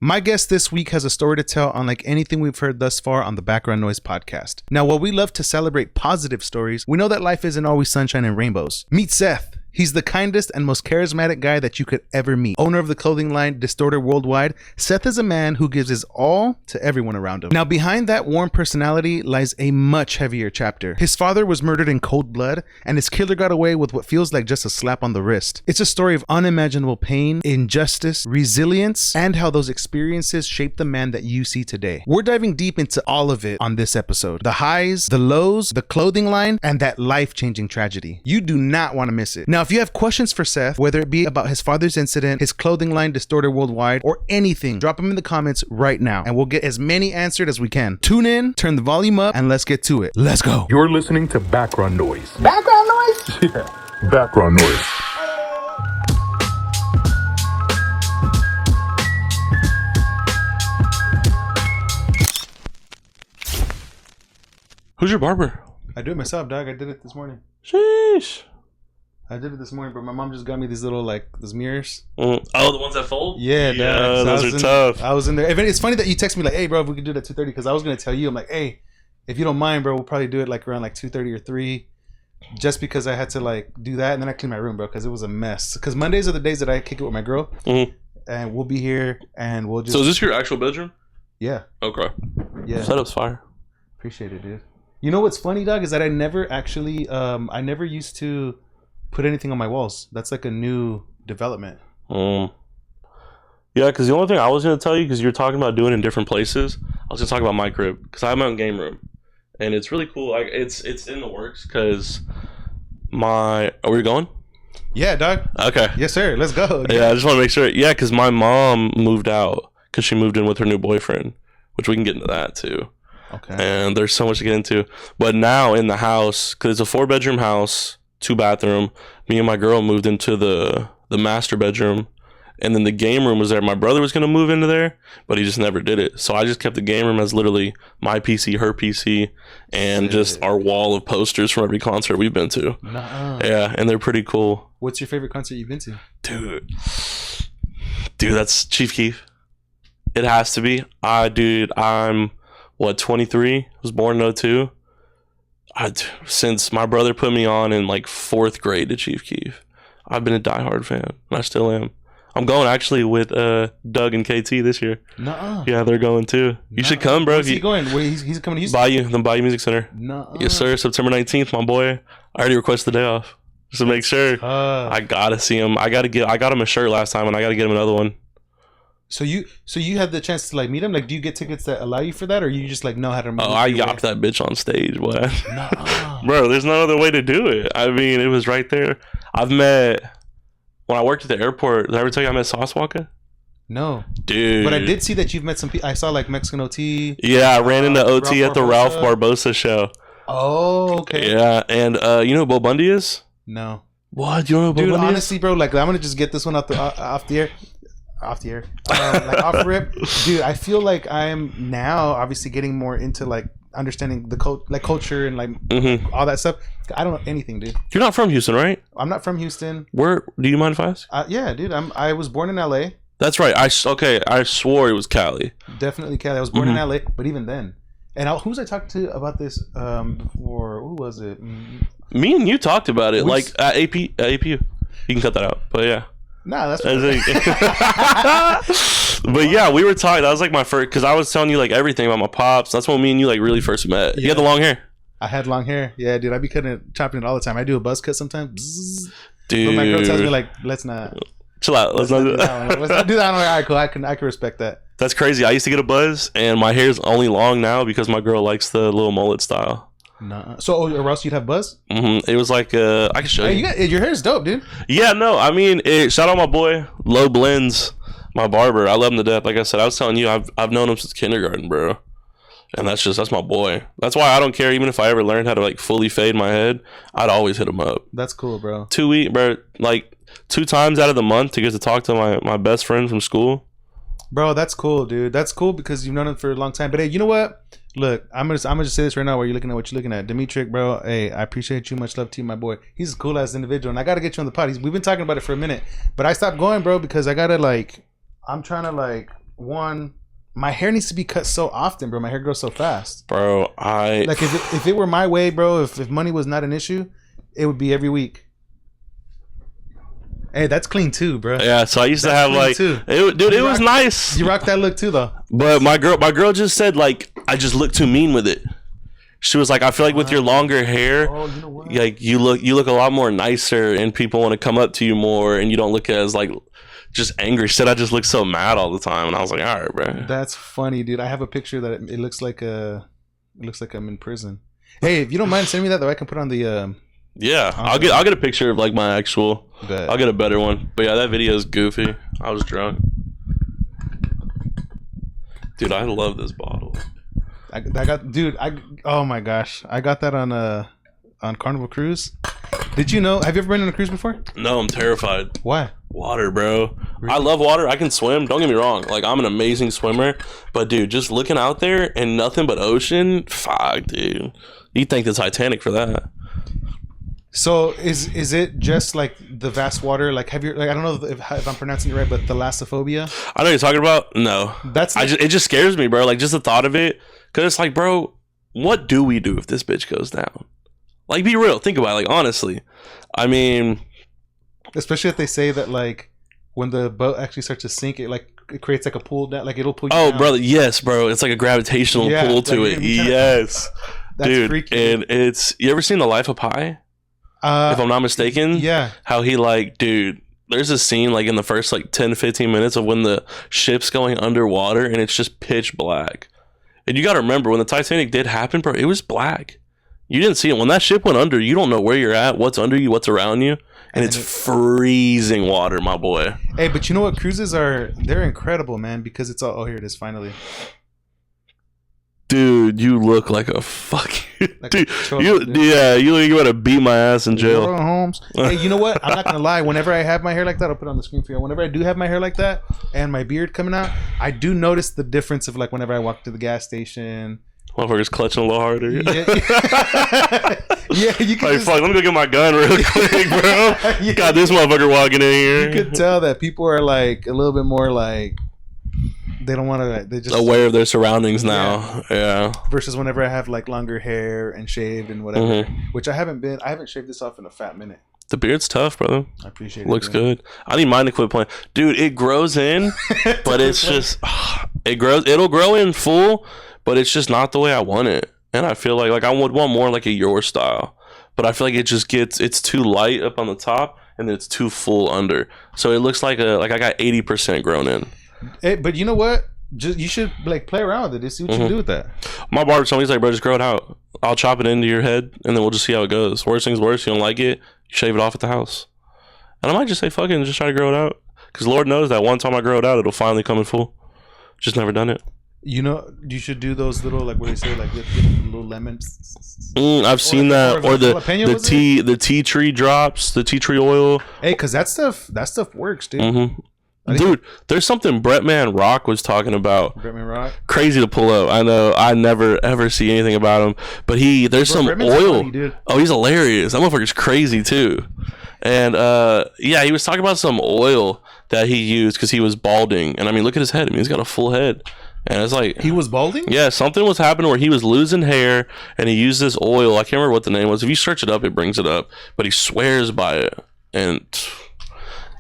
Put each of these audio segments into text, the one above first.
My guest this week has a story to tell unlike anything we've heard thus far on the Background Noise podcast. Now, while we love to celebrate positive stories, we know that life isn't always sunshine and rainbows. Meet Seth. He's the kindest and most charismatic guy that you could ever meet. Owner of the clothing line Distorted Worldwide, Seth is a man who gives his all to everyone around him. Now, behind that warm personality lies a much heavier chapter. His father was murdered in cold blood, and his killer got away with what feels like just a slap on the wrist. It's a story of unimaginable pain, injustice, resilience, and how those experiences shape the man that you see today. We're diving deep into all of it on this episode. The highs, the lows, the clothing line, and that life-changing tragedy. You do not want to miss it. Now, if you have questions for Seth, whether it be about his father's incident, his clothing line Distorted Worldwide, or anything, drop them in the comments right now, and we'll get as many answered as we can. Tune in, turn the volume up, and let's get to it. Let's go. You're listening to Background Noise. Background noise? Yeah, Background Noise. Who's your barber? I do it myself, dog. I did it this morning. Sheesh. I did it this morning, but my mom just got me these little, those mirrors. Oh, the ones that fold? Yeah, yeah, those are tough. I was in there. It's funny that you text me hey, bro, if we could do it at 2:30, because I was going to tell you, I'm like, hey, if you don't mind, bro, we'll probably do it around 2:30 or 3, just because I had to do that, and then I cleaned my room, bro, because it was a mess. Because Mondays are the days that I kick it with my girl, and we'll be here, and we'll just... So is this your actual bedroom? Yeah. Okay. Yeah. Setup's fire. Appreciate it, dude. You know what's funny, dog, is that I never actually, I never used to put anything on my walls. That's a new development. Yeah, because the only thing I was going to tell you, because you're talking about doing it in different places, I was going to talk about my crib, because I have my own game room, and it's really cool. It's in the works, because are we going? Yeah, dog. Okay. Yes, sir. Let's go. Yeah, I just want to make sure. Yeah, because my mom moved out, because she moved in with her new boyfriend, which we can get into that, too. Okay. And there's so much to get into. But now in the house, because it's a 4-bedroom house, 2-bathroom, me and my girl moved into the master bedroom, and then the game room was there. My brother was going to move into there, but he just never did it. So I just kept the game room as literally my PC, her PC, and just our wall of posters from every concert we've been to. Nuh-uh. Yeah, and they're pretty cool. What's your favorite concert you've been to? Dude, that's Chief Keef. It has to be. I'm 23? Was born in 02. Since my brother put me on in 4th grade to Chief Keef, I've been a diehard fan, and I still am. I'm going actually with Doug and KT this year. Nuh-uh. Yeah, they're going too. You should come, bro. Where's he going? He's coming to Houston? The Bayou Music Center. Nuh-uh. Yes, sir. September 19th, my boy. I already requested the day off just to make sure. I gotta see him. I got him a shirt last time, and I gotta get him another one. So you had the chance to meet him? Do you get tickets that allow you for that, or you just know how to move? Oh, I yapped that bitch on stage, boy. Nuh-uh. Bro, there's no other way to do it. I mean, it was right there. When I worked at the airport, did I ever tell you I met Sauce Walker? No. Dude. But I did see that you've met some people. I saw Mexican OT. Yeah, I ran into OT Ralph at the Barbosa. Ralph Barbosa show. Oh, okay. Yeah, and you know who Bo Bundy is? No. What? You don't know who Bo Dude, Bundy honestly, bro, I'm going to just get this one off the air. Off the air. Off rip. Dude, I feel like I'm now obviously getting more into understanding the culture and all that stuff. I don't know anything, dude. You're not from Houston, right? I'm not from Houston. Where? Do you mind if I ask? Yeah, dude. I was born in LA. That's right. I swore it was Cali. Definitely Cali. I was born in LA, but even then. And who was I talking to about this before? Who was it? Me and you talked about it, at APU. You can cut that out, but yeah. Nah, that's but yeah, we were talking. That was my first, because I was telling you everything about my pops. That's when me and you really first met. Yeah. You had the long hair. I had long hair. Yeah, dude. I be chopping it all the time. I do a buzz cut sometimes. Bzzz. Dude, but my girl tells me let's not. Chill out. Let's not do that. Let's not do that. I'm all right, cool. I can respect that. That's crazy. I used to get a buzz, and my hair's only long now because my girl likes the little mullet style. Nah. So, or else you'd have buzz? Mm-hmm. It was I can show you. Your hair's dope, dude. Yeah, no, I mean, shout out my boy, Low Blends, my barber. I love him to death. Like I said, I was telling you, I've known him since kindergarten, bro. And that's my boy. That's why I don't care. Even if I ever learned how to fully fade my head, I'd always hit him up. That's cool, bro. 2 weeks, bro. 2 times out of the month to get to talk to my best friend from school. Bro, that's cool, dude. That's cool because you've known him for a long time. But hey, you know what? Look, I'm gonna just say this right now while you're looking at what you're looking at. Dimitri, bro, hey, I appreciate you. Much love to you, my boy. He's a cool ass individual, and I gotta get you on the pod. We've been talking about it for a minute, but I stopped going, bro, because I gotta I'm trying to one, my hair needs to be cut so often, bro. My hair grows so fast. Bro, like if it were my way, bro, if money was not an issue, it would be every week. Hey, that's clean too, bro. Yeah, so I used to have like, it was nice. You rock that look too, though. But my girl just said like I just look too mean with it. She was like, I feel like with your longer hair, you know what? like you look a lot more nicer, and people want to come up to you more, and you don't look as like just angry. She said I just look so mad all the time, and I was like, all right, bro. That's funny, dude. I have a picture that it looks like I'm in prison. Hey, if you don't mind sending me that, though, I can put on the. Yeah, I'll get a picture of like my actual. I'll get a better one. But yeah, that video is goofy. I was drunk. Dude, I love this bottle. Oh my gosh, I got that on Carnival Cruise. Did you know? Have you ever been on a cruise before? No, I'm terrified. Why? Water, bro. Really? I love water. I can swim. Don't get me wrong. Like, I'm an amazing swimmer. But dude, just looking out there and nothing but ocean, fuck, dude. You think the Titanic for that? So is it just like the vast water? Like, have you like I don't know if I'm pronouncing it right, but thalassophobia? I know what you're talking about. No, it just scares me, bro. Like just the thought of it, because it's like, bro, what do we do if this bitch goes down? Like, be real. Think about it. Like, honestly, I mean, especially if they say that like when the boat actually starts to sink, it creates like a pull down, like it'll pull you down. Brother, yes, bro. It's like a gravitational pull to it. Yes, dude. Freaky. And it's you ever seen The Life of Pi? If I'm not mistaken, yeah. How he like, dude, there's a scene like in the first like 10-15 minutes of when the ship's going underwater and it's just pitch black. And you got to remember when the Titanic did happen, bro, it was black. You didn't see it. When that ship went under, you don't know where you're at, what's under you, what's around you. And it's freezing water, my boy. Hey, but you know what? Cruises they're incredible, man, because it's all, oh, here it is, finally. Dude, you look like a fucking like dude. You You want to beat my ass in jail. Holmes. Hey, you know what? I'm not gonna lie. Whenever I have my hair like that, I'll put it on the screen for you. Whenever I do have my hair like that and my beard coming out, I do notice the difference of like whenever I walk to the gas station. Motherfucker's clutching a little harder. Yeah, you can. Like, fuck, let me go get my gun real quick, bro. Yeah. Got this motherfucker walking in here. You could tell that people are like a little bit more like. They don't want to. They just aware of their surroundings now. Yeah. Versus whenever I have like longer hair and shaved and whatever, which I haven't been. I haven't shaved this off in a fat minute. The beard's tough, brother. I appreciate it. Looks good. I need mine to quit playing, dude. It grows in, but it's just it grows. It'll grow in full, but it's just not the way I want it. And I feel like I would want more like a your style, but I feel like it's too light up on the top and then it's too full under. So it looks like I got 80% grown in. Hey, but you know what? You should like play around with it. See what you can do with that. My barber told me, he's like, bro, just grow it out. I'll chop it into your head, and then we'll just see how it goes. Worst things worse, you don't like it, you shave it off at the house. And I might just say, fucking, just try to grow it out. Because Lord knows that one time I grow it out, it'll finally come in full. Just never done it. You know, you should do those little, like, what do you say, like, little lemons. I've seen that. Or the tea tree drops, the tea tree oil. Hey, because that stuff works, dude. Dude, there's something Bretman Rock was talking about. Bretman Rock? Crazy to pull up. I know. I never ever see anything about him. But there's some oil. Funny, oh, he's hilarious. That motherfucker's crazy too. And yeah, he was talking about some oil that he used because he was balding. And I mean, look at his head. I mean, he's got a full head. And it's like he was balding? Yeah, something was happening where he was losing hair and he used this oil. I can't remember what the name was. If you search it up, it brings it up. But he swears by it. And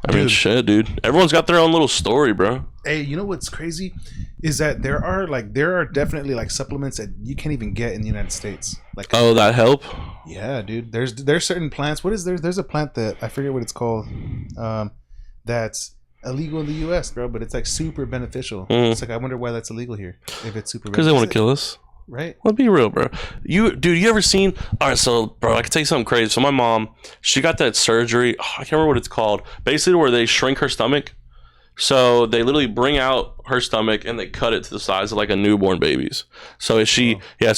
I mean, shit, dude. Everyone's got their own little story, bro. Hey, you know what's crazy is that there are definitely like supplements that you can't even get in the United States. Like, oh, that help? Yeah, dude. There's certain plants. There's a plant that I forget what it's called. That's illegal in the U.S., bro, but it's like super beneficial. It's like I wonder why that's illegal here. If it's super because they want to kill us. Right. Let's be real, bro. You ever seen? All right, so, bro, I can tell you something crazy. So my mom, she got that surgery. I can't remember what it's called. Basically, where they shrink her stomach. So they literally bring out her stomach and they cut it to the size of like a newborn baby's. So so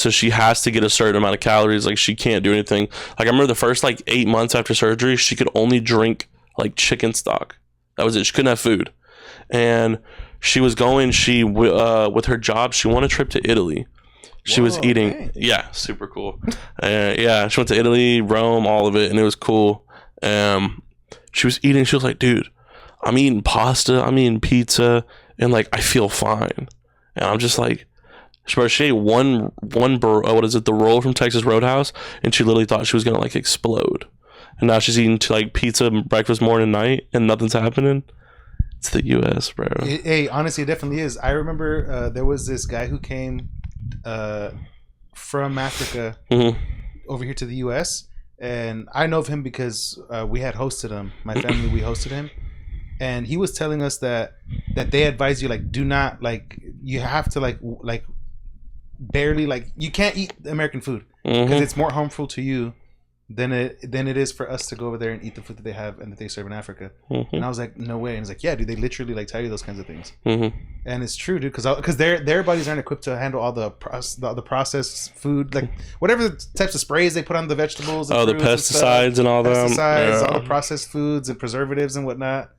she has to get a certain amount of calories. Like she can't do anything. Like I remember the first like 8 months after surgery, she could only drink like chicken stock. That was it. She couldn't have food. And she was going. With her job, she won a trip to Italy. She was eating, dang. Yeah, super cool. Yeah, she went to Italy, Rome, all of it, and it was cool. She was eating. She was like, dude, I'm eating pasta, I'm eating pizza, and like I feel fine, and I'm just like, she ate one what is it, the roll from Texas Roadhouse, and she literally thought she was gonna like explode, and now she's eating like pizza breakfast, morning, night, and nothing's happening. It's the U.S., bro. Hey, honestly, it definitely is. I remember there was this guy who came from Africa over here to the U.S., and I know of him because we had hosted him. My family, we hosted him, and he was telling us that they advise you, like, do not, like, you have to like barely, like, you can't eat American food because it's more harmful to you than it is for us to go over there and eat the food that they have and that they serve in Africa. And I was like, no way. And he's like, yeah, dude, they literally like tell you those kinds of things. And it's true, dude, because their bodies aren't equipped to handle all the processed food, like whatever types of sprays they put on the vegetables. And the pesticides and all that. Pesticides, all the processed foods and preservatives and whatnot.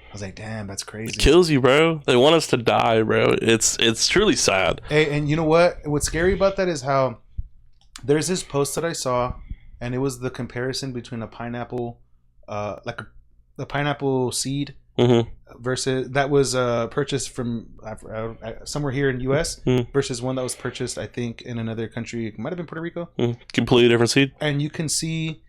I was like, damn, that's crazy. It kills you, bro. They want us to die, bro. It's truly sad. Hey, and you know what? What's scary about that is how there's this post that I saw, and it was the comparison between a pineapple, like a pineapple seed, versus that was purchased from somewhere here in U.S. Versus one that was purchased, I think, in another country. It might have been Puerto Rico. Completely different seed. And you can see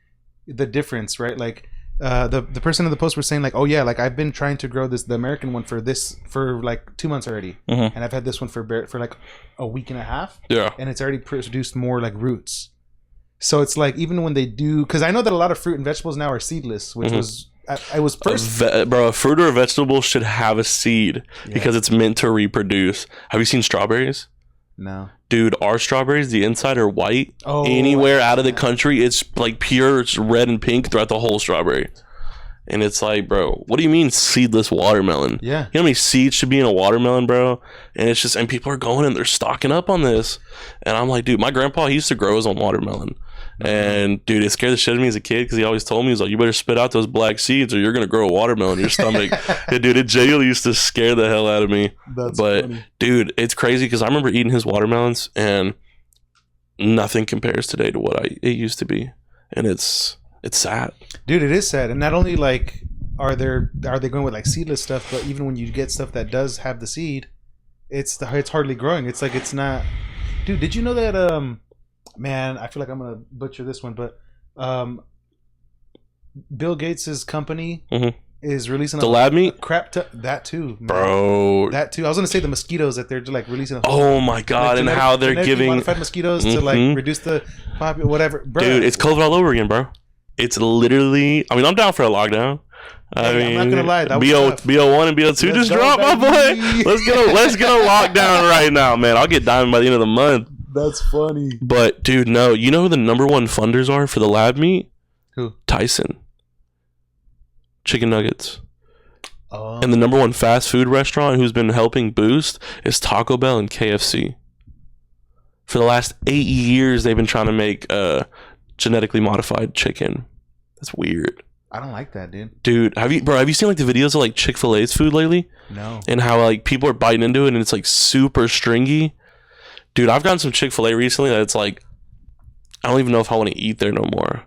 the difference, right? Like the person in the post was saying, like, oh yeah, like I've been trying to grow the American one for like 2 months already, and I've had this one for like a week and a half. Yeah, and it's already produced more like roots. So it's like, even when they do, because I know that a lot of fruit and vegetables now are seedless, which was I was first, bro. A fruit or a vegetable should have a seed because it's meant to reproduce. Have you seen strawberries? No, dude. Our strawberries, the inside are white. Anywhere out of the country, it's like pure red and pink throughout the whole strawberry. And it's like, bro, what do you mean seedless watermelon? Yeah, you know how many seeds should be in a watermelon, bro? And it's just, and people are going and they're stocking up on this, and I'm like, dude, my grandpa, he used to grow his own watermelon. And dude, it scared the shit out of me as a kid because he always told me, he's like, you better spit out those black seeds or you're gonna grow a watermelon in your stomach. And dude, it genuinely used to scare the hell out of me. But funny. Dude, it's crazy because I remember eating his watermelons and nothing compares today to what it used to be, and it's sad, dude. It is sad. And not only like are they going with like seedless stuff, but even when you get stuff that does have the seed, it's hardly growing. It's like, it's not. Dude, did you know that man, I feel like I'm gonna butcher this one, but Bill Gates's company is releasing the lab meat that too, man. Bro. That too. I was gonna say the mosquitoes that they're like releasing. Oh my god, like, and how they're giving modified mosquitoes to like reduce the whatever. Bro. Dude, it's COVID all over again, bro. It's literally. I mean, I'm down for a lockdown. I mean, I'm not gonna lie. BO1 and BO2 just dropped, my boy. Let's get a lockdown right now, man. I'll get diamond by the end of the month. That's funny. But dude, no, you know who the number one funders are for the lab meat? Who? Tyson. Chicken nuggets. And the number one fast food restaurant who's been helping boost is Taco Bell and KFC. For the last 8 years, they've been trying to make genetically modified chicken. That's weird. I don't like that, dude. Dude, have you seen like the videos of like Chick-fil-A's food lately? No. And how like people are biting into it and it's like super stringy. Dude, I've gotten some Chick-fil-A recently that it's like, I don't even know if I want to eat there no more.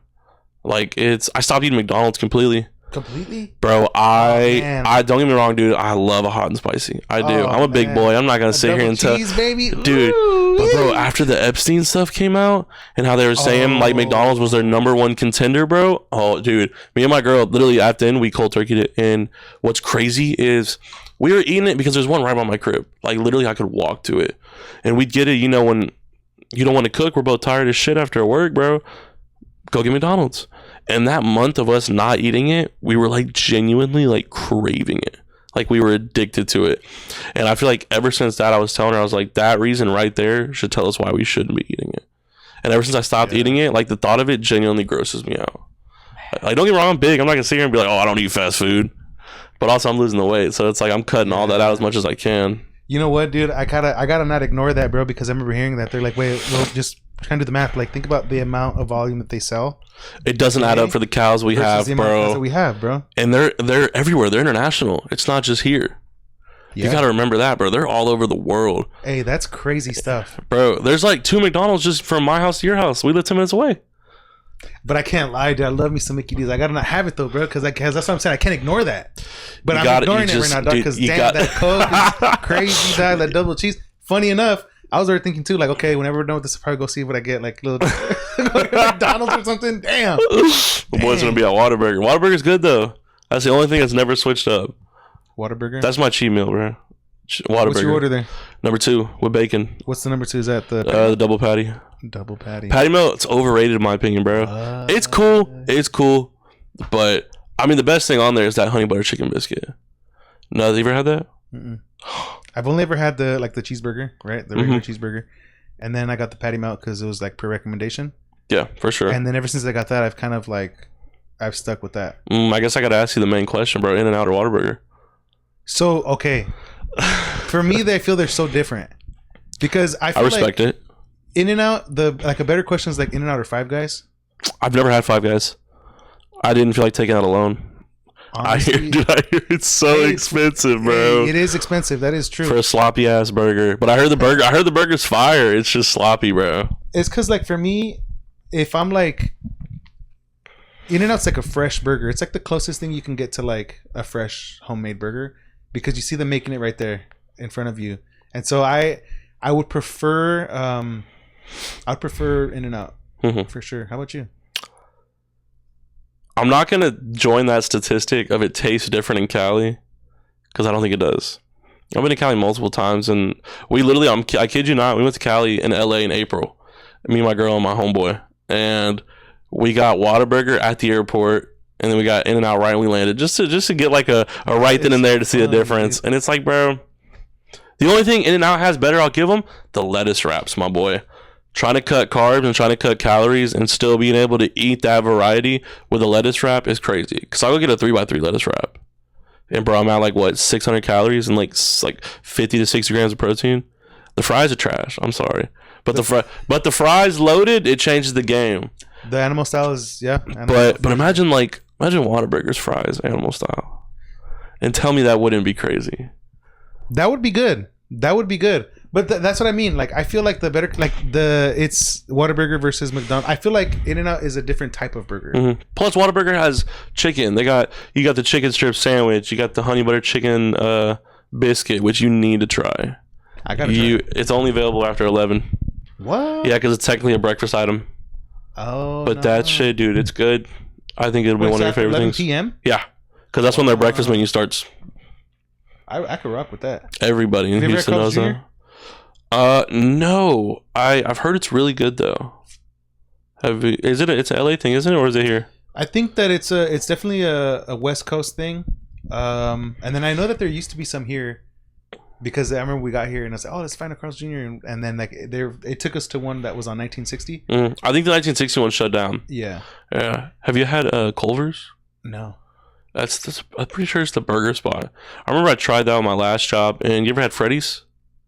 Like, I stopped eating McDonald's completely. Completely? Bro, I don't get me wrong, dude. I love a hot and spicy. I do. I'm a big boy. I'm not going to sit here and tell. Baby. Dude, but bro, after the Epstein stuff came out and how they were saying like McDonald's was their number one contender, bro. Oh, dude. Me and my girl literally at the end, we cold turkeyed it. And what's crazy is we were eating it because there's one right by my crib. Like, literally, I could walk to it. And we'd get it, you know, when you don't want to cook, we're both tired as shit after work, bro. Go get McDonald's. And that month of us not eating it, we were like genuinely like craving it. Like, we were addicted to it. And I feel like ever since that, I was telling her, I was like, that reason right there should tell us why we shouldn't be eating it. And ever since I stopped eating it, like, the thought of it genuinely grosses me out. Like, don't get me wrong, I'm big. I'm not going to sit here and be like, oh, I don't eat fast food. But also, I'm losing the weight. So it's like, I'm cutting all that out as much as I can. You know what, dude? I gotta not ignore that, bro, because I remember hearing that. They're like, wait, well, just trying to do the math. Like, think about the amount of volume that they sell. It doesn't add up for the cows we have, bro. That we have, bro. And they're everywhere. They're international. It's not just here. Yeah. You got to remember that, bro. They're all over the world. Hey, that's crazy stuff, bro. There's like 2 McDonald's just from my house to your house. We live 10 minutes away. But I can't lie, dude. I love me some Mickey D's. I gotta not have it though, bro, because that's what I'm saying. I can't ignore that. But I'm ignoring it right now, dog. Because damn, that Coke is crazy, dog. That double cheese. Funny enough, I was already thinking too, like, okay, whenever we're done with this, I'll probably go see what I get, like little McDonald's or something. Damn. The boy's gonna be at Whataburger. Whataburger's good though. That's the only thing that's never switched up. Whataburger. That's my cheat meal, bro. Whataburger. What's your order there? Number 2 with bacon. What's the number 2? Is that the double patty? Double patty. Patty melt, it's overrated in my opinion, bro. It's cool, but I mean the best thing on there is that honey butter chicken biscuit. No, have you ever had that? Mm-mm. I've only ever had the cheeseburger, right? The regular cheeseburger, and then I got the patty melt because it was like per recommendation. Yeah, for sure. And then ever since I got that, I've kind of like I've stuck with that. I guess I got to ask you the main question, bro. In-N-Out or Whataburger? So okay, for me, I feel they're so different because I respect it. In-N-Out, a better question is like In-N-Out or Five Guys. I've never had Five Guys. I didn't feel like taking that alone. Honestly, I hear it's so expensive, bro. It is expensive. That is true for a sloppy ass burger. But I heard the burger's fire. It's just sloppy, bro. It's because like for me, if I'm like In-N-Out's like a fresh burger. It's like the closest thing you can get to like a fresh homemade burger because you see them making it right there in front of you. And so I would prefer I'd prefer In-N-Out for sure. How about you? I'm not gonna join that statistic of it tastes different in Cali because I don't think it does. I've been to Cali multiple times, and we literally, I kid you not, we went to Cali and LA in April. Me, my girl, and my homeboy, and we got Whataburger at the airport, and then we got In-N-Out right when we landed, just to get like a right then and there to see the difference. Dude. And it's like, bro, the only thing In-N-Out has better, I'll give them the lettuce wraps, my boy. Trying to cut carbs and trying to cut calories and still being able to eat that variety with a lettuce wrap is crazy. Because I'll go get a 3x3 lettuce wrap. And bro, I'm at like what, 600 calories and like 50 to 60 grams of protein. The fries are trash. I'm sorry. But the fries loaded, it changes the game. The animal style is, yeah. But imagine Whataburger's fries animal style. And tell me that wouldn't be crazy. That would be good. But that's what I mean. Like, I feel like it's Whataburger versus McDonald's. I feel like In-N-Out is a different type of burger. Mm-hmm. Plus, Whataburger has chicken. You got the chicken strip sandwich. You got the honey butter chicken biscuit, which you need to try. I gotta try. It's only available after 11. What? Yeah, because it's technically a breakfast item. Oh, but that shit, dude, it's good. I think it'll be one of your favorite things. 11 p.m. Yeah, because that's when their breakfast menu starts. I could rock with that. Everybody in Houston knows that. No, I've heard it's really good though. It's an LA thing, isn't it, or is it here? I think that it's definitely a West Coast thing. And then I know that there used to be some here because I remember we got here and I was like, oh, let's find a Carl's Jr. And then like it took us to one that was on 1960. I think the 1961 shut down. Yeah. Have you had Culver's? No. That's I'm pretty sure it's the burger spot. I remember I tried that on my last job. And you ever had Freddy's?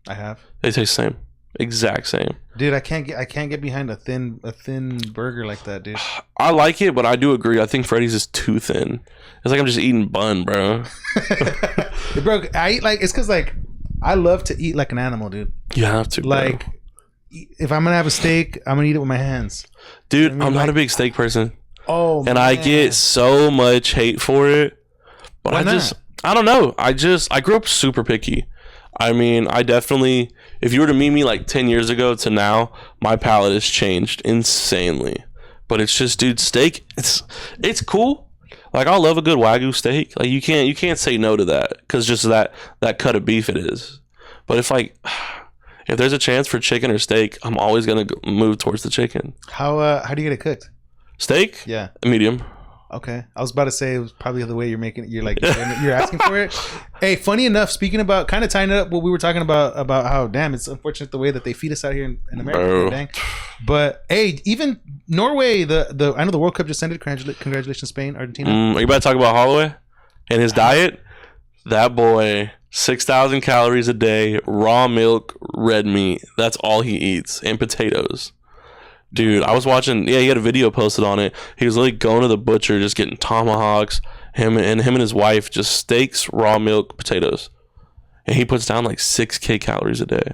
I have. They taste the same, exact same. Dude, I can't get behind a thin burger like that, dude. I like it, but I do agree. I think Freddy's is too thin. It's like I'm just eating bun, bro. Bro, I eat like it's because like I love to eat like an animal, dude. You have to, like. Bro. If I'm gonna have a steak, I'm gonna eat it with my hands, dude. You know what I mean? I'm not a big steak person. Oh, and man. I get so much hate for it, but I don't know. I grew up super picky. I mean, I definitely, if you were to meet me like 10 years ago to now, my palate has changed insanely. But it's just, dude, steak, it's cool. Like, I love a good Wagyu steak. Like, you can't say no to that because just that cut of beef it is. But if there's a chance for chicken or steak, I'm always gonna move towards the chicken. How do you get it cooked? Steak? Yeah, medium. Okay, I was about to say it was probably the way you're making it. You're like you're asking for it. Hey, funny enough, speaking about kind of tying it up what we were talking about how damn it's unfortunate the way that they feed us out here in America. Dang. But hey, even Norway, the I know the World Cup just ended. Congratulations, Spain, Argentina. Are you about to talk about Holloway and his diet? That boy, 6,000 calories a day, raw milk, red meat. That's all he eats, and potatoes. Dude, I was watching. Yeah, he had a video posted on it. He was literally going to the butcher, just getting tomahawks. Him and his wife, just steaks, raw milk, potatoes, and he puts down like 6K calories a day.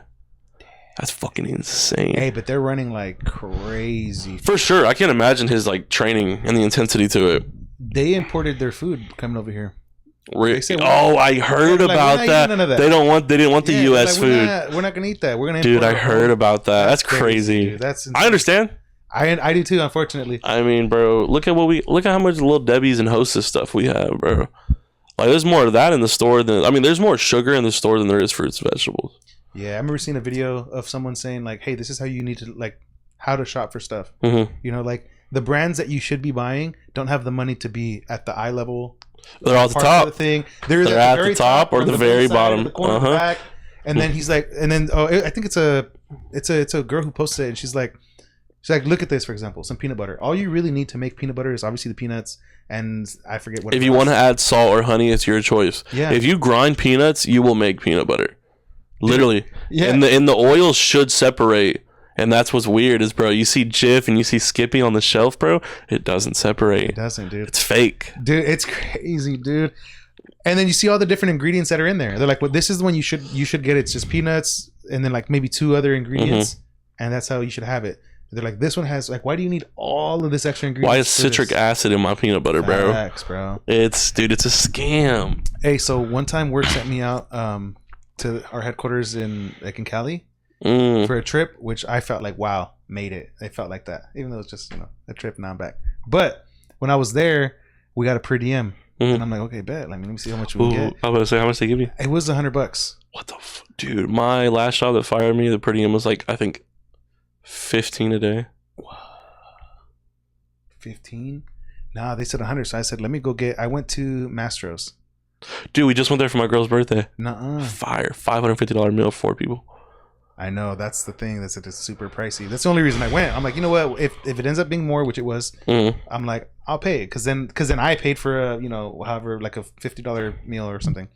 That's fucking insane. Hey, but they're running like crazy. For sure. I can't imagine his like training and the intensity to it. They imported their food coming over here. I heard about that. They didn't want the U.S. food. We're not gonna eat that. We're gonna. Dude, I heard about that. That's crazy. Dude. That's insane. I understand. I do too. Unfortunately. I mean, bro, look at how much Little Debbie's and Hostess stuff we have, bro. Like, there's more of that in the store there's more sugar in the store than there is fruits and vegetables. Yeah, I remember seeing a video of someone saying like, "Hey, this is how you need to how to shop for stuff." Mm-hmm. You know, like the brands that you should be buying don't have the money to be at the eye level. They're at the top. The thing. They're at the top or the very bottom. The corner back. And then he's like, I think it's a girl who posted it, and she's like, look at this, for example, some peanut butter. All you really need to make peanut butter is obviously the peanuts, and I forget what. If you want to add salt or honey, it's your choice. Yeah. If you grind peanuts, you will make peanut butter. Literally. Yeah. And the oil should separate. And that's what's weird is, bro, you see Jif and you see Skippy on the shelf, bro. It doesn't separate. It doesn't, dude. It's fake. Dude, it's crazy, dude. And then you see all the different ingredients that are in there. They're like, well, this is the one you should get. It's just peanuts and then like maybe 2 other ingredients. Mm-hmm. And that's how you should have it. They're like, this one has like, why do you need all of this extra ingredients? Why is citric acid in my peanut butter, bro? Facts, bro. It's a scam. Hey, so one time work sent me out to our headquarters in Cali. For a trip, which I felt like, wow, made it. It felt like that, even though it's just a trip. Now I'm back. But when I was there, we got a per diem, and I'm like, okay, bet. Let me see how much we get. I was gonna say, how much they give you? It was $100. What the dude? My last job that fired me, the per diem was like I think $15 a day. 15? Nah, they said 100. So I said, let me go get. I went to Mastro's. Dude, we just went there for my girl's birthday. Nuh-uh. Fire, $550 meal for 4 people. I know, that's the thing. That's it's super pricey. That's the only reason I went. I'm like, you know what? If it ends up being more, which it was, I'm like, I'll pay it because then I paid for a however like a $50 meal or something,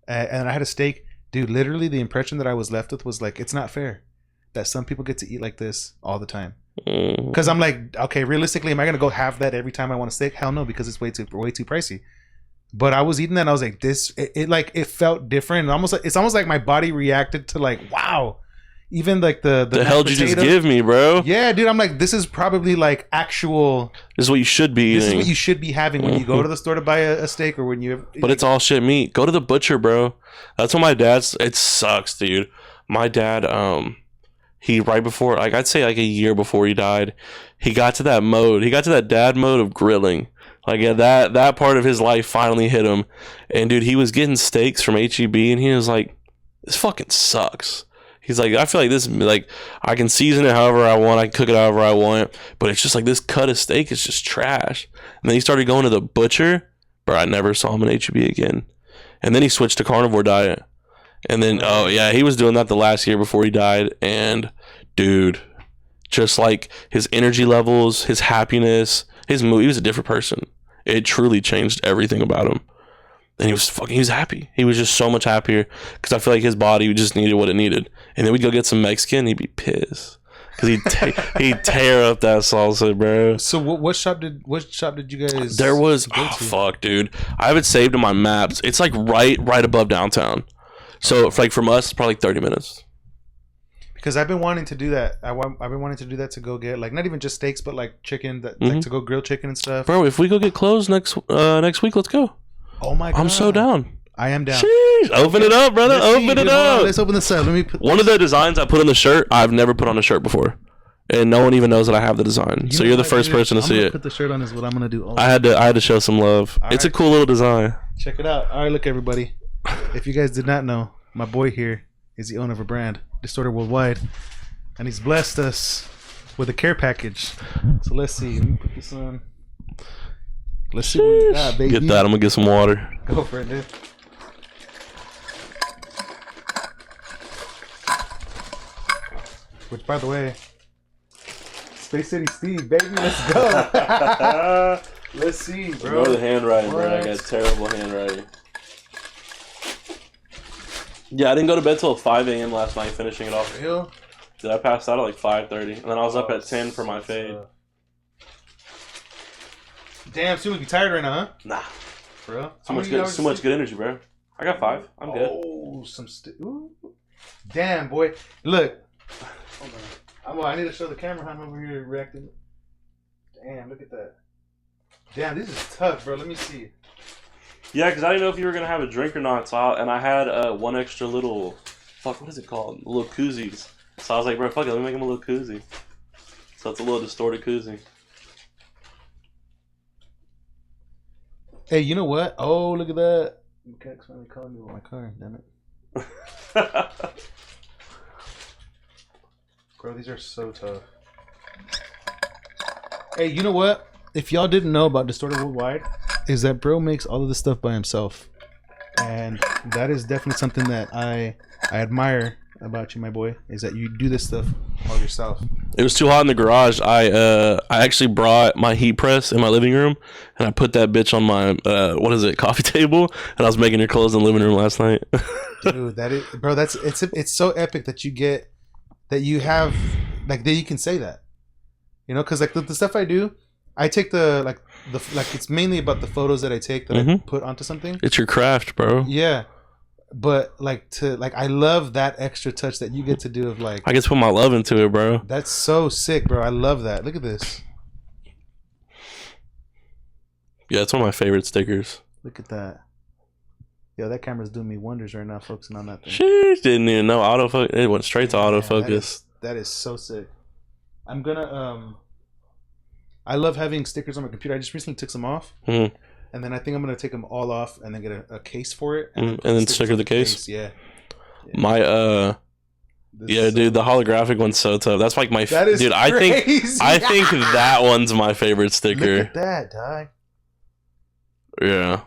and I had a steak, dude. Literally, the impression that I was left with was like, it's not fair that some people get to eat like this all the time. Because I'm like, okay, realistically, am I gonna go have that every time I want a steak? Hell no, because it's way too pricey. But I was eating that and I was like, it felt different. It's almost like my body reacted to like, wow. Even like the hell did you just give me, bro? Yeah, dude. I'm like, this is probably like actual. This is what you should be eating. This is what you should be having when you go to the store to buy a steak or when you. But it's all shit meat. Go to the butcher, bro. That's what my dad's. It sucks, dude. My dad, he right before, like I'd say like a year before he died, he got to that mode. He got to that dad mode of grilling. Like that part of his life finally hit him, and dude, he was getting steaks from HEB, and he was like, "This fucking sucks." He's like, I feel like this, like, I can season it however I want, I can cook it however I want, but it's just like this cut of steak is just trash. And then he started going to the butcher, bro. I never saw him in HEB again. And then he switched to carnivore diet, and then he was doing that the last year before he died, and dude, just like his energy levels, his happiness, his mood, he was a different person. It truly changed everything about him. And he was happy. He was just so much happier because I feel like his body just needed what it needed. And then we'd go get some Mexican, he'd be pissed because he'd tear up that salsa, bro. So what shop did you guys? There was fuck, dude. I have it saved in my maps. It's like right above downtown. So like from us, it's probably like 30 minutes. Because I've been wanting to do that. I've been wanting to do that to go get like not even just steaks, but like chicken, like to go grill chicken and stuff. Bro, if we go get clothes next week, let's go. Oh my god! I'm so down. I am down. Sheesh. Open it up, brother. Open it up. Let's open this up. Let me put one of the designs I put on the shirt. I've never put on a shirt before, and no one even knows that I have the design. So you're the first person to see it. Put the shirt on is what I'm gonna do. I had to show some love. It's a cool little design. Check it out. All right, look everybody. If you guys did not know, my boy here is the owner of a brand, Distorted Worldwide, and he's blessed us with a care package. So let's see. Let me put this on. Let's see what we got, baby. Get that. I'm gonna get some water. Go for it, dude. Which, by the way, Space City Steve, baby, let's go. Let's see, bro. Ignore the handwriting, bro. I got terrible handwriting. Yeah, I didn't go to bed till 5 a.m. last night, finishing it off. Real? Did I pass out at like 5:30, and then I was up at 10 for my fade. Damn, soon be tired right now, huh? Nah. Bro? Too much good energy, bro. I got 5. I'm good. Oh, Damn, boy. Look, Hold on. I need to show the camera how I'm over here reacting. Damn, look at that. Damn, this is tough, bro. Let me see. Yeah, because I didn't know if you were going to have a drink or not. So I had one extra little, what is it called? Little koozies. So I was like, bro, fuck it, let me make him a little koozie. So it's a little distorted koozie. Hey, you know what? Oh, look at that. You can't finally call me with my car, damn it. Bro, these are so tough. Hey, you know what? If y'all didn't know about Distorted Worldwide, is that bro makes all of this stuff by himself. And that is definitely something that I admire about you, my boy, is that you do this stuff all yourself. It was too hot in the garage. I actually brought my heat press in my living room, and I put that bitch on my coffee table, and I was making your clothes in the living room last night. Dude, that is, bro, it's so epic that you have that you can say that, you know, because like the stuff I do, I take the it's mainly about the photos that I take that I put onto something. It's your craft, bro. Yeah. But I love that extra touch that you get to do of like I get to put my love into it, bro. That's so sick, bro. I love that. Look at this. Yeah, it's one of my favorite stickers. Look at that. Yo, that camera's doing me wonders right now, focusing on that thing. Sheesh, didn't even know autofocus. It went straight to autofocus. That is so sick. I'm gonna I love having stickers on my computer. I just recently took some off. Mm-hmm. And then I think I'm going to take them all off and then get a case for it. And then sticker the case? Yeah. My, dude, the holographic one's so tough. That's like my... That is dude, crazy. I think that one's my favorite sticker. Look at that, dog. Yeah.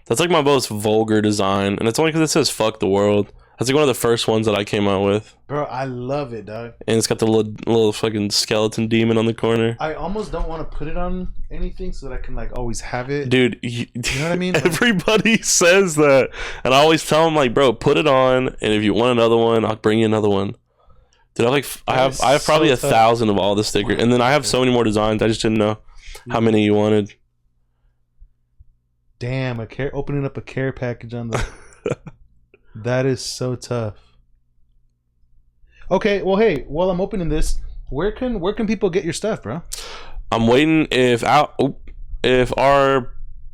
That's like my most vulgar design. And it's only because it says fuck the world. That's like one of the first ones that I came out with. Bro, I love it, dog. And it's got the little fucking skeleton demon on the corner. I almost don't want to put it on anything so that I can like always have it. Dude, you know what I mean? Everybody says that. And I always tell them like, bro, put it on. And if you want another one, I'll bring you another one. Dude, I have probably 1,000 of all the stickers. And then I have so many more designs. I just didn't know how many you wanted. Damn, opening up a care package on the... That is so tough. Okay, well, hey, while I'm opening this, where can people get your stuff, bro? I'm waiting if our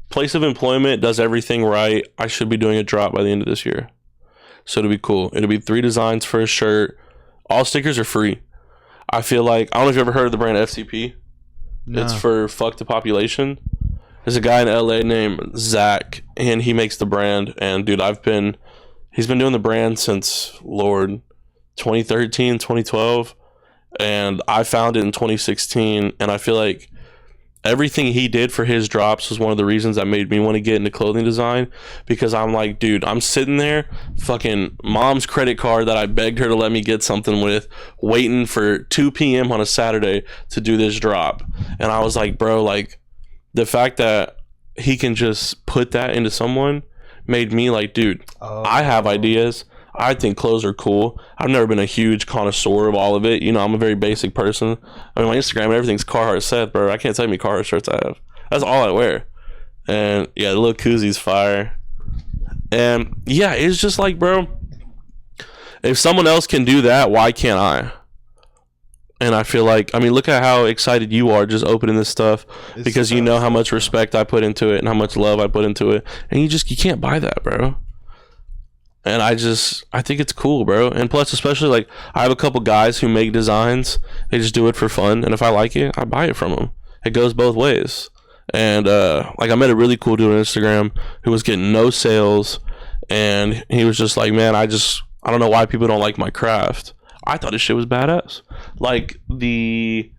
place of employment does everything right, I should be doing a drop by the end of this year. So it'll be cool. It'll be 3 designs for a shirt. All stickers are free. I feel like, I don't know if you ever heard of the brand FCP. No. It's for fuck the population. There's a guy in LA named Zach, and he makes the brand. And dude, he's been doing the brand since, Lord, 2013, 2012. And I found it in 2016. And I feel like everything he did for his drops was one of the reasons that made me want to get into clothing design. Because I'm like, dude, I'm sitting there, fucking mom's credit card that I begged her to let me get something with, waiting for 2 p.m. on a Saturday to do this drop. And I was like, bro, like, the fact that he can just put that into someone made me like, dude, I have ideas. I think clothes are cool. I've never been a huge connoisseur of all of it. You know, I'm a very basic person. I mean, my Instagram and everything's CarhartSeth, bro. I can't tell you how many Carhartt shirts I have. That's all I wear. And yeah, the little koozie's fire. And yeah, it's just like, bro, if someone else can do that, why can't I? And I feel like, I mean, look at how excited you are just opening this stuff, because you know how much respect I put into it and how much love I put into it. And you can't buy that, bro. And I think it's cool, bro. And plus, especially like, I have a couple guys who make designs. They just do it for fun. And if I like it, I buy it from them. It goes both ways. And like, I met a really cool dude on Instagram who was getting no sales. And he was just like, man, I don't know why people don't like my craft. I thought his shit was badass. Like the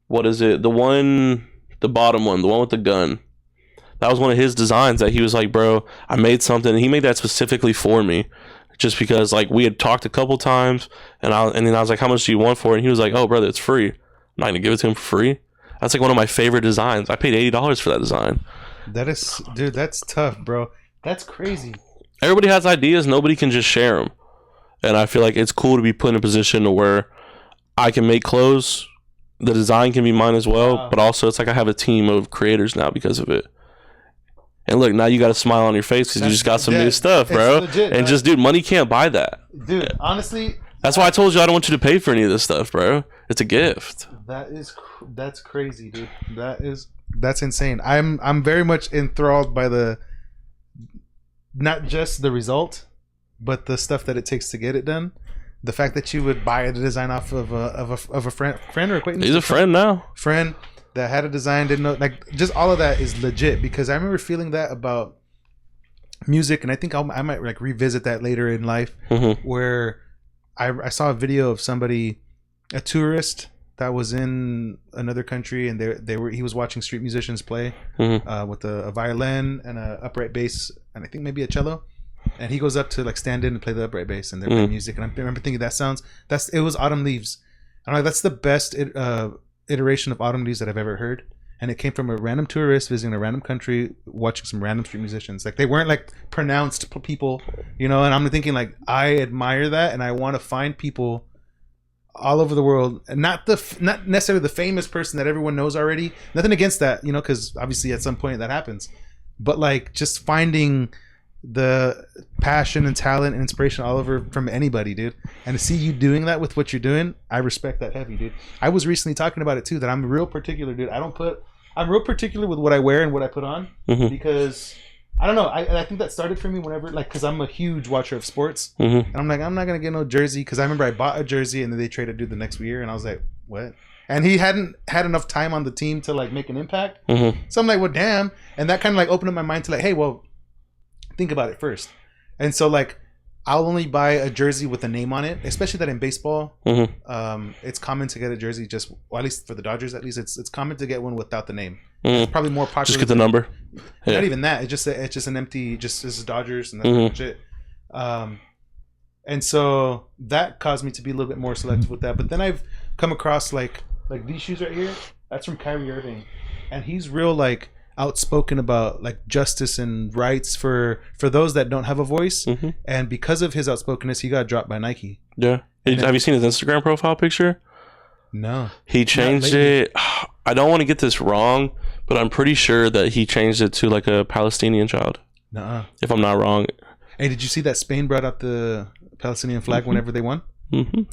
bottom one, the one with the gun. That was one of his designs that he was like, bro, I made something. And he made that specifically for me, just because like we had talked a couple times, and then I was like, how much do you want for it? And he was like, oh, brother, it's free. I'm not gonna give it to him for free. That's like one of my favorite designs. I paid $80 for that design. That is, dude, that's tough, bro. That's crazy. Everybody has ideas. Nobody can just share them. And I feel like it's cool to be put in a position to where I can make clothes. The design can be mine as well. Wow. But also, it's like I have a team of creators now because of it. And look, now you got a smile on your face because you just got some new stuff, bro. Legit, and just, dude, money can't buy that. Dude, honestly, That's why I told you I don't want you to pay for any of this stuff, bro. It's a gift. That's crazy, dude. That's insane. I'm very much enthralled by not just the result, but the stuff that it takes to get it done. The fact that you would buy the design off of a friend or acquaintance. He's a friend now. Friend that had a design, didn't know, like, just all of that is legit, because I remember feeling that about music, and I think I might like revisit that later in life, where I saw a video of somebody, a tourist that was in another country, and he was watching street musicians play with a violin and a upright bass, and I think maybe a cello. And he goes up to like stand in and play the upright bass, and they're playing music. And I remember thinking, it was Autumn Leaves. I'm like, that's the best iteration of Autumn Leaves that I've ever heard. And it came from a random tourist visiting a random country, watching some random street musicians. Like, they weren't like pronounced people, you know. And I'm thinking, like, I admire that, and I want to find people all over the world, and not necessarily the famous person that everyone knows already. Nothing against that, you know, because obviously at some point that happens. But like, just finding the passion and talent and inspiration all over from anybody, dude, and to see you doing that with what you're doing, I respect that heavy, dude. I was recently talking about it too, that I'm real particular, dude. I'm real particular with what I wear and what I put on, because I don't know, I think that started for me whenever, like, because I'm a huge watcher of sports, and I'm like, I'm not gonna get no jersey, because I remember I bought a jersey and then they traded dude the next year, and I was like, what? And he hadn't had enough time on the team to like make an impact, so I'm like, well, damn. And that kind of like opened up my mind to like, hey, well, think about it first. And so like, I'll only buy a jersey with a name on it, especially that in baseball. It's common to get a jersey just, well, at least for the Dodgers, at least it's common to get one without the name. It's probably more popular. Just get the number. Not even that. It's just an empty. Just this is Dodgers and that's shit. And so that caused me to be a little bit more selective with that. But then I've come across like these shoes right here. That's from Kyrie Irving, and he's real like outspoken about like justice and rights for those that don't have a voice. And because of his outspokenness, he got dropped by Nike. Yeah. Have you seen his Instagram profile picture? No. He changed it. I don't want to get this wrong, but I'm pretty sure that he changed it to like a Palestinian child. Nuh-uh. If I'm not wrong. Hey, did you see that Spain brought out the Palestinian flag whenever they won?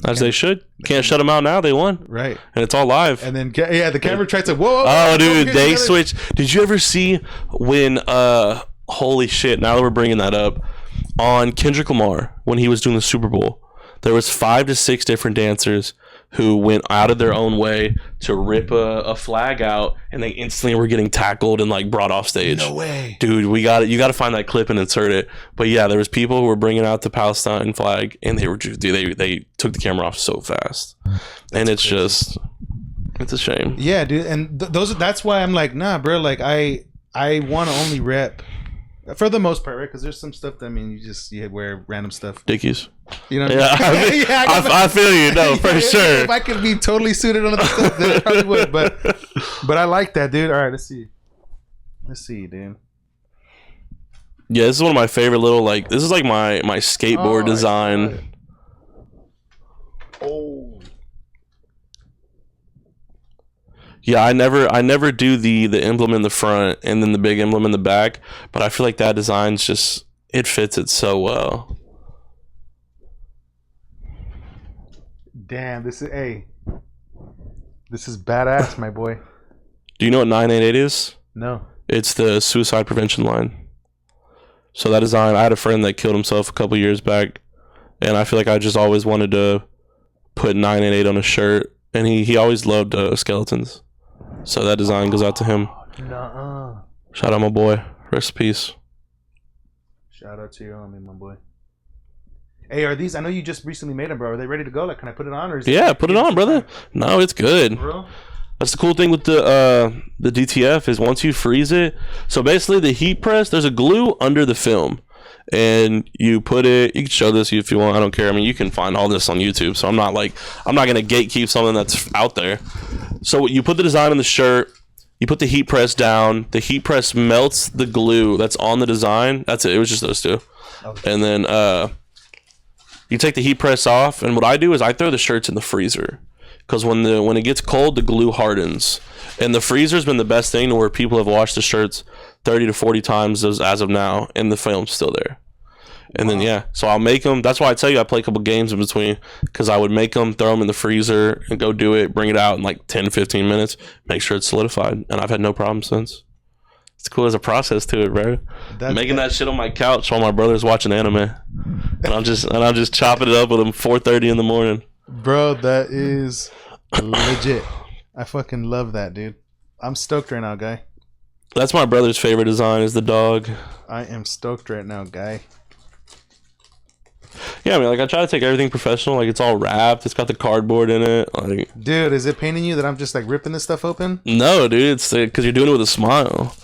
As they should. Can't shut them out now. They won. Right. And it's all live. And then, the camera tried to, whoa. Oh, dude, they switched. Did you ever see when, holy shit, now that we're bringing that up, on Kendrick Lamar, when he was doing the Super Bowl, there was 5 to 6 different dancers who went out of their own way to rip a flag out, and they instantly were getting tackled and like brought off stage. No way, dude. You got to find that clip and insert it. But yeah, there was people who were bringing out the Palestine flag, and they took the camera off so fast. And it's crazy. It's a shame. Yeah, dude. And that's why I'm like, nah, bro. Like I want to only rep for the most part, right? Because there's some stuff that, I mean, you wear random stuff. Dickies. You know? Yeah, I feel you. No, for sure. If I could be totally suited on the stuff, then I probably would. But I like that, dude. All right, let's see, dude. Yeah, this is one of my favorite little, like, this is like my skateboard design. Oh. Yeah, I never do the emblem in the front and then the big emblem in the back, but I feel like that design's just, it fits it so well. Damn, this is badass, my boy. Do you know what 988 is? No. It's the suicide prevention line. So that design, I had a friend that killed himself a couple years back, and I feel like I just always wanted to put 988 on a shirt, and he always loved skeletons. So that design goes out to him. Nuh-uh. Shout out my boy. Rest in peace. Shout out to your homie, my boy. Hey, are these? I know you just recently made them, bro. Are they ready to go? Like, can I put it on? Or put it on, brother. No, it's good. Bro? That's the cool thing with the DTF is once you freeze it. So basically, the heat press, there's a glue under the film, and you put it. You can show this if you want. I don't care. I mean, you can find all this on YouTube. So I'm not gonna gatekeep something that's out there. So you put the design on the shirt. You put the heat press down. The heat press melts the glue that's on the design. That's it. It was just those two. Okay. And then you take the heat press off. And what I do is I throw the shirts in the freezer. Because when it gets cold, the glue hardens. And the freezer's been the best thing to where people have washed the shirts 30 to 40 times as of now. And the film's still there. And then, yeah, so I'll make them. That's why I tell you I play a couple games in between, because I would make them, throw them in the freezer, and go do it, bring it out in like 10, 15 minutes, make sure it's solidified. And I've had no problem since. It's cool as a process to it, bro. Making that shit on my couch while my brother's watching anime. And I'm just chopping it up with him 4:30 in the morning. Bro, that is legit. I fucking love that, dude. I'm stoked right now, guy. That's my brother's favorite design, is the dog. I am stoked right now, guy. Yeah, I mean, like, I try to take everything professional. Like, it's all wrapped. It's got the cardboard in it. Like, dude, is it paining you that I'm just like ripping this stuff open? No, dude. It's because you're doing it with a smile.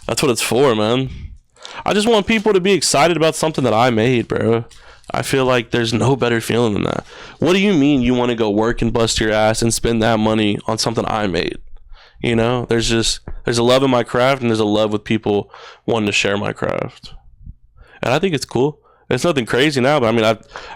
That's what it's for, man. I just want people to be excited about something that I made, bro. I feel like there's no better feeling than that. What do you mean you want to go work and bust your ass and spend that money on something I made? You know, there's a love in my craft, and there's a love with people wanting to share my craft. And I think it's cool. It's nothing crazy now, but I mean,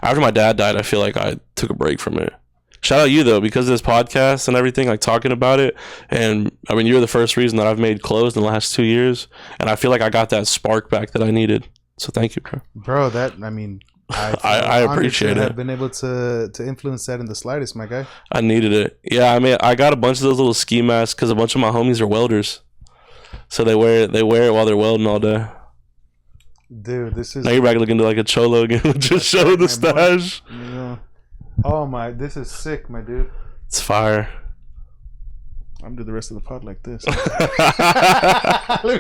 after my dad died, I feel like I took a break from it. Shout out you, though, because of this podcast and everything, like talking about it. And I mean, you're the first reason that I've made clothes in the last 2 years. And I feel like I got that spark back that I needed. So thank you, bro. Bro, that, I mean, I appreciate it. I've been able to influence that in the slightest, my guy. I needed it. Yeah, I mean, I got a bunch of those little ski masks because a bunch of my homies are welders. So they wear it while they're welding all day. Dude, this is... Now you're back looking to like a cholo again. Just show the stash. Yeah. Oh my, this is sick, my dude. It's fire. I'm doing the rest of the pod like this. Look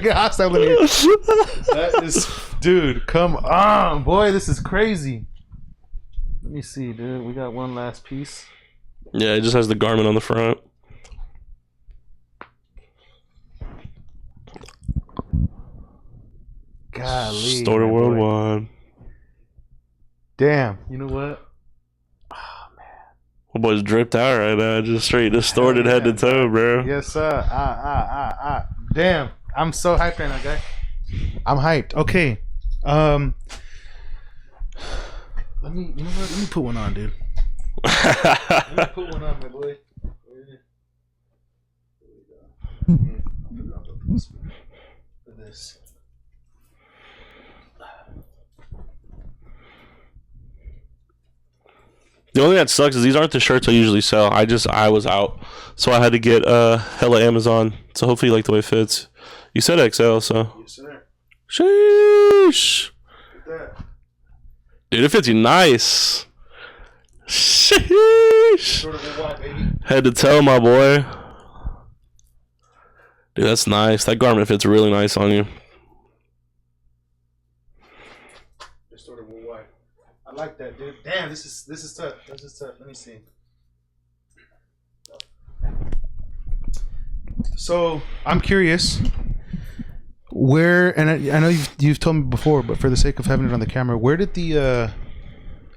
at hostile. That is, dude, come on, boy. This is crazy. Let me see, dude. We got one last piece. Yeah, it just has the garment on the front. Golly. Story worldwide. Damn. You know what? My boy's dripped out right now. Just straight distorted head to toe, bro. Yes, sir. Damn. I'm so hyped right now, guy. I'm hyped. Okay. Let me, you know what? Let me put one on, dude. Let me put one on, my boy. For this. The only thing that sucks is these aren't the shirts I usually sell. I was out, so I had to get hella Amazon. So hopefully you like the way it fits. You said XL, so. Yes, sir. Sheesh. Look at that. Dude, it fits you nice. Sheesh. Sort of a wide, baby. Head to toe, my boy. Dude, that's nice. That garment fits really nice on you. Sort of a wide. I like that, dude. Damn, this is tough. This is tough. Let me see. So I'm curious, where, and I know you've told me before, but for the sake of having it on the camera, where did the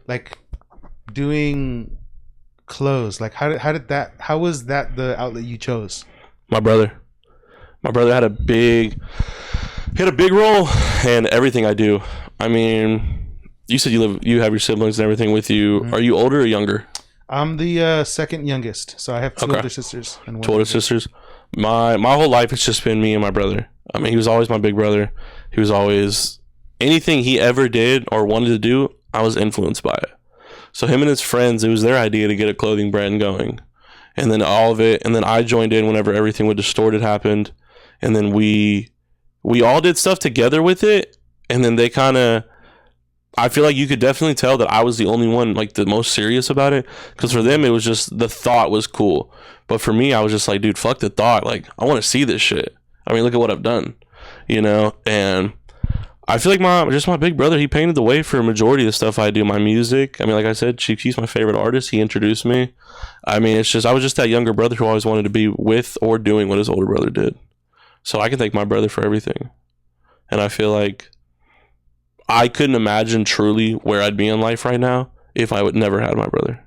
like doing clothes, like how was that the outlet you chose? My brother had a big role in everything I do. I mean, you said you have your siblings and everything with you. Mm-hmm. Are you older or younger? I'm the second youngest, so I have two older sisters and one. Two older sisters. My whole life it's just been me and my brother. I mean, he was always my big brother. He was always, anything he ever did or wanted to do, I was influenced by it. So him and his friends, it was their idea to get a clothing brand going, and then all of it, and then I joined in whenever everything with Distorted happened, and then we all did stuff together with it, and then they kind of, I feel like you could definitely tell that I was the only one, like, the most serious about it. Because for them, it was just, the thought was cool. But for me, I was just like, dude, fuck the thought. Like, I want to see this shit. I mean, look at what I've done, you know? And I feel like my big brother, he painted the way for a majority of the stuff I do. My music, I mean, like I said, he's my favorite artist. He introduced me. I mean, it's just, I was just that younger brother who always wanted to be with or doing what his older brother did. So I can thank my brother for everything. And I feel like I couldn't imagine truly where I'd be in life right now if I would never had my brother.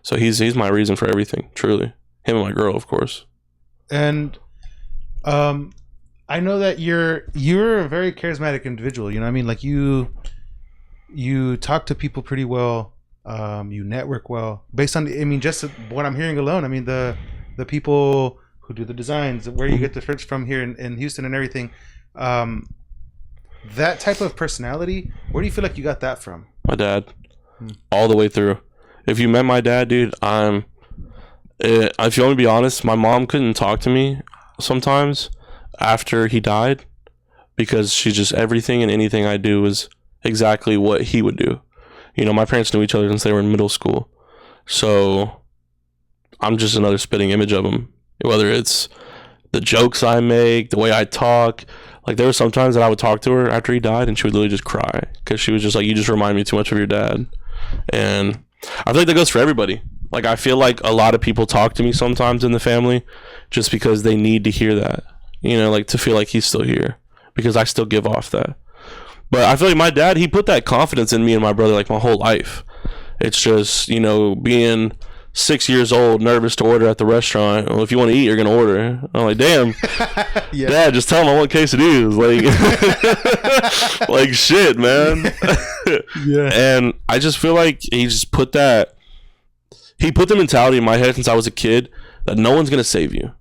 So he's my reason for everything, truly. Him and my girl, of course. And I know that you're a very charismatic individual. You know what I mean? Like you talk to people pretty well. You network well. Based on, I mean, just what I'm hearing alone. I mean, the people who do the designs, where you get the shirts from here in Houston and everything. that type of personality, where do you feel like you got that from? My dad, all the way through. If you met my dad, dude, if you want me to be honest, my mom couldn't talk to me sometimes after he died because she just, everything and anything I do was exactly what he would do. You know, my parents knew each other since they were in middle school. So I'm just another spitting image of him. Whether it's the jokes I make, the way I talk. Like, there were some times that I would talk to her after he died and she would literally just cry because she was just like, you just remind me too much of your dad. And I feel like that goes for everybody. Like, I feel like a lot of people talk to me sometimes in the family just because they need to hear that, you know, like to feel like he's still here because I still give off that. But I feel like my dad, he put that confidence in me and my brother like my whole life. It's just, you know, being 6 years old, nervous to order at the restaurant. Well, if you want to eat, you're going to order. I'm like, damn, yeah. Dad, just tell him I want quesadillas. Like, like shit, man. Yeah. And I just feel like he just put that, he put the mentality in my head since I was a kid that no one's going to save you.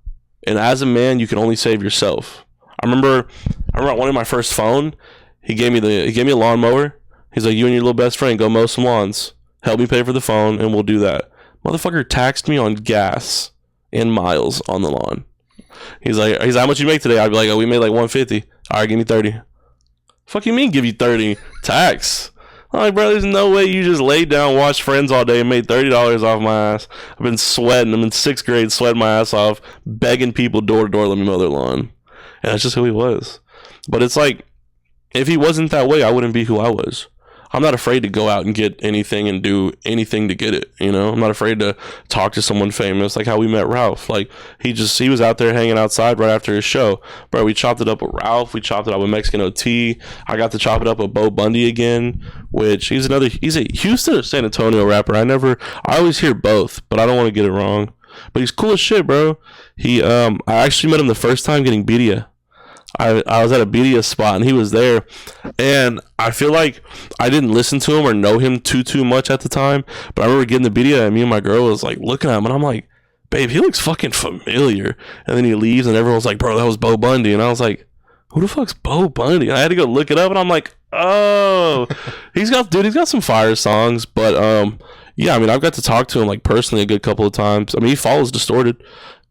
And as a man, you can only save yourself. I remember I wanted my first phone. He gave me a lawnmower. He's like, you and your little best friend go mow some lawns. Help me pay for the phone and we'll do that. Motherfucker taxed me on gas and miles on the lawn. He's like, how much you make today? I'd be like, oh, we made like 150. All right, give me 30. Fuck you mean give you 30? Tax. I'm like, bro, there's no way you just laid down, watched Friends all day and made $30 off my ass. I've been sweating. I'm in 6th grade, sweating my ass off, begging people door to door, let me mow their lawn. And that's just who he was. But it's like, if he wasn't that way, I wouldn't be who I was. I'm not afraid to go out and get anything and do anything to get it, you know? I'm not afraid to talk to someone famous, like how we met Ralph. Like, he was out there hanging outside right after his show. Bro, we chopped it up with Ralph. We chopped it up with Mexican OT. I got to chop it up with Bo Bundy again, which he's a Houston or San Antonio rapper. I always hear both, but I don't want to get it wrong. But he's cool as shit, bro. I actually met him the first time getting birria. I was at a BDS spot and he was there, and I feel like I didn't listen to him or know him too much at the time, but I remember getting the BDS and me and my girl was like looking at him and I'm like, babe, he looks fucking familiar. And then he leaves and everyone's like, bro, that was Bo Bundy. And I was like, who the fuck's Bo Bundy? And I had to go look it up and I'm like, oh, he's got some fire songs. But yeah, I mean, I've got to talk to him like personally a good couple of times. I mean, he follows Distorted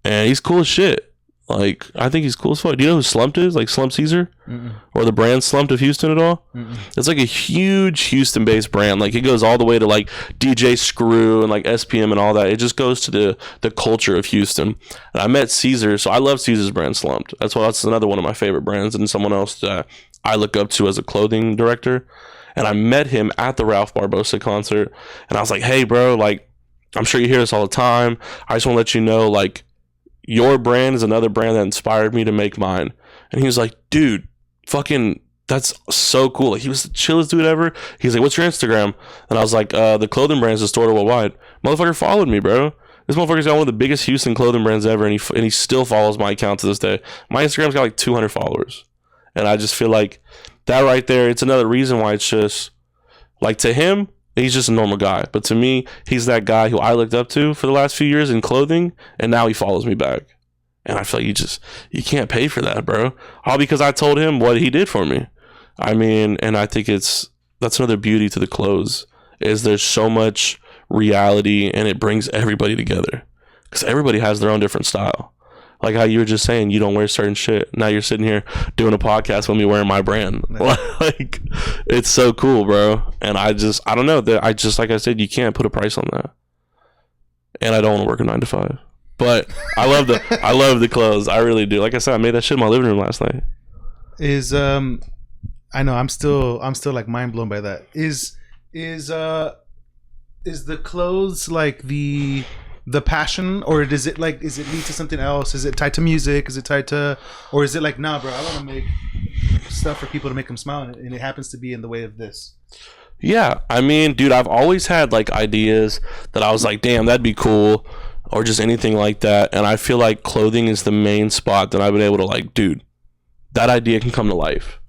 and he's cool as shit. Like, I think he's cool as fuck. Do you know who Slumped is? Like Slump Caesar? Mm-mm. Or the brand Slumped of Houston at all? Mm-mm. It's like a huge Houston-based brand. Like, it goes all the way to like DJ Screw and like SPM and all that. It just goes to the culture of Houston. And I met Caesar, so I love Caesar's brand Slumped. That's another one of my favorite brands and someone else that I look up to as a clothing director. And I met him at the Ralph Barbosa concert. And I was like, hey, bro, like, I'm sure you hear this all the time. I just want to let you know, like, your brand is another brand that inspired me to make mine. And he was like, dude, fucking, that's so cool. Like, he was the chillest dude ever. He's like, what's your Instagram? And I was like, the clothing brand is Distorted Worldwide. Motherfucker followed me, bro. This motherfucker's got one of the biggest Houston clothing brands ever, and he still follows my account to this day. My Instagram's got like 200 followers. And I just feel like that right there, it's another reason why it's just, like, to him, he's just a normal guy. But to me, he's that guy who I looked up to for the last few years in clothing, and now he follows me back. And I feel like you can't pay for that, bro. All because I told him what he did for me. I mean, and I think that's another beauty to the clothes, is there's so much reality and it brings everybody together. Because everybody has their own different style. Like how you were just saying, you don't wear certain shit. Now you're sitting here doing a podcast with me wearing my brand. Like, it's so cool, bro. And I don't know. Like I said, you can't put a price on that. And I don't want to work a 9 to 5. But I love the clothes. I really do. Like I said, I made that shit in my living room last night. I know I'm still like mind blown by that. Is the clothes like the passion, or does it lead to something else? Is it tied to music? Is it tied to, or is it like, nah, bro, I want to make stuff for people to make them smile, and it happens to be in the way of this? Yeah, I mean, dude, I've always had like ideas that I was like, damn, that'd be cool, or just anything like that. And I feel like clothing is the main spot that I've been able to like, dude, that idea can come to life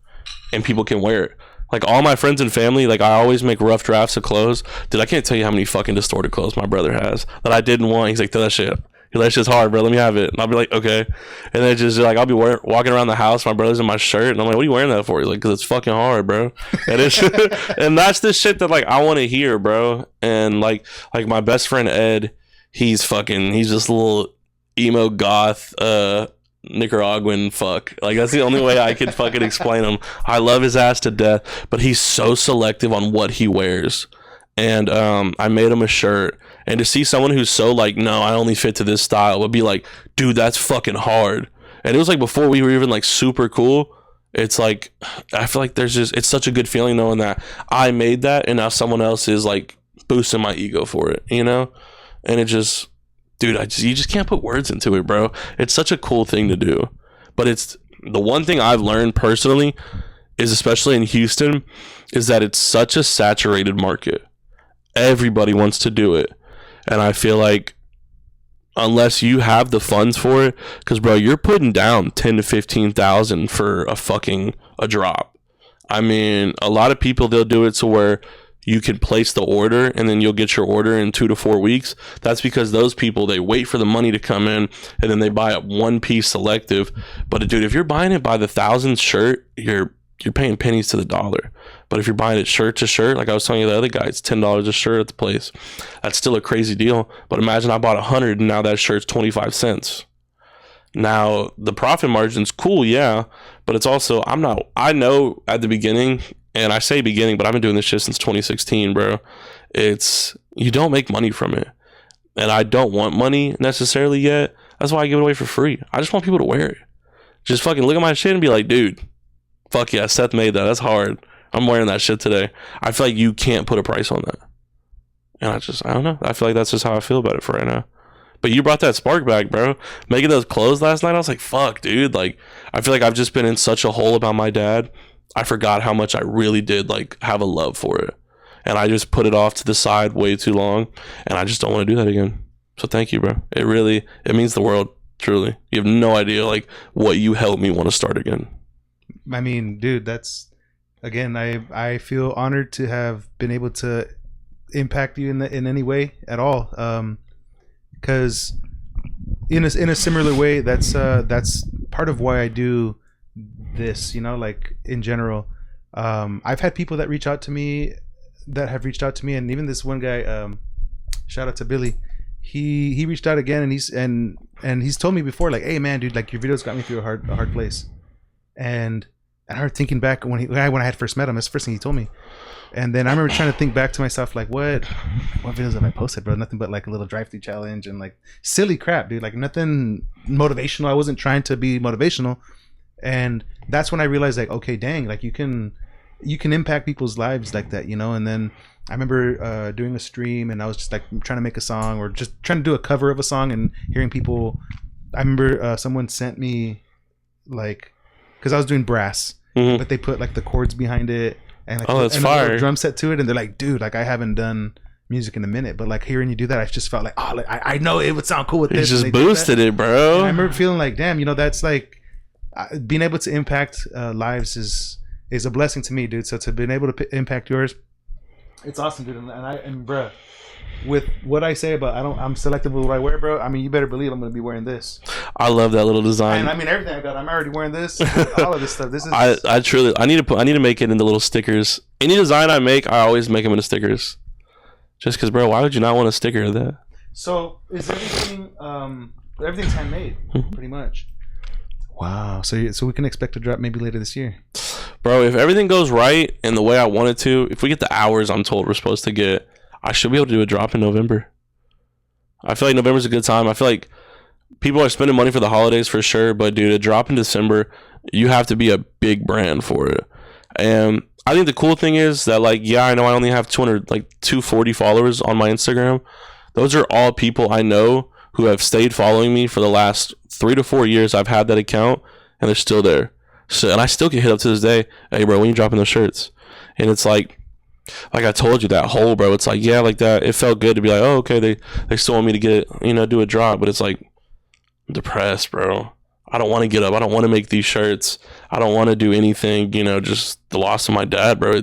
and people can wear it. Like, all my friends and family, like, I always make rough drafts of clothes. Dude, I can't tell you how many fucking Distorted clothes my brother has that I didn't want. He's like, throw that shit. He's like, "Shit's hard, bro. Let me have it." And I'll be like, "Okay." And then just like I'll be walking around the house, my brother's in my shirt, and I'm like, "What are you wearing that for?" He's like, "Cause it's fucking hard, bro." And it's and that's the shit that like I want to hear, bro. And like my best friend Ed, he's just a little emo goth Nicaraguan fuck. Like that's the only way I could fucking explain him. I love his ass to death, but he's so selective on what he wears. And I made him a shirt, and to see someone who's so like, no, I only fit to this style, would be like, dude, that's fucking hard. And it was like before we were even like super cool. It's like I feel like it's such a good feeling knowing that I made that, and now someone else is like boosting my ego for it, you know. And it just, dude, you just can't put words into it, bro. It's such a cool thing to do. But it's the one thing I've learned personally is, especially in Houston, is that it's such a saturated market. Everybody wants to do it. And I feel like unless you have the funds for it, because bro, you're putting down 10 to 15,000 for a drop. I mean, a lot of people, they'll do it to where you can place the order and then you'll get your order in 2 to 4 weeks. That's because those people, they wait for the money to come in and then they buy a one piece selective. But dude, if you're buying it by the 1,000th shirt, you're paying pennies to the dollar. But if you're buying it shirt to shirt, like I was telling you the other guy, it's $10 a shirt at the place. That's still a crazy deal. But imagine I bought 100 and now that shirt's 25 cents. Now the profit margin's cool, yeah, but it's also, I know at the beginning, and I say beginning, but I've been doing this shit since 2016, bro. You don't make money from it. And I don't want money necessarily yet. That's why I give it away for free. I just want people to wear it. Just fucking look at my shit and be like, dude, fuck yeah, Seth made that. That's hard. I'm wearing that shit today. I feel like you can't put a price on that. And I don't know. I feel like that's just how I feel about it for right now. But you brought that spark back, bro. Making those clothes last night, I was like, fuck, dude. Like, I feel like I've just been in such a hole about my dad. I forgot how much I really did, like, have a love for it. And I just put it off to the side way too long. And I just don't want to do that again. So thank you, bro. It means the world, truly. You have no idea, like, what you helped me want to start again. I mean, dude, that's, again, I feel honored to have been able to impact you in any way at all. Because in a similar way, that's part of why I do this, you know, like in general. I've had people that have reached out to me, and even this one guy, shout out to Billy. He reached out again, and he's told me before, like, hey man, dude, like your videos got me through a hard place. And I started thinking back when I had first met him. That's the first thing he told me. And then I remember trying to think back to myself, like, what videos have I posted, bro? Nothing but like a little drive-through challenge and like silly crap, dude. Like nothing motivational. I wasn't trying to be motivational. And that's when I realized, like, okay, dang, like you can impact people's lives like that, you know. And then I remember doing a stream, and I was just like trying to make a song, or just trying to do a cover of a song, and hearing people. I remember someone sent me, like, because I was doing brass, but they put like the chords behind it, and like, that's and fire. A drum set to it, and they're like, dude, like I haven't done music in a minute, but like hearing you do that, I just felt like, oh, like, I know it would sound cool with this. You just boosted it, bro. And I remember feeling like, damn, you know, that's like being able to impact lives is a blessing to me, dude. So to being able to impact yours, it's awesome, dude. And bro, with what I say about I'm selective with what I wear, bro. I mean, you better believe I'm gonna be wearing this. I love that little design. And I mean, everything I got, I'm already wearing this. All of this stuff. This is. I need to make it into little stickers. Any design I make, I always make them into stickers. Just because, bro, why would you not want a sticker of that? So is everything? Everything's handmade, pretty much. Wow. So we can expect a drop maybe later this year. Bro, if everything goes right and the way I want it to, if we get the hours I'm told we're supposed to get, I should be able to do a drop in November. I feel like November's a good time. I feel like people are spending money for the holidays for sure, but dude, a drop in December, you have to be a big brand for it. And I think the cool thing is that, like, yeah, I know I only have 240 followers on my Instagram. Those are all people I know who have stayed following me for the last 3 to 4 years. I've had that account, and they're still there. So, and I still get hit up to this day. Hey, bro, when you dropping those shirts? And it's like I told you, that hole, bro. It's like, yeah, like that. It felt good to be like, oh, okay, they still want me to get, do a drop, but it's like, I'm depressed, bro. I don't want to get up. I don't want to make these shirts. I don't want to do anything. Just the loss of my dad, bro.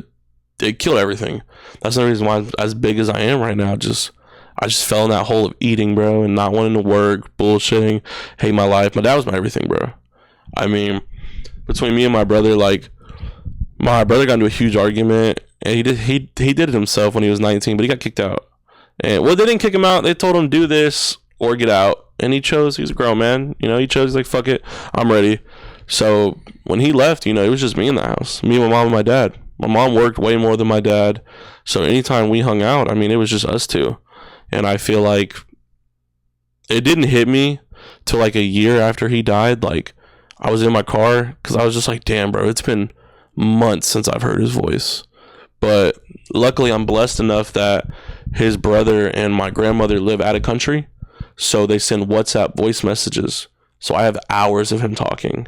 It killed everything. That's the reason why I'm as big as I am right now. Just I just fell in that hole of eating, bro, and not wanting to work, bullshitting, hate my life. My dad was my everything, bro. I mean, between me and my brother, like, my brother got into a huge argument, and he did it himself when he was 19, but he got kicked out. And well, they didn't kick him out. They told him do this or get out, and he chose. He's a grown man, you know. He chose. He's like, fuck it, I'm ready. So when he left, you know, it was just me in the house, me, my mom, and my dad. My mom worked way more than my dad, so anytime we hung out, I mean, it was just us two. And I feel like it didn't hit me till like a year after he died. Like, I was in my car because I was just like, damn, bro, it's been months since I've heard his voice. But luckily, I'm blessed enough that his brother and my grandmother live out of country, so they send WhatsApp voice messages. So I have hours of him talking.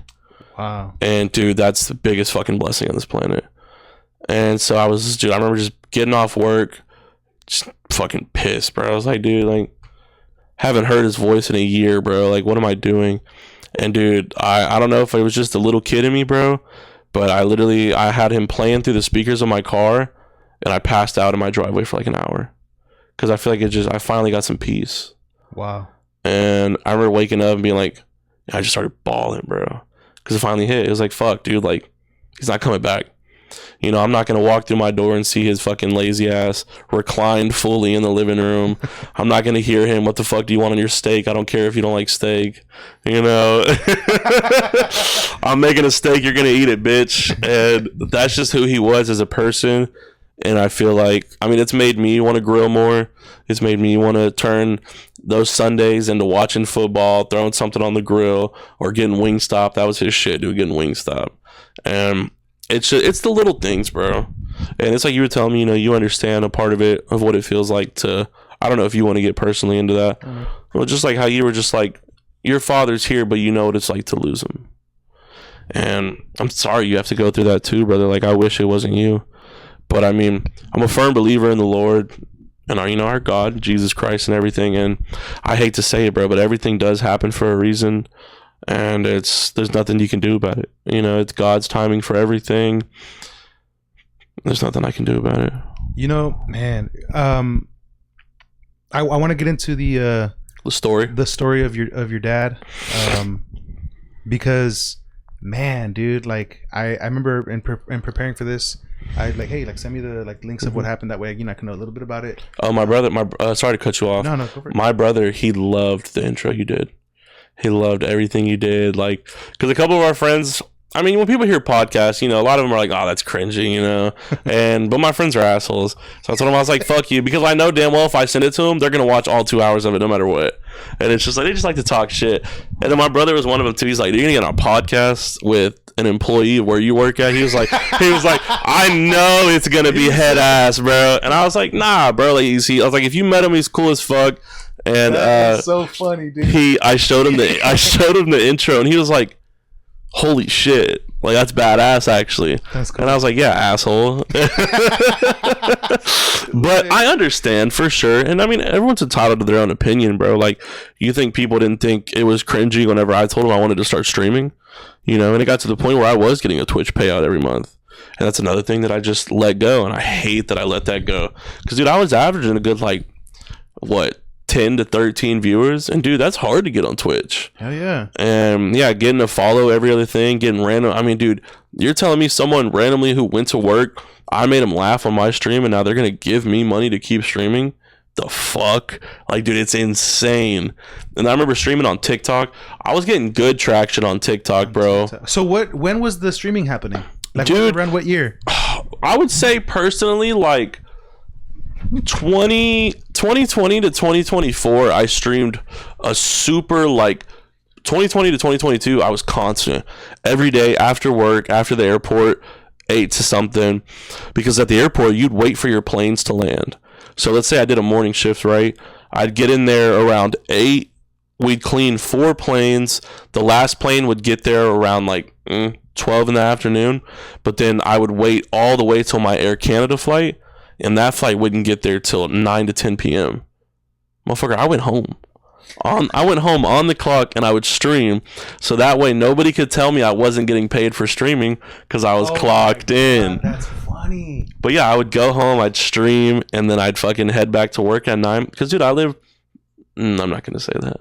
Wow. And dude, that's the biggest fucking blessing on this planet. And so I remember just getting off work, just fucking pissed, bro. I was like, dude, like, haven't heard his voice in a year, bro. Like, what am I doing? And dude, I don't know if it was just a little kid in me, bro, but I had him playing through the speakers of my car, and I passed out in my driveway for like an hour. Because I feel like I finally got some peace. Wow. And I remember waking up and being like, I just started bawling, bro. Because it finally hit. It was like, fuck, dude, like, he's not coming back. You know, I'm not going to walk through my door and see his fucking lazy ass reclined fully in the living room. I'm not going to hear him, what the fuck do you want on your steak? I don't care if you don't like steak. You know? I'm making a steak, you're going to eat it, bitch. And that's just who he was as a person. And I feel like, I mean, it's made me want to grill more. It's made me want to turn those Sundays into watching football, throwing something on the grill, or getting Wingstop. That was his shit, dude, getting Wingstop. And it's the little things, bro. And it's like you were telling me, you know, you understand a part of it, of what it feels like to, I don't know if you want to get personally into that. Mm-hmm. Well, just like how you were just like, your father's here, but you know what it's like to lose him. And I'm sorry you have to go through that too, brother. Like, I wish it wasn't you. But I mean, I'm a firm believer in the Lord and our God, Jesus Christ, and everything. And I hate to say it, bro, but everything does happen for a reason. And there's nothing you can do about it. You know, it's God's timing for everything. There's nothing I can do about it. You know, man, I want to get into the story of your dad, because, man, dude, like I remember in preparing for this, I like, hey, like, send me the like links of what happened. That way, I can know a little bit about it. Oh, my brother, sorry to cut you off. No, go for it. My brother, he loved the intro you did. He loved everything you did. Like, because a couple of our friends, I mean, when people hear podcasts, you know, a lot of them are like, oh, that's cringy, you know. But my friends are assholes. So I told them, I was like, fuck you. Because I know damn well if I send it to them, they're going to watch all 2 hours of it no matter what. And it's just like, they just like to talk shit. And then my brother was one of them too. He's like, you're going to get on a podcast with an employee where you work at? He was like, I know it's going to be head ass, bro. And I was like, nah, bro. Like, I was like, if you met him, he's cool as fuck. And that's so funny, dude. I showed him the intro, and he was like, holy shit, like, that's badass, actually. That's cool. And I was like, yeah, asshole. But I understand for sure. And I mean, everyone's entitled to their own opinion, bro. Like, you think people didn't think it was cringy whenever I told them I wanted to start streaming, you know? And it got to the point where I was getting a Twitch payout every month. And that's another thing that I just let go. And I hate that I let that go. Because, dude, I was averaging a good, like, 10 to 13 viewers, and dude, that's hard to get on Twitch. Hell yeah. And yeah, getting a follow, every other thing, getting random. I mean, dude, you're telling me someone randomly who went to work, I made them laugh on my stream, and now they're gonna give me money to keep streaming? The fuck? Like, dude, it's insane. And I remember streaming on TikTok. I was getting good traction on TikTok, bro. So when was the streaming happening? Like, dude, around what year? I would say personally, like 2020 to 2024, I streamed a super, like, 2020 to 2022, I was constant every day after work, after the airport, 8 to something, because at the airport you'd wait for your planes to land. So let's say I did a morning shift, right? I'd get in there around 8, we'd clean 4 planes, the last plane would get there around like 12 in the afternoon, but then I would wait all the way till my Air Canada flight, and that flight wouldn't get there till 9 to 10 p.m. Motherfucker, I went home on the clock, and I would stream, so that way nobody could tell me I wasn't getting paid for streaming, because I was clocked in. That's funny. funny. But yeah, I would go home, I'd stream, and then I'd fucking head back to work at 9. Because, dude, I'm not going to say that.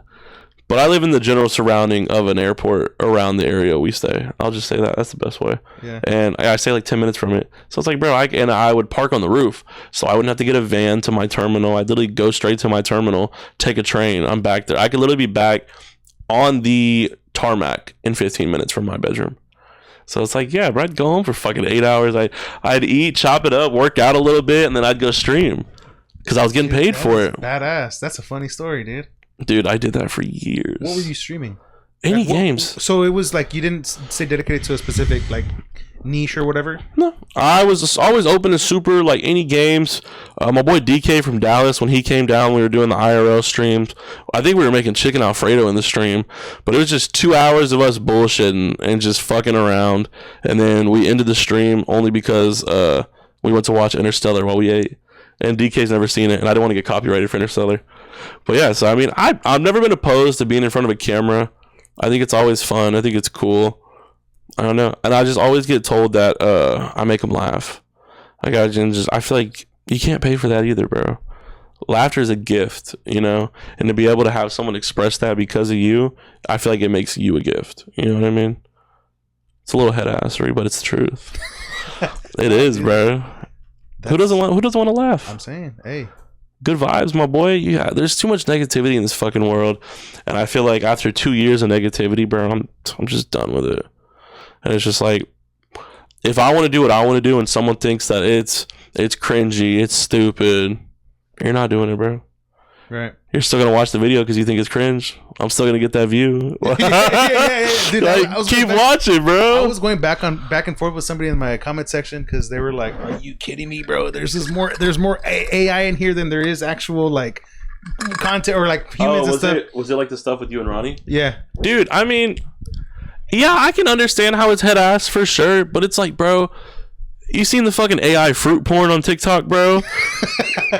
But I live in the general surrounding of an airport around the area we stay. I'll just say that. That's the best way. Yeah. And I stay like 10 minutes from it. So it's like, bro, I would park on the roof. So I wouldn't have to get a van to my terminal. I'd literally go straight to my terminal, take a train. I'm back there. I could literally be back on the tarmac in 15 minutes from my bedroom. So it's like, yeah, bro, I'd go home for fucking 8 hours. I'd eat, chop it up, work out a little bit, and then I'd go stream. Because I was getting paid for it. Badass. That's a funny story, dude. Dude, I did that for years. What were you streaming? Any games. So it was like you didn't say dedicated to a specific like niche or whatever? No. I was always open to super like any games. My boy DK from Dallas, when he came down, we were doing the IRL streams. I think we were making chicken Alfredo in the stream. But it was just 2 hours of us bullshitting and just fucking around. And then we ended the stream only because we went to watch Interstellar while we ate. And DK's never seen it, and I didn't want to get copyrighted for Interstellar. But yeah, so I mean, I've never been opposed to being in front of a camera. I think it's always fun. I think it's cool. I don't know, and I just always get told that I make them laugh. Like I feel like you can't pay for that either, bro. Laughter is a gift, you know, and to be able to have someone express that because of you, I feel like it makes you a gift. You know what I mean? It's a little head assery, but it's the truth. It is, bro. Who doesn't want to laugh? I'm saying, hey, good vibes, my boy. Yeah, there's too much negativity in this fucking world, and I feel like after 2 years of negativity, bro, I'm just done with it. And it's just like, if I want to do what I want to do, and someone thinks that it's cringy, it's stupid, you're not doing it, bro. Right. You're still gonna watch the video because you think it's cringe. I'm still gonna get that view. yeah. Dude, like, I was keep watching, bro. I was going back and forth with somebody in my comment section because they were like, "Are you kidding me, bro? There's more AI in here than there is actual like content or like humans and stuff." Was it like the stuff with you and Ronnie? Yeah, dude. I mean, yeah, I can understand how it's head ass for sure, but it's like, bro. You seen the fucking AI fruit porn on TikTok, bro?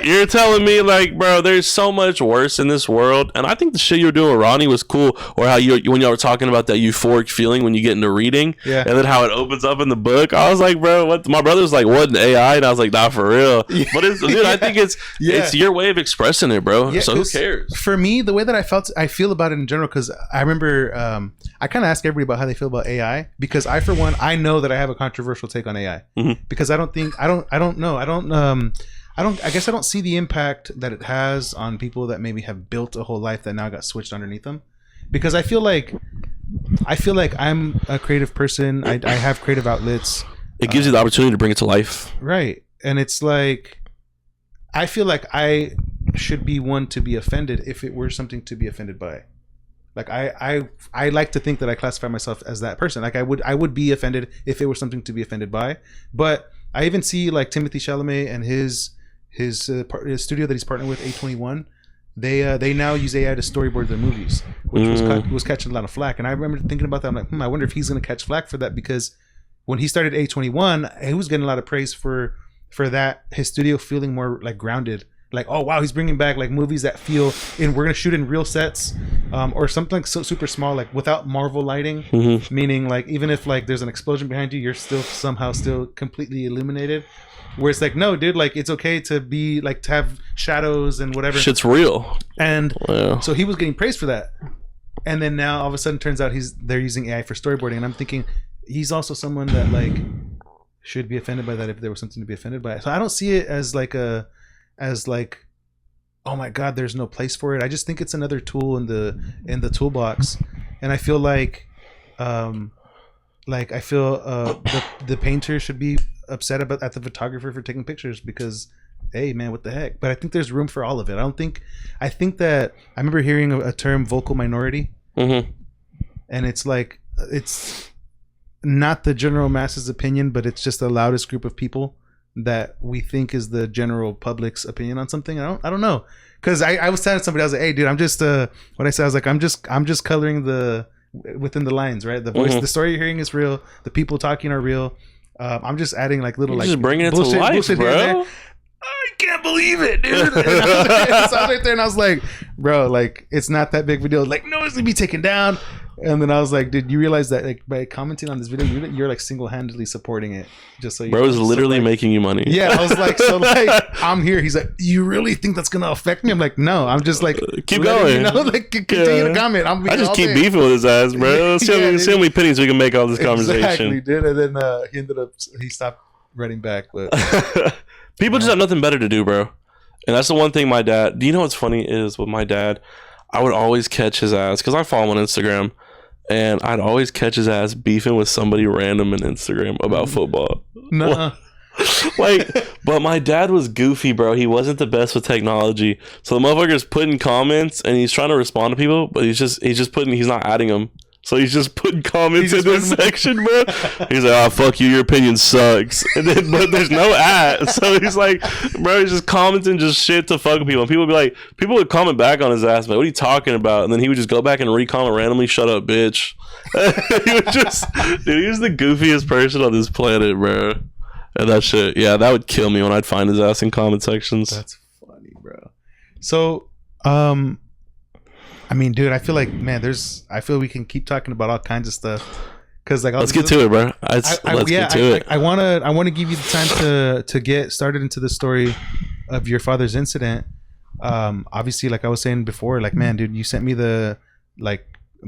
You're telling me, like, bro, there's so much worse in this world. And I think the shit you were doing with Ronnie was cool. Or how when y'all were talking about that euphoric feeling when you get into reading. Yeah. And then how it opens up in the book. I was like, bro, what? My brother was like, what, an AI? And I was like, nah, for real. Yeah. But dude, I think it's your way of expressing it, bro. Yeah, so who cares? For me, the way that I feel about it in general, because I remember I kind of ask everybody about how they feel about AI. Because I, for one, I know that I have a controversial take on AI. Mm-hmm. Because I don't see the impact that it has on people that maybe have built a whole life that now got switched underneath them. Because I feel like I'm a creative person. I have creative outlets. It gives you the opportunity to bring it to life. Right. And it's like, I feel like I should be one to be offended if it were something to be offended by. Like I like to think that I classify myself as that person. Like I would be offended if it were something to be offended by. But I even see like Timothy Chalamet and his studio that he's partnered with, A21. They now use AI to storyboard their movies, which was catching a lot of flack. And I remember thinking about that. I'm like, I wonder if he's going to catch flack for that, because when he started A21, he was getting a lot of praise for that, his studio feeling more like grounded. Like, oh wow, he's bringing back like movies that feel we're gonna shoot in real sets, or something like so super small, like without Marvel lighting, meaning like even if like there's an explosion behind you, you're still somehow completely illuminated. Where it's like, no, dude, like it's okay to be like to have shadows and whatever. Shit's real. And so he was getting praised for that, and then now all of a sudden turns out they're using AI for storyboarding, and I'm thinking he's also someone that like should be offended by that if there was something to be offended by. So I don't see it as like oh my god, there's no place for it. I just think it's another tool in the toolbox, and I feel like the painter should be upset at the photographer for taking pictures, because hey man, what the heck. But I think there's room for all of it. I think that I remember hearing a term, vocal minority, and it's like it's not the general masses opinion, but it's just the loudest group of people that we think is the general public's opinion on something. I don't know, because I was telling somebody, I was like, hey dude, I'm just what I said, I was like, I'm just coloring within the lines, right? The voice, the story you're hearing is real, the people talking are real. I'm just adding like little, you're like just bringing it bullshit, to life, bro. I can't believe it, dude. And I was right there and I was like, bro, like it's not that big of a deal. Like, no, it's gonna be taken down. And then I was like, "Did you realize that like by commenting on this video, you're like single-handedly supporting it?" Just so you bro is literally like, making you money. Yeah, I was like, so like I'm here. He's like, "You really think that's gonna affect me?" I'm like, "No, I'm just like keep going. You know, like continue to comment." I just keep beefing with his ass, bro. See how many pennies we can make off this conversation. Exactly, dude. And then he stopped writing back. But people just have nothing better to do, bro. And that's the one thing my dad. Do you know what's funny is with my dad? I would always catch his ass because I follow him on Instagram. And I'd always catch his ass beefing with somebody random on Instagram about football. No. But my dad was goofy, bro. He wasn't the best with technology. So the motherfucker's putting comments and he's trying to respond to people, but he's not adding them. So he's just putting comments in this section, bro. He's like, "Oh, fuck you, your opinion sucks." And then, but there's no ad. So he's like, bro, he's just commenting just shit to fuck with people. And people would comment back on his ass, like, "What are you talking about?" And then he would just go back and re-comment randomly, "Shut up, bitch." He was the goofiest person on this planet, bro. And that shit, yeah, that would kill me when I'd find his ass in comment sections. That's funny, bro. So, I mean, dude, I feel like, man, I feel we can keep talking about all kinds of stuff. Cause like, let's get to it, bro. Let's get to it. I want to give you the time to get started into the story of your father's incident. Obviously, like I was saying before, like, man, dude, you sent me the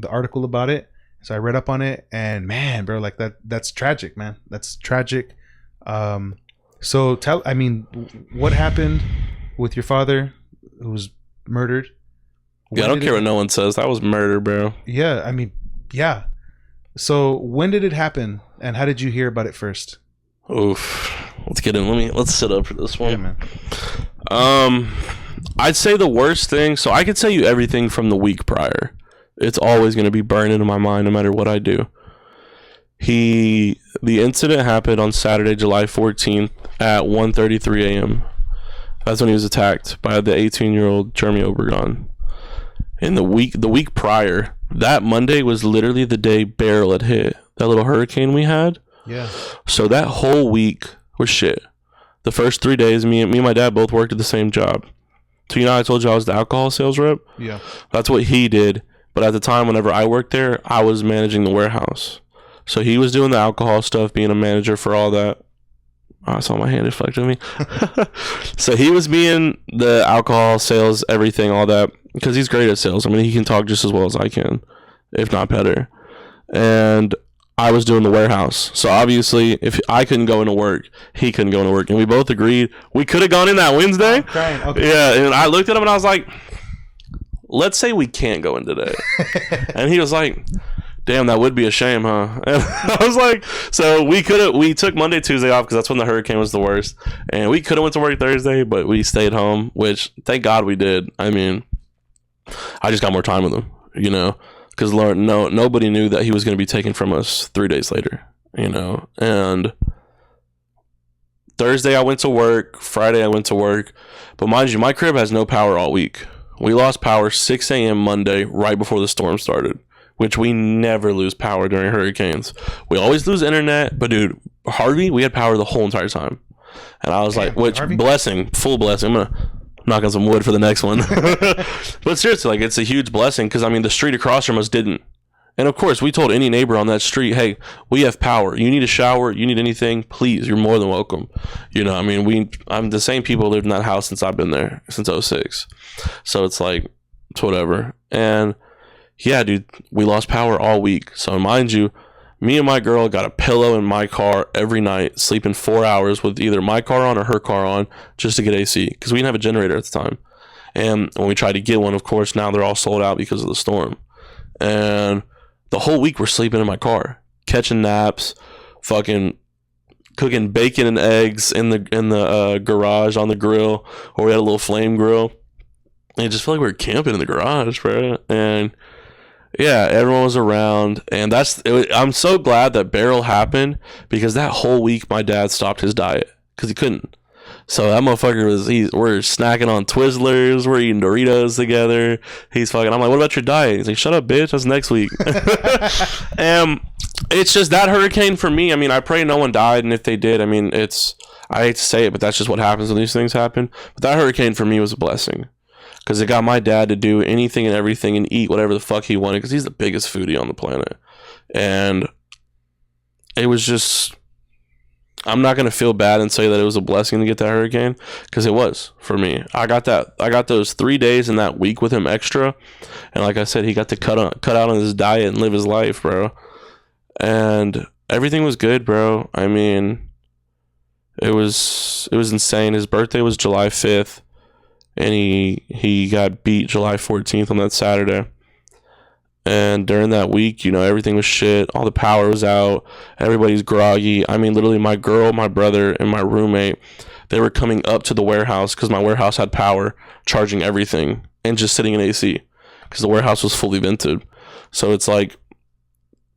article about it. So I read up on it and man, bro, like that's tragic, man. That's tragic. So what happened with your father who was murdered? Yeah, I don't care what no one says. That was murder, bro. Yeah, I mean, yeah. So when did it happen, and how did you hear about it first? Oof. Let's get in. Let's sit up for this one. Yeah, man. I'd say the worst thing. So I could tell you everything from the week prior. It's always going to be burned into my mind, no matter what I do. The incident happened on Saturday, July 14th at 1:33 a.m. That's when he was attacked by the 18-year-old Jeremy Obregon. And the week prior, that Monday was literally the day Beryl had hit. That little hurricane we had. Yeah. So that whole week was shit. The first 3 days, me and my dad both worked at the same job. So I told you I was the alcohol sales rep? Yeah. That's what he did. But at the time, whenever I worked there, I was managing the warehouse. So he was doing the alcohol stuff, being a manager for all that. I saw my hand reflecting me. So he was being the alcohol sales, everything, all that. Because he's great at sales. I mean, he can talk just as well as I can, if not better. And I was doing the warehouse. So obviously, if I couldn't go into work, he couldn't go into work. And we both agreed we could have gone in that Wednesday. Okay. Yeah, and I looked at him and I was like, let's say we can't go in today. And he was like, damn, that would be a shame, huh? And I was like, so we took Monday, Tuesday off because that's when the hurricane was the worst. And we could have went to work Thursday, but we stayed home, which thank God we did. I mean, I just got more time with him, you know, because nobody knew that he was going to be taken from us 3 days later, you know. And Thursday I went to work, Friday I went to work, but mind you, my crib has no power all week. We lost power 6 a.m. Monday right before the storm started, which we never lose power during hurricanes. We always lose internet, but dude, Harvey, we had power the whole entire time. And I was like, which Harvey? Blessing, full blessing. I'm gonna knock on some wood for the next one. But seriously, like, it's a huge blessing because I mean the street across from us didn't. And of course, we told any neighbor on that street, hey, we have power. You need a shower, you need anything, please, you're more than welcome. You know, I mean, I'm the same people who lived in that house since I've been there, since 06. So it's like, it's whatever. And yeah, dude, we lost power all week. So mind you, me and my girl got a pillow in my car every night, sleeping 4 hours with either my car on or her car on just to get AC because we didn't have a generator at the time. And when we tried to get one, of course, now they're all sold out because of the storm. And the whole week we're sleeping in my car, catching naps, fucking cooking bacon and eggs in the garage on the grill, or we had a little flame grill. And it just felt like we were camping in the garage, bro. And yeah, everyone was around, and I'm so glad that Beryl happened because that whole week my dad stopped his diet because he couldn't. So that motherfucker we're snacking on Twizzlers, we're eating Doritos together. I'm like, what about your diet? He's like, shut up, bitch, that's next week. And it's just that hurricane for me. I mean, I pray no one died, and if they did, I mean, I hate to say it, but that's just what happens when these things happen. But that hurricane for me was a blessing. because it got my dad to do anything and everything and eat whatever the fuck he wanted because he's the biggest foodie on the planet. And it was just, I'm not going to feel bad and say that it was a blessing to get that hurricane, because it was for me. I got those 3 days in that week with him extra. And like I said, he got to cut out on his diet and live his life, bro. And everything was good, bro. I mean, it was insane. His birthday was July 5th. And he got beat July 14th on that Saturday. And during that week, you know, everything was shit. All the power was out. Everybody's groggy. I mean, literally my girl, my brother, and my roommate, they were coming up to the warehouse because my warehouse had power, charging everything, and just sitting in AC because the warehouse was fully vented. So it's like,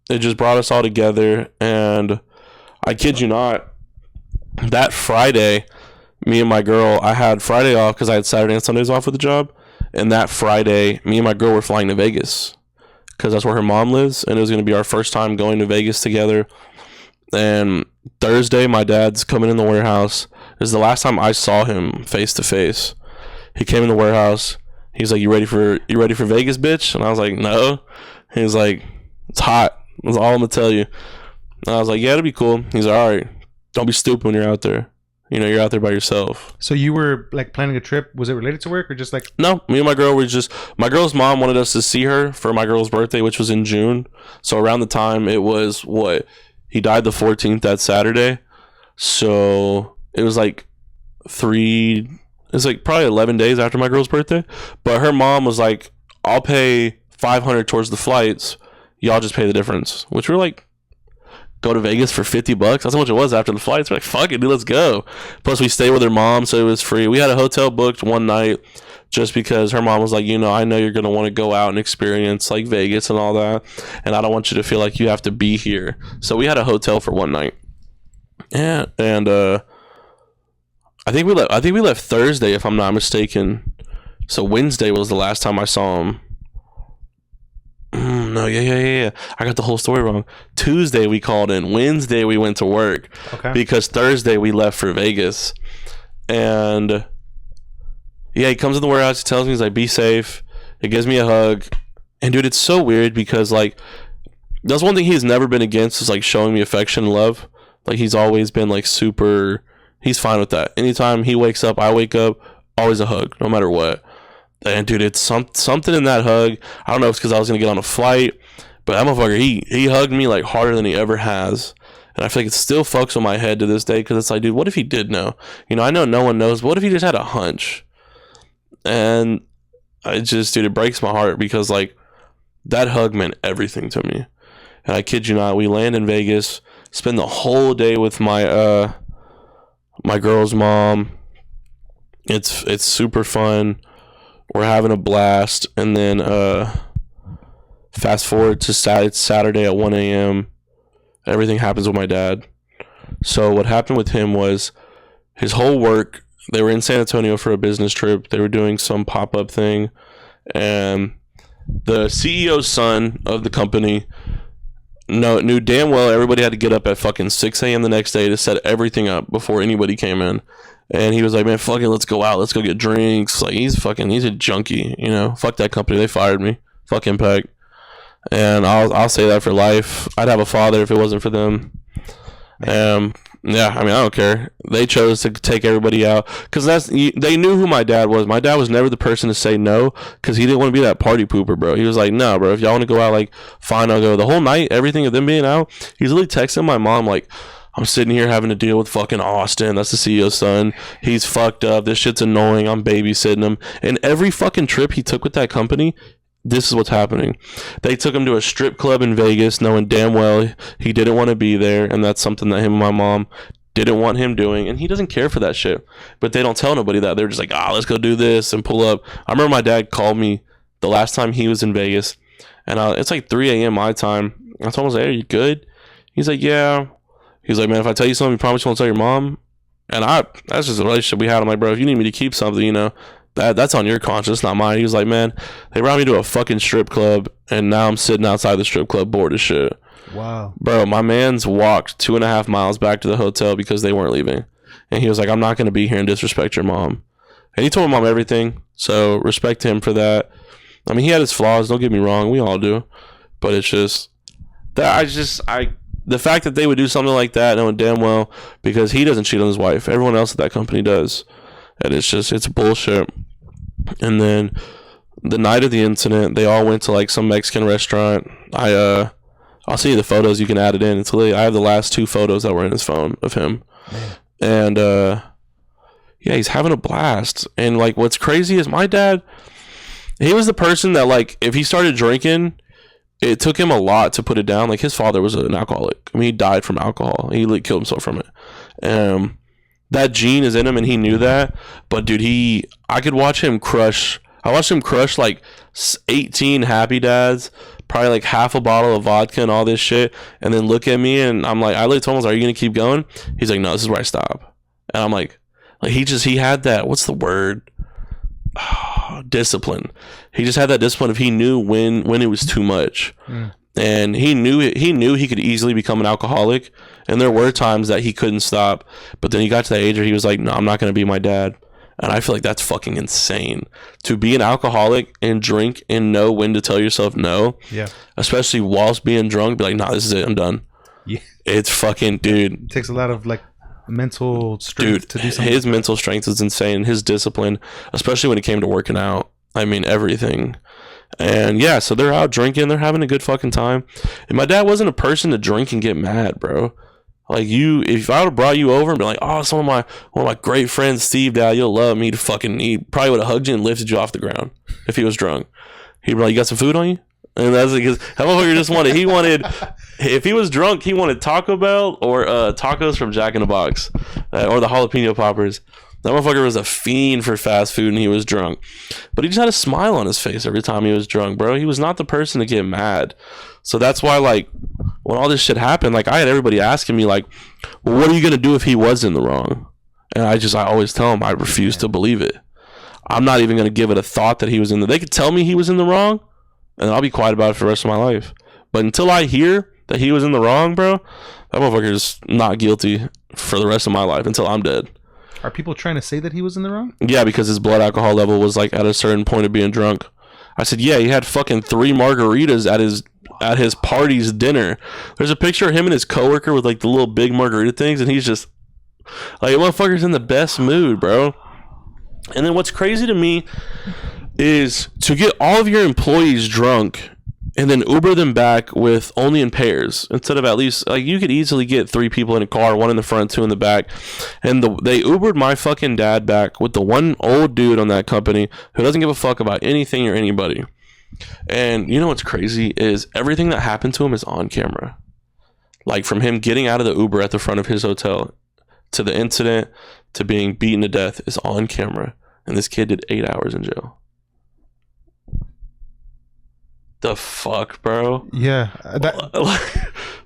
it just brought us all together. And I kid you not, that Friday, me and my girl, I had Friday off because I had Saturday and Sundays off with the job. And that Friday, me and my girl were flying to Vegas because that's where her mom lives. And it was going to be our first time going to Vegas together. And Thursday, my dad's coming in the warehouse. This is the last time I saw him face to face. He came in the warehouse. He's like, you ready for Vegas, bitch? And I was like, no. He was like, it's hot. That's all I'm going to tell you. And I was like, yeah, it'll be cool. He's like, all right, don't be stupid when you're out there. You know, you're out there by yourself. So you were like planning a trip. Was it related to work or just like? No, me and my girl were just, my girl's mom wanted us to see her for my girl's birthday, which was in June. So around the time it was he died the 14th that Saturday. So it was like probably 11 days after my girl's birthday. But her mom was like, I'll pay $500 towards the flights. Y'all just pay the difference. Which we're like, go to Vegas for $50. That's how much it was after the flights. We're like, fuck it, dude, let's go. Plus we stayed with her mom, so it was free. We had a hotel booked one night just because her mom was like, you know, I know you're going to want to go out and experience like Vegas and all that, and I don't want you to feel like you have to be here. So we had a hotel for one night. Yeah, and I think we left Thursday, if I'm not mistaken. So Wednesday was the last time I saw him. No, yeah. I got the whole story wrong. Tuesday we called in. Wednesday we went to work. Okay. Because Thursday we left for Vegas. And yeah, he comes in the warehouse. He tells me, he's like, be safe. He gives me a hug. And dude, it's so weird because like, that's one thing he's never been against is like showing me affection and love. Like he's always been like super, he's fine with that. Anytime he wakes up, I wake up, always a hug, no matter what. And dude, it's something in that hug. I don't know if it's because I was going to get on a flight, but that motherfucker, he hugged me like harder than he ever has. And I feel like it still fucks with my head to this day because it's like, dude, what if he did know? You know, I know no one knows, but what if he just had a hunch? And I just, dude, it breaks my heart because like that hug meant everything to me. And I kid you not, we land in Vegas, spend the whole day with my my girl's mom. It's super fun. We're having a blast, and then fast forward to Saturday at 1 a.m. Everything happens with my dad. So what happened with him was his whole work, they were in San Antonio for a business trip. They were doing some pop-up thing, and the CEO's son of the company knew damn well everybody had to get up at fucking 6 a.m. the next day to set everything up before anybody came in. And he was like, man, fuck it, let's go out. Let's go get drinks. Like, he's a junkie, you know? Fuck that company. They fired me. Fuck Impact. And I'll say that for life. I'd have a father if it wasn't for them. Yeah, I mean, I don't care. They chose to take everybody out. Because they knew who my dad was. My dad was never the person to say no. Because he didn't want to be that party pooper, bro. He was like, no, bro, if y'all want to go out, like, fine, I'll go. The whole night, everything of them being out, he's literally texting my mom, like, I'm sitting here having to deal with fucking Austin. That's the CEO's son. He's fucked up. This shit's annoying. I'm babysitting him. And every fucking trip he took with that company, this is what's happening. They took him to a strip club in Vegas, knowing damn well he didn't want to be there. And that's something that him and my mom didn't want him doing. And he doesn't care for that shit. But they don't tell nobody that. They're just like, let's go do this and pull up. I remember my dad called me the last time he was in Vegas. And it's like 3 a.m. my time. I told him, I was like, hey, are you good? He's like, yeah. He's like, man, if I tell you something, you promise you won't tell your mom? And that's just a relationship we had. I'm like, bro, if you need me to keep something, you know, that's on your conscience, not mine. He was like, man, they brought me to a fucking strip club, and now I'm sitting outside the strip club bored as shit. Wow. Bro, my man's walked 2.5 miles back to the hotel because they weren't leaving. And he was like, I'm not going to be here and disrespect your mom. And he told my mom everything. So respect him for that. I mean, he had his flaws. Don't get me wrong. We all do. But it's just that the fact that they would do something like that, knowing damn well, because he doesn't cheat on his wife. Everyone else at that company does. And it's bullshit. And then the night of the incident, they all went to like some Mexican restaurant. I'll send you the photos. You can add it in. I have the last 2 photos that were in his phone of him. And yeah, he's having a blast. And like, what's crazy is my dad, he was the person that like, if he started drinking, it took him a lot to put it down. Like his father was an alcoholic. I mean, he died from alcohol. He like killed himself from it. That gene is in him, and he knew that. But dude, I could watch him crush. I watched him crush like 18 Happy Dads, probably like half a bottle of vodka and all this shit, and then look at me, and I'm like, I literally told him, I was like, "Are you gonna keep going?" He's like, "No, this is where I stop." And I'm like he had that. What's the word? Discipline. He just had that discipline of he knew when it was too much. And he knew he could easily become an alcoholic, and there were times that he couldn't stop, but then he got to that age where he was like, no, I'm not going to be my dad. And I feel like that's fucking insane to be an alcoholic and drink and know when to tell yourself no. Yeah. Especially whilst being drunk, be like, nah, this is it, I'm done. Yeah. It's fucking, dude. It takes a lot of like mental strength to do something. His mental strength is insane. His discipline, especially when it came to working out. I mean, everything. And yeah, so they're out drinking, they're having a good fucking time. And my dad wasn't a person to drink and get mad, bro. Like if I would have brought you over and been like, oh, it's one of my great friends, Steve, Dad, you'll love me to fucking eat. He probably would have hugged you and lifted you off the ground if he was drunk. He'd be like, you got some food on you? And that's because how motherfucker just wanted, if he was drunk, he wanted Taco Bell or tacos from Jack in the Box or the jalapeno poppers. That motherfucker was a fiend for fast food and he was drunk. But he just had a smile on his face every time he was drunk, bro. He was not the person to get mad. So that's why, like, when all this shit happened, like, I had everybody asking me, like, well, what are you going to do if he was in the wrong? And I always tell them I refuse to believe it. I'm not even going to give it a thought that he was in the... They could tell me he was in the wrong, and I'll be quiet about it for the rest of my life. But until I hear that he was in the wrong, bro, that motherfucker's not guilty for the rest of my life until I'm dead. Are people trying to say that he was in the wrong? Yeah, because his blood alcohol level was like at a certain point of being drunk. I said, yeah, he had fucking 3 margaritas at his party's dinner. There's a picture of him and his coworker with like the little big margarita things, and he's just like, motherfucker's in the best mood, bro. And then what's crazy to me is to get all of your employees drunk and then Uber them back with only in pairs instead of at least, like, you could easily get 3 people in a car, 1 in the front, 2 in the back. And they Ubered my fucking dad back with the one old dude on that company who doesn't give a fuck about anything or anybody. And you know what's crazy is everything that happened to him is on camera. Like, from him getting out of the Uber at the front of his hotel to the incident to being beaten to death is on camera. And this kid did 8 hours in jail. The fuck, bro? Yeah.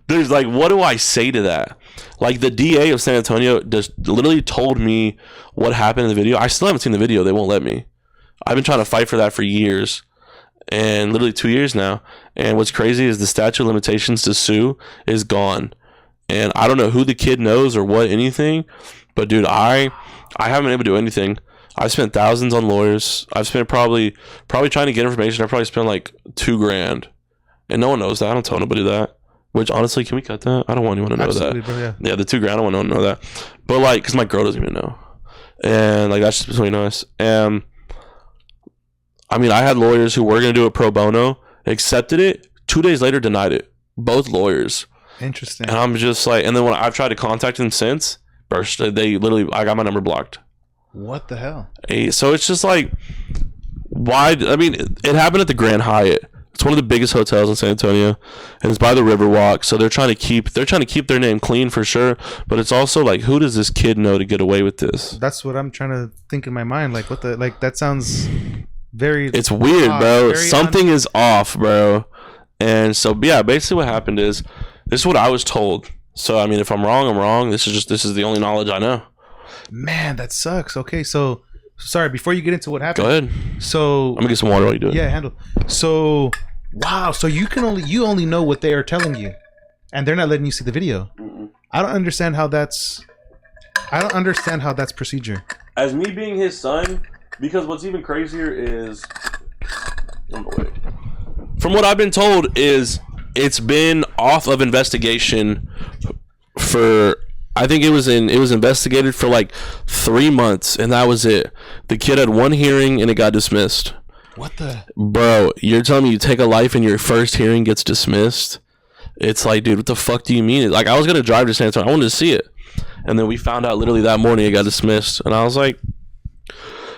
There's like, what do I say to that? Like, the DA of San Antonio just literally told me what happened in the video. I still haven't seen the video. They won't let me. I've been trying to fight for that for years, and literally 2 years now. And what's crazy is the statute of limitations to sue is gone. And I don't know who the kid knows or what anything, but dude, I haven't been able to do anything. I've spent thousands on lawyers. I've spent probably trying to get information. I probably spent like $2,000, and no one knows that. I don't tell nobody that. Which, honestly, can we cut that? I don't want anyone to know Absolutely, that. Bro, yeah. Yeah, the $2,000. I don't want anyone to know that. But like, because my girl doesn't even know, and like, that's just between us. And I mean, I had lawyers who were gonna do it pro bono, accepted it. 2 days later, denied it. Both lawyers. Interesting. And I'm just like, and then when I've tried to contact them since, they literally, I got my number blocked. What the hell? So it's just like, why? I mean, it happened at the Grand Hyatt. It's one of the biggest hotels in San Antonio, and it's by the Riverwalk. So they're trying to keep their name clean for sure. But it's also like, who does this kid know to get away with this? That's what I'm trying to think in my mind. Like, what the, like, that sounds very. It's weird, bro. Something is off, bro. And so yeah, basically what happened is, this is what I was told. So I mean, if I'm wrong, I'm wrong. This is the only knowledge I know. Man, that sucks. Okay, so sorry, before you get into what happened. Go ahead. So I'm gonna get some water while you do it. Yeah, handle. So wow, so you only know what they are telling you, and they're not letting you see the video. I don't understand how that's procedure. As me being his son, Because what's even crazier is, from what I've been told, is it's been off of investigation for, I think it was investigated for like 3 months, and that was it. The kid had one hearing and it got dismissed. What the? Bro, you're telling me you take a life and your first hearing gets dismissed? It's like, dude, what the fuck do you mean? Like, I was gonna drive to San Antonio, I wanted to see it, and then we found out literally that morning it got dismissed, and I was like,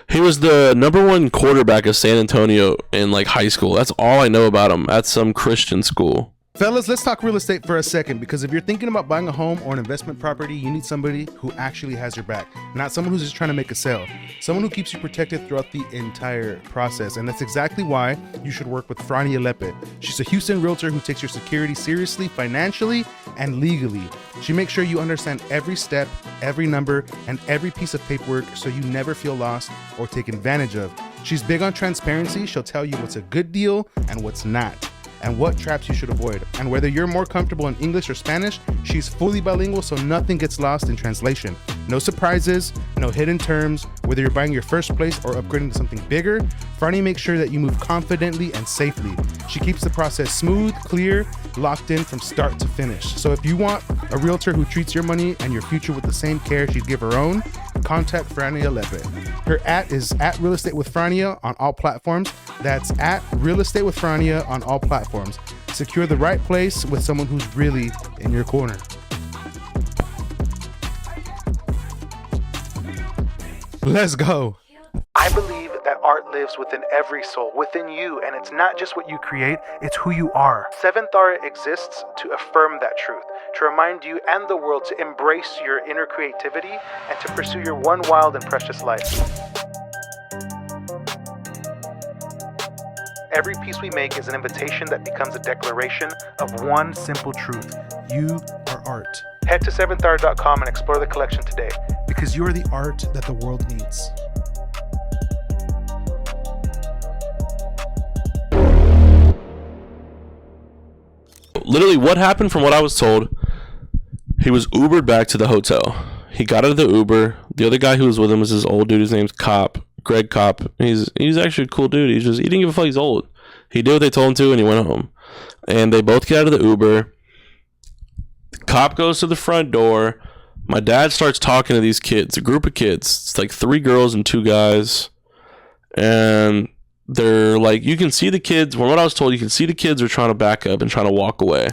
he was the #1 quarterback of San Antonio in like high school. That's all I know about him at some Christian school. Fellas, let's talk real estate for a second, because if you're thinking about buying a home or an investment property, you need somebody who actually has your back, not someone who's just trying to make a sale, someone who keeps you protected throughout the entire process. And that's exactly why you should work with Frania Lepe. She's a Houston realtor who takes your security seriously, financially, and legally. She makes sure you understand every step, every number, and every piece of paperwork so you never feel lost or taken advantage of. She's big on transparency. She'll tell you what's a good deal and what's not, and what traps you should avoid. And whether you're more comfortable in English or Spanish, she's fully bilingual, so nothing gets lost in translation. No surprises, no hidden terms. Whether you're buying your first place or upgrading to something bigger, Franny makes sure that you move confidently and safely. She keeps the process smooth, clear, locked in from start to finish. So if you want a realtor who treats your money and your future with the same care she'd give her own, contact Frania Lepe. Her is at Real Estate with Frania on all platforms. That's at Real Estate with Frania on all platforms. Secure the right place with someone who's really in your corner. Let's go. I believe that art lives within every soul, within you, and it's not just what you create, it's who you are. SEVENTHAURA exists to affirm that truth, to remind you and the world to embrace your inner creativity and to pursue your one wild and precious life. Every piece we make is an invitation that becomes a declaration of one simple truth. You are art. Head to SEVENTHAURA.com and explore the collection today, because you are the art that the world needs. Literally, what happened from what I was told, he was Ubered back to the hotel. He got out of the Uber. The other guy who was with him was this old dude. His name's Greg Kopp. He's actually a cool dude. He didn't give a fuck. He's old. He did what they told him to, and he went home. And they both get out of the Uber. The cop goes to the front door. My dad starts talking to these kids, a group of kids. It's like 3 girls and 2 guys. And they're like, you can see the kids, from what I was told, you can see the kids are trying to back up and trying to walk away.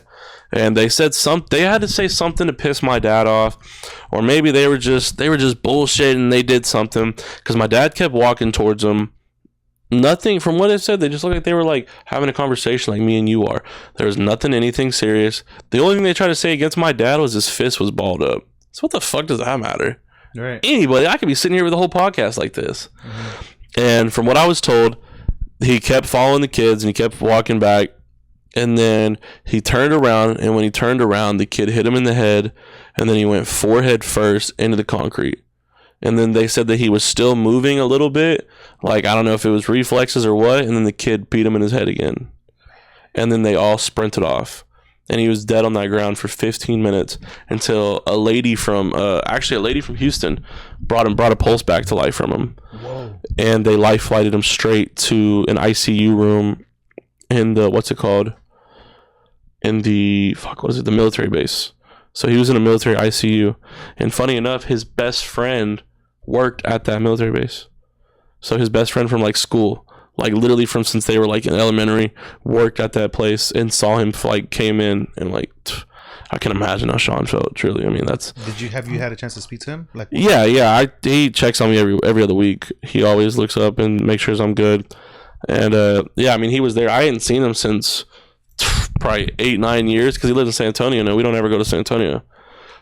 And they said they had to say something to piss my dad off, or maybe they were just bullshitting and they did something, because my dad kept walking towards them. Nothing, from what they said, they just looked like they were like having a conversation like me and you are. There was anything serious. The only thing they tried to say against my dad was his fist was balled up. So what the fuck does that matter? Right. Anybody, I could be sitting here with a whole podcast like this. Mm-hmm. And from what I was told, he kept following the kids and he kept walking back. And then he turned around, and when he turned around, the kid hit him in the head, and then he went forehead first into the concrete. And then they said that he was still moving a little bit, like, I don't know if it was reflexes or what, and then the kid beat him in his head again. And then they all sprinted off. And he was dead on that ground for 15 minutes until a lady from Houston brought a pulse back to life from him. Whoa. And they life flighted him straight to an ICU room in the, the military base. So he was in a military ICU. And funny enough, his best friend worked at that military base. So his best friend from like school, like literally from since they were like in elementary, worked at that place and saw him, like, came in, and like, I can imagine how Sean felt. Truly, I mean, that's. Have you had a chance to speak to him? Like, yeah. He checks on me every other week. He always looks up and makes sure I'm good. And I mean, he was there. I hadn't seen him since probably 8-9 years, because he lives in San Antonio. No, we don't ever go to San Antonio.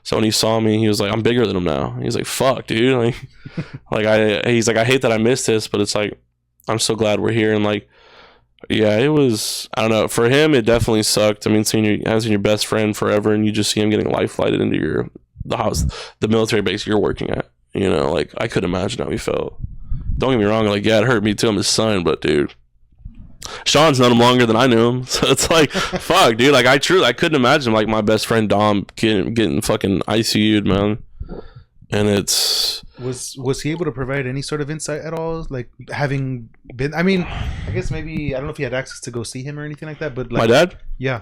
So when he saw me, he was like, I'm bigger than him now. He's like, fuck, dude. He's like, I hate that I missed this, but it's like, I'm so glad we're here. And like, yeah, it was, I don't know, for him it definitely sucked. I mean, having your best friend forever, and you just see him getting life flighted into the military base you're working at. You know, like, I couldn't imagine how he felt. Don't get me wrong, like, yeah, it hurt me too. I'm his son, but dude, Sean's known him longer than I knew him, so it's like, fuck, dude. Like, I couldn't imagine like my best friend Dom getting fucking ICU'd, man. and it's Was he able to provide any sort of insight at all? Like having been, I mean, I guess maybe I don't know if he had access to go see him or anything like that. But like, my dad. yeah,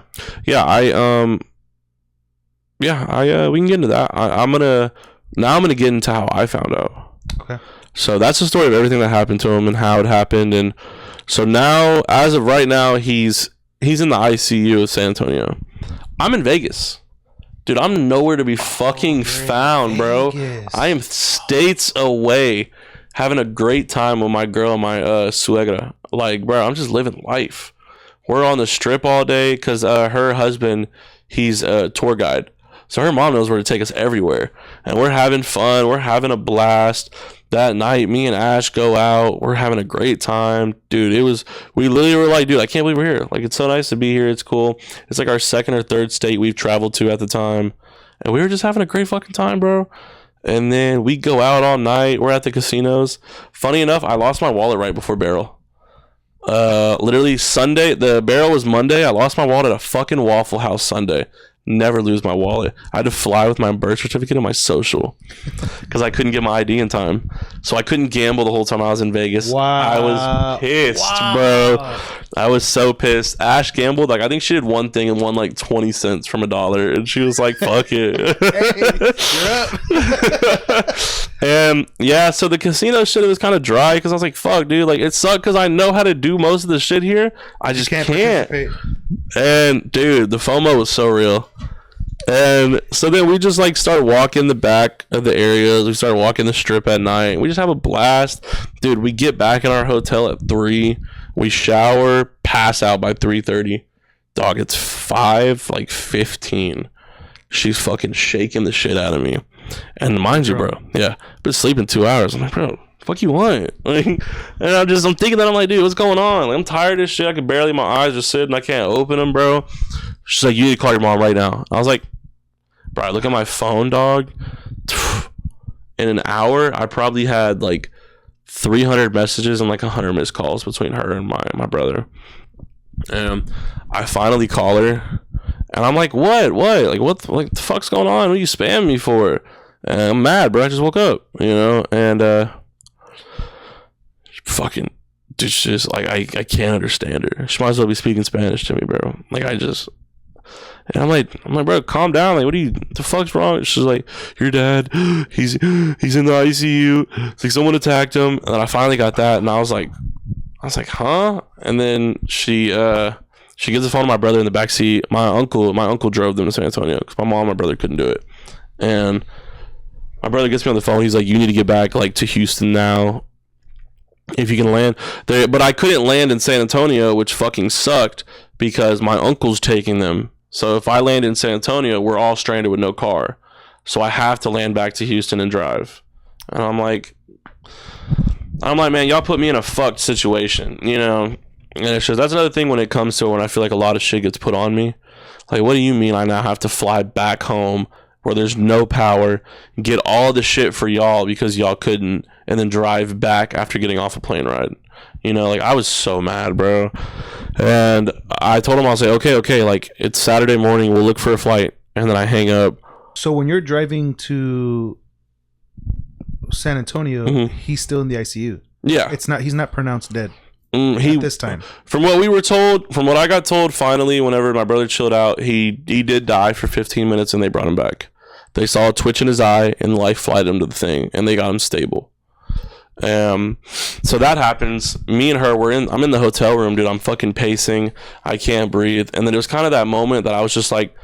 We can get into that. I'm gonna get into how I found out. Okay. So that's the story of everything that happened to him and how it happened. And so now, as of right now, he's in the ICU of San Antonio. I'm in Vegas. Dude, I'm nowhere to be fucking found, bro. I am states away having a great time with my girl and my suegra. Like, bro, I'm just living life. We're on the strip all day because her husband, he's a tour guide. So her mom knows where to take us everywhere. And we're having fun. We're having a blast. That night, me and Ash go out. We're having a great time. Dude, we literally were like, dude, I can't believe we're here. Like, it's so nice to be here. It's cool. It's like our second or third state we've traveled to at the time. And we were just having a great fucking time, bro. And then we go out all night. We're at the casinos. Funny enough, I lost my wallet right before Barrel. Literally Sunday. The Barrel was Monday. I lost my wallet at a fucking Waffle House Sunday. Never lose my wallet. I had to fly with my birth certificate and my social because I couldn't get my ID in time. So I couldn't gamble the whole time I was in Vegas. Wow. I was pissed, bro. I was so pissed. Ash gambled. Like, I think she did one thing and won like 20 cents from $1. And she was like, fuck it. And yeah, so the casino shit, it was kind of dry because I was like, fuck, dude. Like, it sucked because I know how to do most of the shit here. I just can't. And dude, the FOMO was so real. And so then we just like start walking the back of the areas. We start walking the strip at night. We just have a blast. Dude, we get back in our hotel at 3. We shower, pass out by 3:30. Dog, it's 5:15. She's fucking shaking the shit out of me. And mind you, bro, yeah, been sleeping 2 hours. I'm like, bro, fuck you want? Like, and I'm thinking that, I'm like, dude, what's going on? Like, I'm tired of this shit. I can barely, my eyes just sitting. I can't open them, bro. She's like, you need to call your mom right now. I was like, bro, I look at my phone, dog. In an hour, I probably had like 300 messages and like 100 missed calls between her and my brother. And I finally call her, and I'm like, what? Like, what the fuck's going on? What are you spamming me for? And I'm mad, bro. I just woke up, and fucking, dude, just like, I can't understand her. She might as well be speaking Spanish to me, bro. Like, and I'm like, bro, calm down. Like, what the fuck's wrong? She's like, your dad, he's in the ICU. It's like someone attacked him. And then I finally got that, and I was like, huh? And then she gives the phone to my brother in the backseat. My uncle drove them to San Antonio because my mom and my brother couldn't do it. And my brother gets me on the phone. He's like, you need to get back like to Houston now, if you can land there. But I couldn't land in San Antonio, which fucking sucked because my uncle's taking them. So if I land in San Antonio, we're all stranded with no car. So I have to land back to Houston and drive. And I'm like, man, y'all put me in a fucked situation, And it's just, that's another thing when it comes to when I feel like a lot of shit gets put on me. Like, what do you mean I now have to fly back home where there's no power, get all the shit for y'all because y'all couldn't, and then drive back after getting off a plane ride? Like, I was so mad, bro. And I told him, I'll say, okay, like, it's Saturday morning, we'll look for a flight. And then I hang up. So when you're driving to San Antonio, he's still in the ICU. Yeah. He's not pronounced dead. At this time, from what I got told, finally, whenever my brother chilled out, he did die for 15 minutes, and they brought him back. They saw a twitch in his eye, and life flighted him to the thing, and they got him stable. So that happens. Me and her, I'm in the hotel room, dude. I'm fucking pacing. I can't breathe. And then it was kind of that moment that I was just like,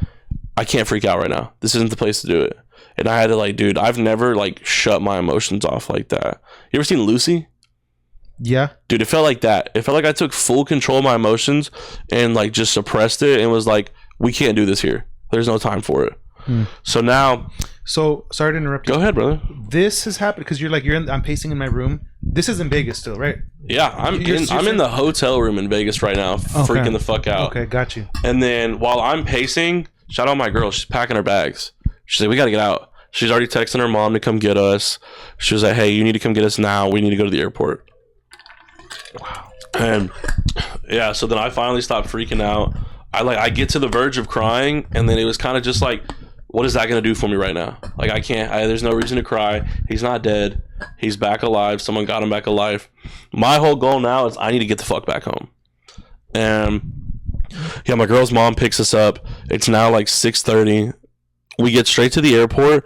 I can't freak out right now. This isn't the place to do it. And I had to, like, dude, I've never like shut my emotions off like that. You ever seen Lucy? Yeah. Dude, it felt like that. It felt like I took full control of my emotions and like just suppressed it and was like, we can't do this here. There's no time for it. So now. So sorry to interrupt you. Go ahead, brother. This has happened because I'm pacing in my room. This is in Vegas still, right? Yeah, I'm in the hotel room in Vegas right now, freaking the fuck out. Okay, got you. And then while I'm pacing, shout out my girl. She's packing her bags. She's like, we got to get out. She's already texting her mom to come get us. She was like, hey, you need to come get us now. We need to go to the airport. Wow. And yeah, so then I finally stopped freaking out. I get to the verge of crying, and then it was kind of just like, what is that going to do for me right now? Like, I can't, there's no reason to cry. He's not dead. He's back alive. Someone got him back alive. My whole goal now is I need to get the fuck back home. And yeah, my girl's mom picks us up. It's now like 6:30. We get straight to the airport.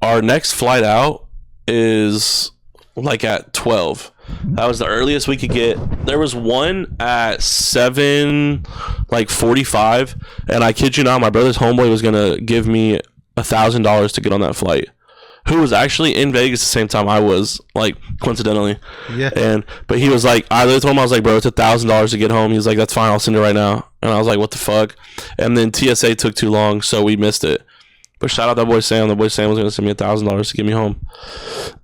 Our next flight out is like at 12. That was the earliest we could get. There was one at 7:45, and I kid you not, my brother's homeboy was gonna give me $1,000 to get on that flight. Who was actually in Vegas the same time I was, like, coincidentally. Yeah. But he was like, I literally told him, I was like, bro, it's $1,000 to get home. He was like, that's fine, I'll send it right now. And I was like, what the fuck? And then TSA took too long, so we missed it. But shout out that boy Sam. The boy Sam was gonna send me $1,000 to get me home.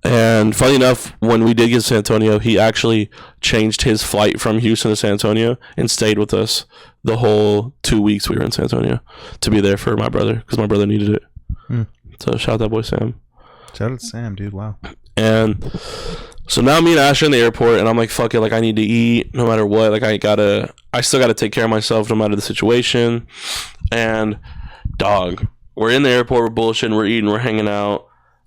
And funny enough, when we did get to San Antonio, he actually changed his flight from Houston to San Antonio and stayed with us the whole 2 weeks we were in San Antonio to be there for my brother, because my brother needed it. So shout out that boy Sam. Shout out to Sam, dude. Wow. And so now me and Ash are in the airport, and I'm like, fuck it, like, I need to eat no matter what. Like, I still gotta take care of myself no matter the situation. And dog, we're in the airport, we're bullshitting, we're eating, we're hanging out.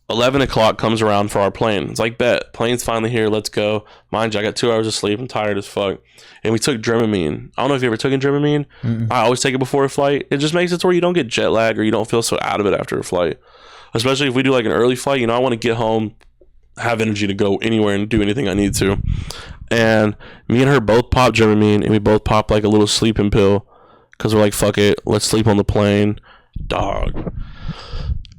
11 o'clock comes around for our plane. It's like, bet, plane's finally here, let's go. Mind you, I got 2 hours of sleep, I'm tired as fuck. And we took Dramamine. I don't know if you ever took Dramamine. I always take it before a flight. It just makes it to where you don't get jet lag or you don't feel so out of it after a flight. Especially if we do like an early flight, you know, I want to get home, have energy to go anywhere and do anything I need to. And me and her both popped Dramamine, and we both popped like a little sleeping pill because we're like, fuck it, let's sleep on the plane. Dog,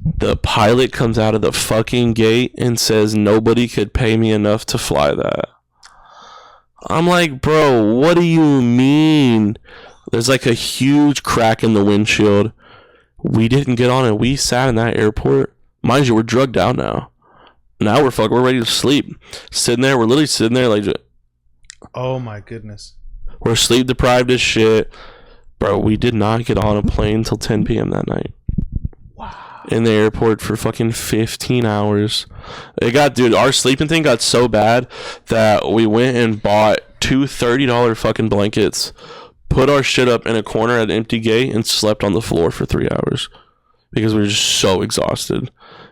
the pilot comes out of the fucking gate and says nobody could pay me enough to fly that. I'm like, bro, what do you mean? There's like a huge crack in the windshield. We didn't get on it. We sat in that airport. Mind you, we're drugged out now. Now we're ready to sleep. Sitting there, we're literally sitting there like, oh my goodness. We're sleep deprived as shit. Bro, we did not get on a plane until 10 p.m. that night. Wow. In the airport for fucking 15 hours. Dude, our sleeping thing got so bad that we went and bought two $30 fucking blankets, put our shit up in a corner at an empty gate, and slept on the floor for 3 hours because we were just so exhausted.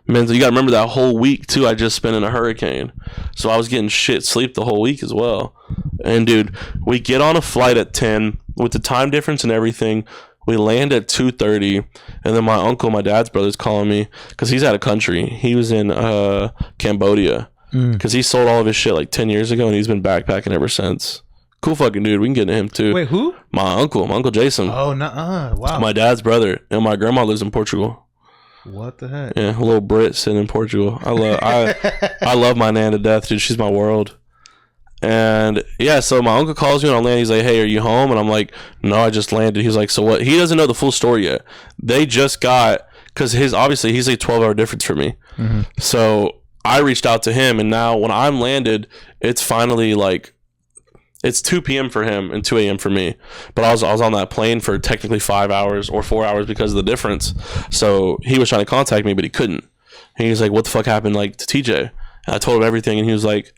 Man, you gotta remember that whole week too I just spent in a hurricane, so I was getting shit sleep the whole week as well. And dude, we get on a flight at 10 with the time difference and everything. We land at 2:30, and then my uncle, my dad's brother's calling me because he's out of country. He was in Cambodia because he sold all of his shit like 10 years ago, and he's been backpacking ever since. Cool fucking dude. We can get into him too. Wait, who? My uncle Jason. Oh, nuh-uh. Wow. My dad's brother, and my grandma lives in Portugal. What the heck? Yeah, a little Brit sitting in Portugal. I love my nan to death, dude. She's my world. And yeah, so my uncle calls me on land. He's like, hey, are you home? And I'm like, no, I just landed. He's like, so what? He doesn't know the full story yet. They just got, because obviously he's a 12-hour difference for me. So I reached out to him, and now when I'm landed, it's finally like, it's 2 p.m. for him and 2 a.m. for me. But I was on that plane for technically 5 hours or 4 hours because of the difference. So he was trying to contact me, but he couldn't. And he was like, what the fuck happened like to TJ? And I told him everything, and he was like,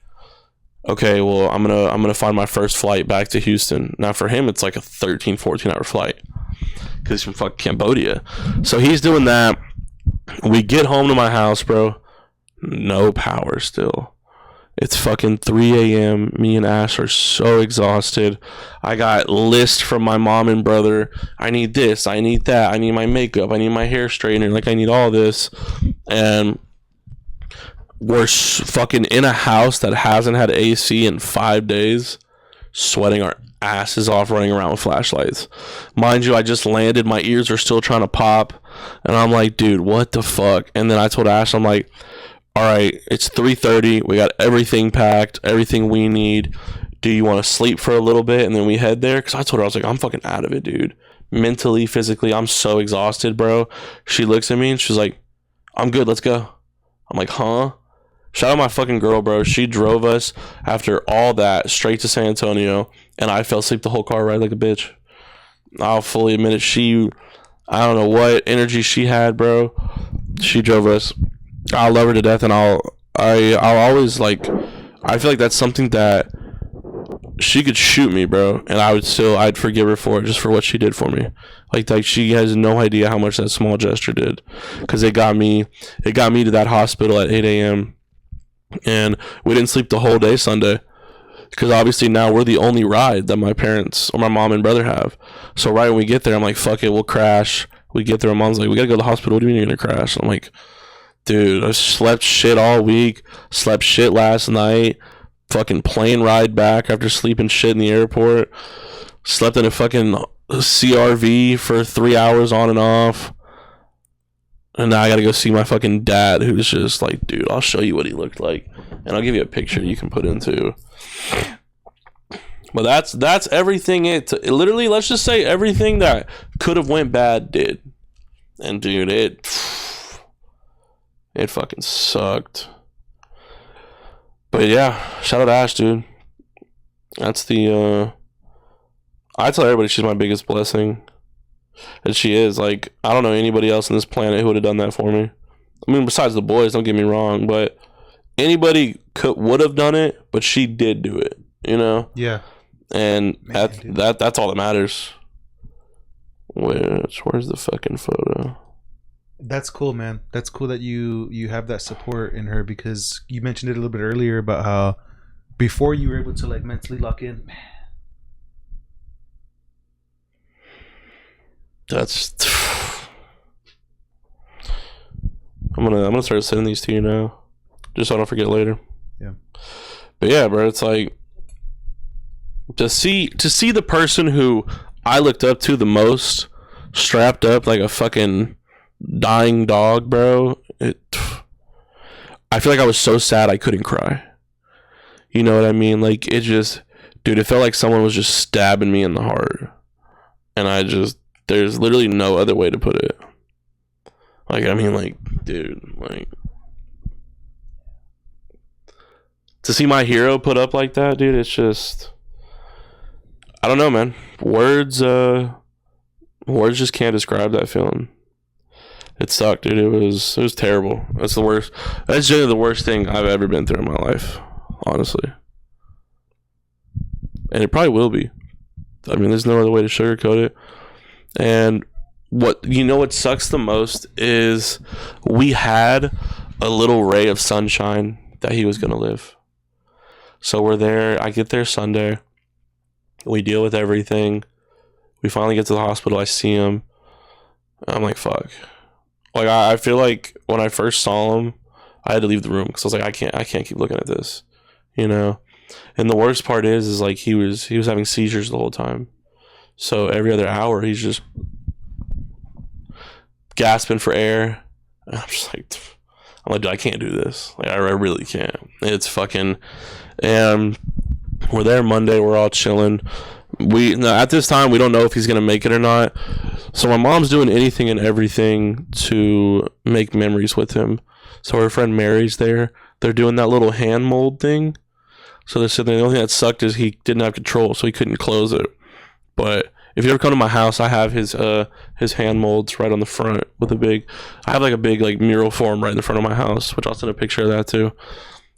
okay, well, I'm gonna find my first flight back to Houston. Now for him, it's like a 13-14 hour flight because he's from fucking Cambodia. So he's doing that. We get home to my house, bro. No power still. It's fucking 3 a.m. Me and Ash are so exhausted. I got lists from my mom and brother. I need this. I need that. I need my makeup. I need my hair straightener. Like, I need all this. And we're fucking in a house that hasn't had AC in 5 days, sweating our asses off, running around with flashlights. Mind you, I just landed. My ears are still trying to pop. And I'm like, dude, what the fuck? And then I told Ash, I'm like, all right, it's 3:30. We got everything packed, everything we need. Do you want to sleep for a little bit and then we head there? Because I told her, I was like, I'm fucking out of it, dude. Mentally, physically, I'm so exhausted, bro. She looks at me and she's like, I'm good, let's go. I'm like, huh? Shout out my fucking girl, bro. She drove us after all that straight to San Antonio, and I fell asleep the whole car ride like a bitch. I'll fully admit it. I don't know what energy she had, bro. She drove us. I love her to death, and I'll always, like, I feel like that's something that she could shoot me, bro, and I'd forgive her for it, just for what she did for me. Like she has no idea how much that small gesture did, because it got me to that hospital at 8 a.m. and we didn't sleep the whole day Sunday, because obviously now we're the only ride that my parents or my mom and brother have. So right when we get there, I'm like, fuck it, we'll crash. We get there, and mom's like, we gotta go to the hospital. What do you mean you're gonna crash? I'm like, dude, I slept shit all week, slept shit last night, fucking plane ride back after sleeping shit in the airport, slept in a fucking CRV for 3 hours on and off, and now I gotta go see my fucking dad, who's just like, dude, I'll show you what he looked like, and I'll give you a picture you can put into. But that's everything. It literally, let's just say everything that could have went bad did, and dude, it fucking sucked. But yeah, shout out to Ash, dude. That's the I tell everybody she's my biggest blessing. And she is. Like, I don't know anybody else on this planet who would have done that for me. I mean, besides the boys, don't get me wrong, but anybody would have done it, but she did do it, you know? Yeah. And that's all that matters. Where's the fucking photo? That's cool, man. That's cool that you have that support in her, because you mentioned it a little bit earlier about how before you were able to like mentally lock in. Man. That's I'm gonna start sending these to you now, just so I don't forget later. Yeah. But yeah, bro, it's like to see the person who I looked up to the most strapped up like a fucking dying dog, bro. I feel like I was so sad I couldn't cry. You know what I mean? Like, it just, dude, it felt like someone was just stabbing me in the heart, and there's literally no other way to put it. Like, I mean, like, dude, like, to see my hero put up like that, dude, it's just, I don't know, man. Words just can't describe that feeling. It sucked, dude. It was terrible. That's the worst. That's generally the worst thing I've ever been through in my life, honestly. And it probably will be. I mean, there's no other way to sugarcoat it. And what sucks the most is we had a little ray of sunshine that he was gonna live. So we're there. I get there Sunday. We deal with everything. We finally get to the hospital. I see him. I'm like, fuck. Like, I feel like when I first saw him, I had to leave the room because I was like, I can't keep looking at this, you know. And the worst part is like he was having seizures the whole time. So every other hour he's just gasping for air. And I'm like, dude, I can't do this. Like, I really can't. It's fucking. And we're there Monday. We're all chilling. At this time, we don't know if he's gonna make it or not. So my mom's doing anything and everything to make memories with him. So her friend Mary's there. They're doing that little hand mold thing. So they're sitting there. The only thing that sucked is he didn't have control, so he couldn't close it. But if you ever come to my house, I have his hand molds right on the front with I have like a big like mural for him right in the front of my house, which I'll send a picture of that too.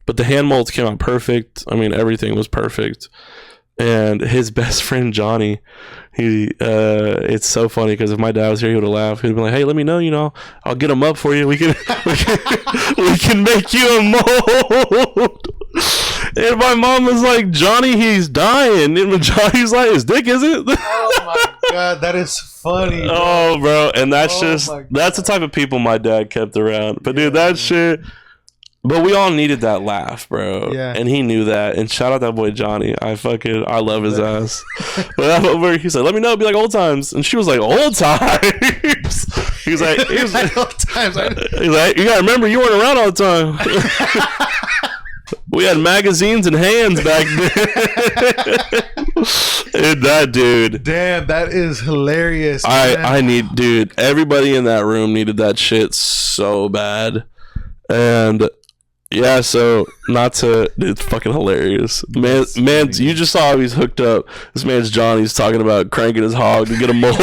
But the hand molds came out perfect. I mean, everything was perfect. And his best friend Johnny, it's so funny because if my dad was here, he would have laughed. He'd be like, "Hey, let me know. You know, I'll get him up for you. We can make you a mold." And my mom was like, "Johnny, he's dying." And Johnny's like, "His dick, is it?" Oh my god, that is funny. Bro. Oh, bro, and that's the type of people my dad kept around. But dude, that shit. But we all needed that laugh, bro. Yeah. And he knew that. And shout out that boy Johnny. I love his ass. But he said, "Let me know, it'd be like old times." And she was like, "Old times?" He was like, old times. He's like, "You gotta remember, you weren't around all the time." We had magazines and hands back then. And that dude. Damn, that is hilarious. Dude, everybody in that room needed that shit so bad. And yeah, so it's fucking hilarious. Man, you just saw how he's hooked up. This man's Johnny's talking about cranking his hog to get a mold.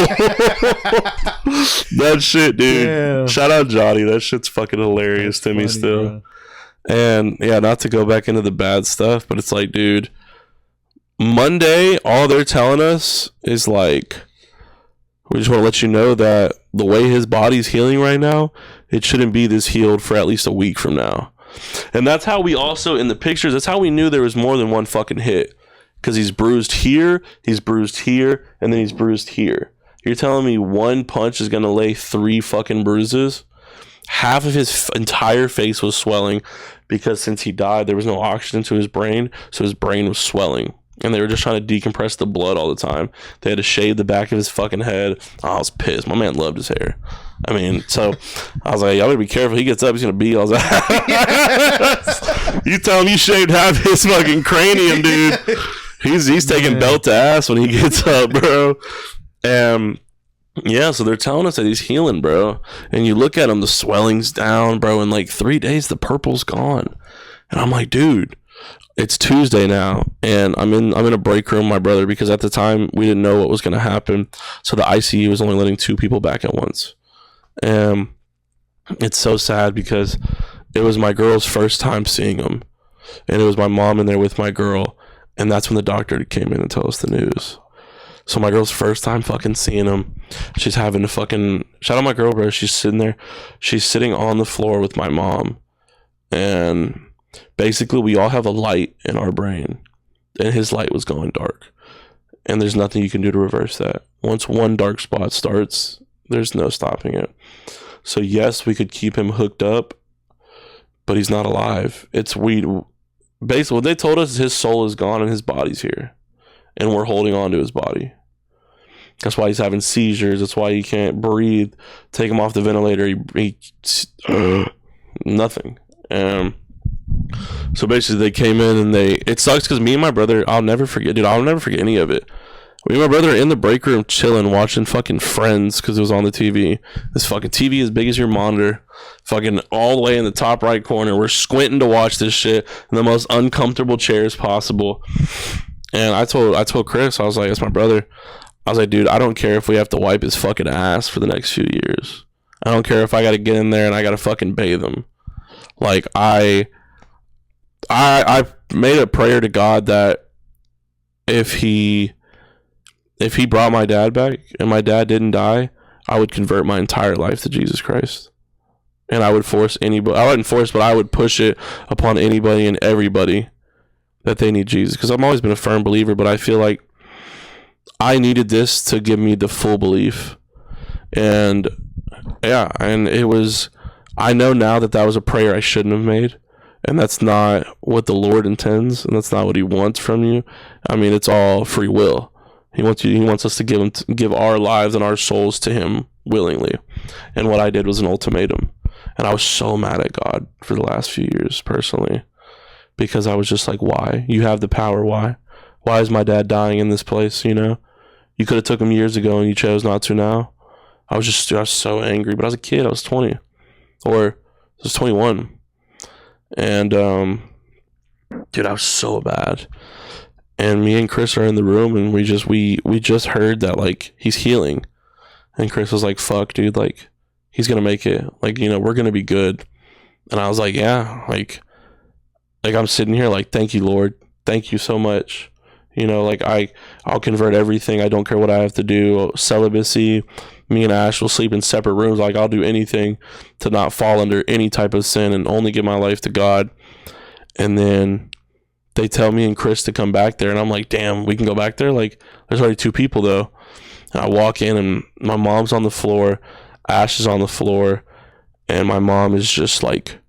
That shit, dude. Damn. Shout out Johnny. That shit's fucking hilarious to me still. Bro. And yeah, not to go back into the bad stuff, but it's like, dude, Monday, all they're telling us is like, we just want to let you know that the way his body's healing right now, it shouldn't be this healed for at least a week from now. And that's how we also, in the pictures, that's how we knew there was more than one fucking hit. Because he's bruised here, and then he's bruised here. You're telling me one punch is going to lay 3 fucking bruises? Half of his entire face was swelling because since he died, there was no oxygen to his brain, so his brain was swelling. And they were just trying to decompress the blood all the time. They had to shave the back of his fucking head. I was pissed. My man loved his hair. I mean, so I was like, y'all better be careful. He gets up, he's going to beat. I was like, you tell him you shaved half his fucking cranium, dude. He's taking belt to ass when he gets up, bro. Yeah, so they're telling us that he's healing, bro. And you look at him, the swelling's down, bro. In like 3 days, the purple's gone. And I'm like, dude, it's Tuesday now, and I'm in a break room with my brother because at the time we didn't know what was going to happen. So the ICU was only letting 2 people back at once. And it's so sad because it was my girl's first time seeing him, and it was my mom in there with my girl, and that's when the doctor came in and told us the news. So my girl's first time fucking seeing him. She's having to fucking shout out my girl, bro. She's sitting there. She's sitting on the floor with my mom, and basically we all have a light in our brain, and his light was going dark, and there's nothing you can do to reverse that. Once one dark spot starts, there's no stopping it. So yes, we could keep him hooked up, but he's not alive. It's weed. Basically what they told us is his soul is gone and his body's here, and we're holding on to his body. That's why he's having seizures. That's why he can't breathe. Take him off the ventilator, he nothing. So basically they came in and it sucks because me and my brother, I'll never forget any of it. Me and my brother are in the break room chilling, watching fucking Friends because it was on the TV. This fucking TV as big as your monitor, fucking all the way in the top right corner. We're squinting to watch this shit in the most uncomfortable chairs possible. And I told Chris, I was like, it's my brother. I was like, dude, I don't care if we have to wipe his fucking ass for the next few years. I don't care if I got to get in there and I got to fucking bathe him. Like, I made a prayer to God that if he brought my dad back and my dad didn't die, I would convert my entire life to Jesus Christ. And I would force anybody, I wouldn't force, but I would push it upon anybody and everybody that they need Jesus. Because I've always been a firm believer, but I feel like I needed this to give me the full belief. And yeah, and it was, I know now that was a prayer I shouldn't have made. And that's not what the Lord intends, and that's not what he wants from you. I mean, it's all free will. He wants us to give our lives and our souls to him willingly. And what I did was an ultimatum. And I was so mad at God for the last few years, personally, because I was just like, why? You have the power. Why? Why is my dad dying in this place? You know, you could have took him years ago and you chose not to now. I was so angry, but I was a kid. I was 20 or I was 21. And, dude, I was so bad. And me and Chris are in the room, and we just heard that, like, he's healing. And Chris was like, fuck, dude, like, he's gonna make it. Like, you know, we're gonna be good. And I was like, yeah, like I'm sitting here like, thank you, Lord. Thank you so much. You know, like, I'll convert everything. I don't care what I have to do. Celibacy. Me and Ash will sleep in separate rooms. Like, I'll do anything to not fall under any type of sin and only give my life to God. And then they tell me and Chris to come back there, and I'm like, damn, we can go back there? Like, there's already 2 people though. And I walk in, and my mom's on the floor, Ash is on the floor, and my mom is just like,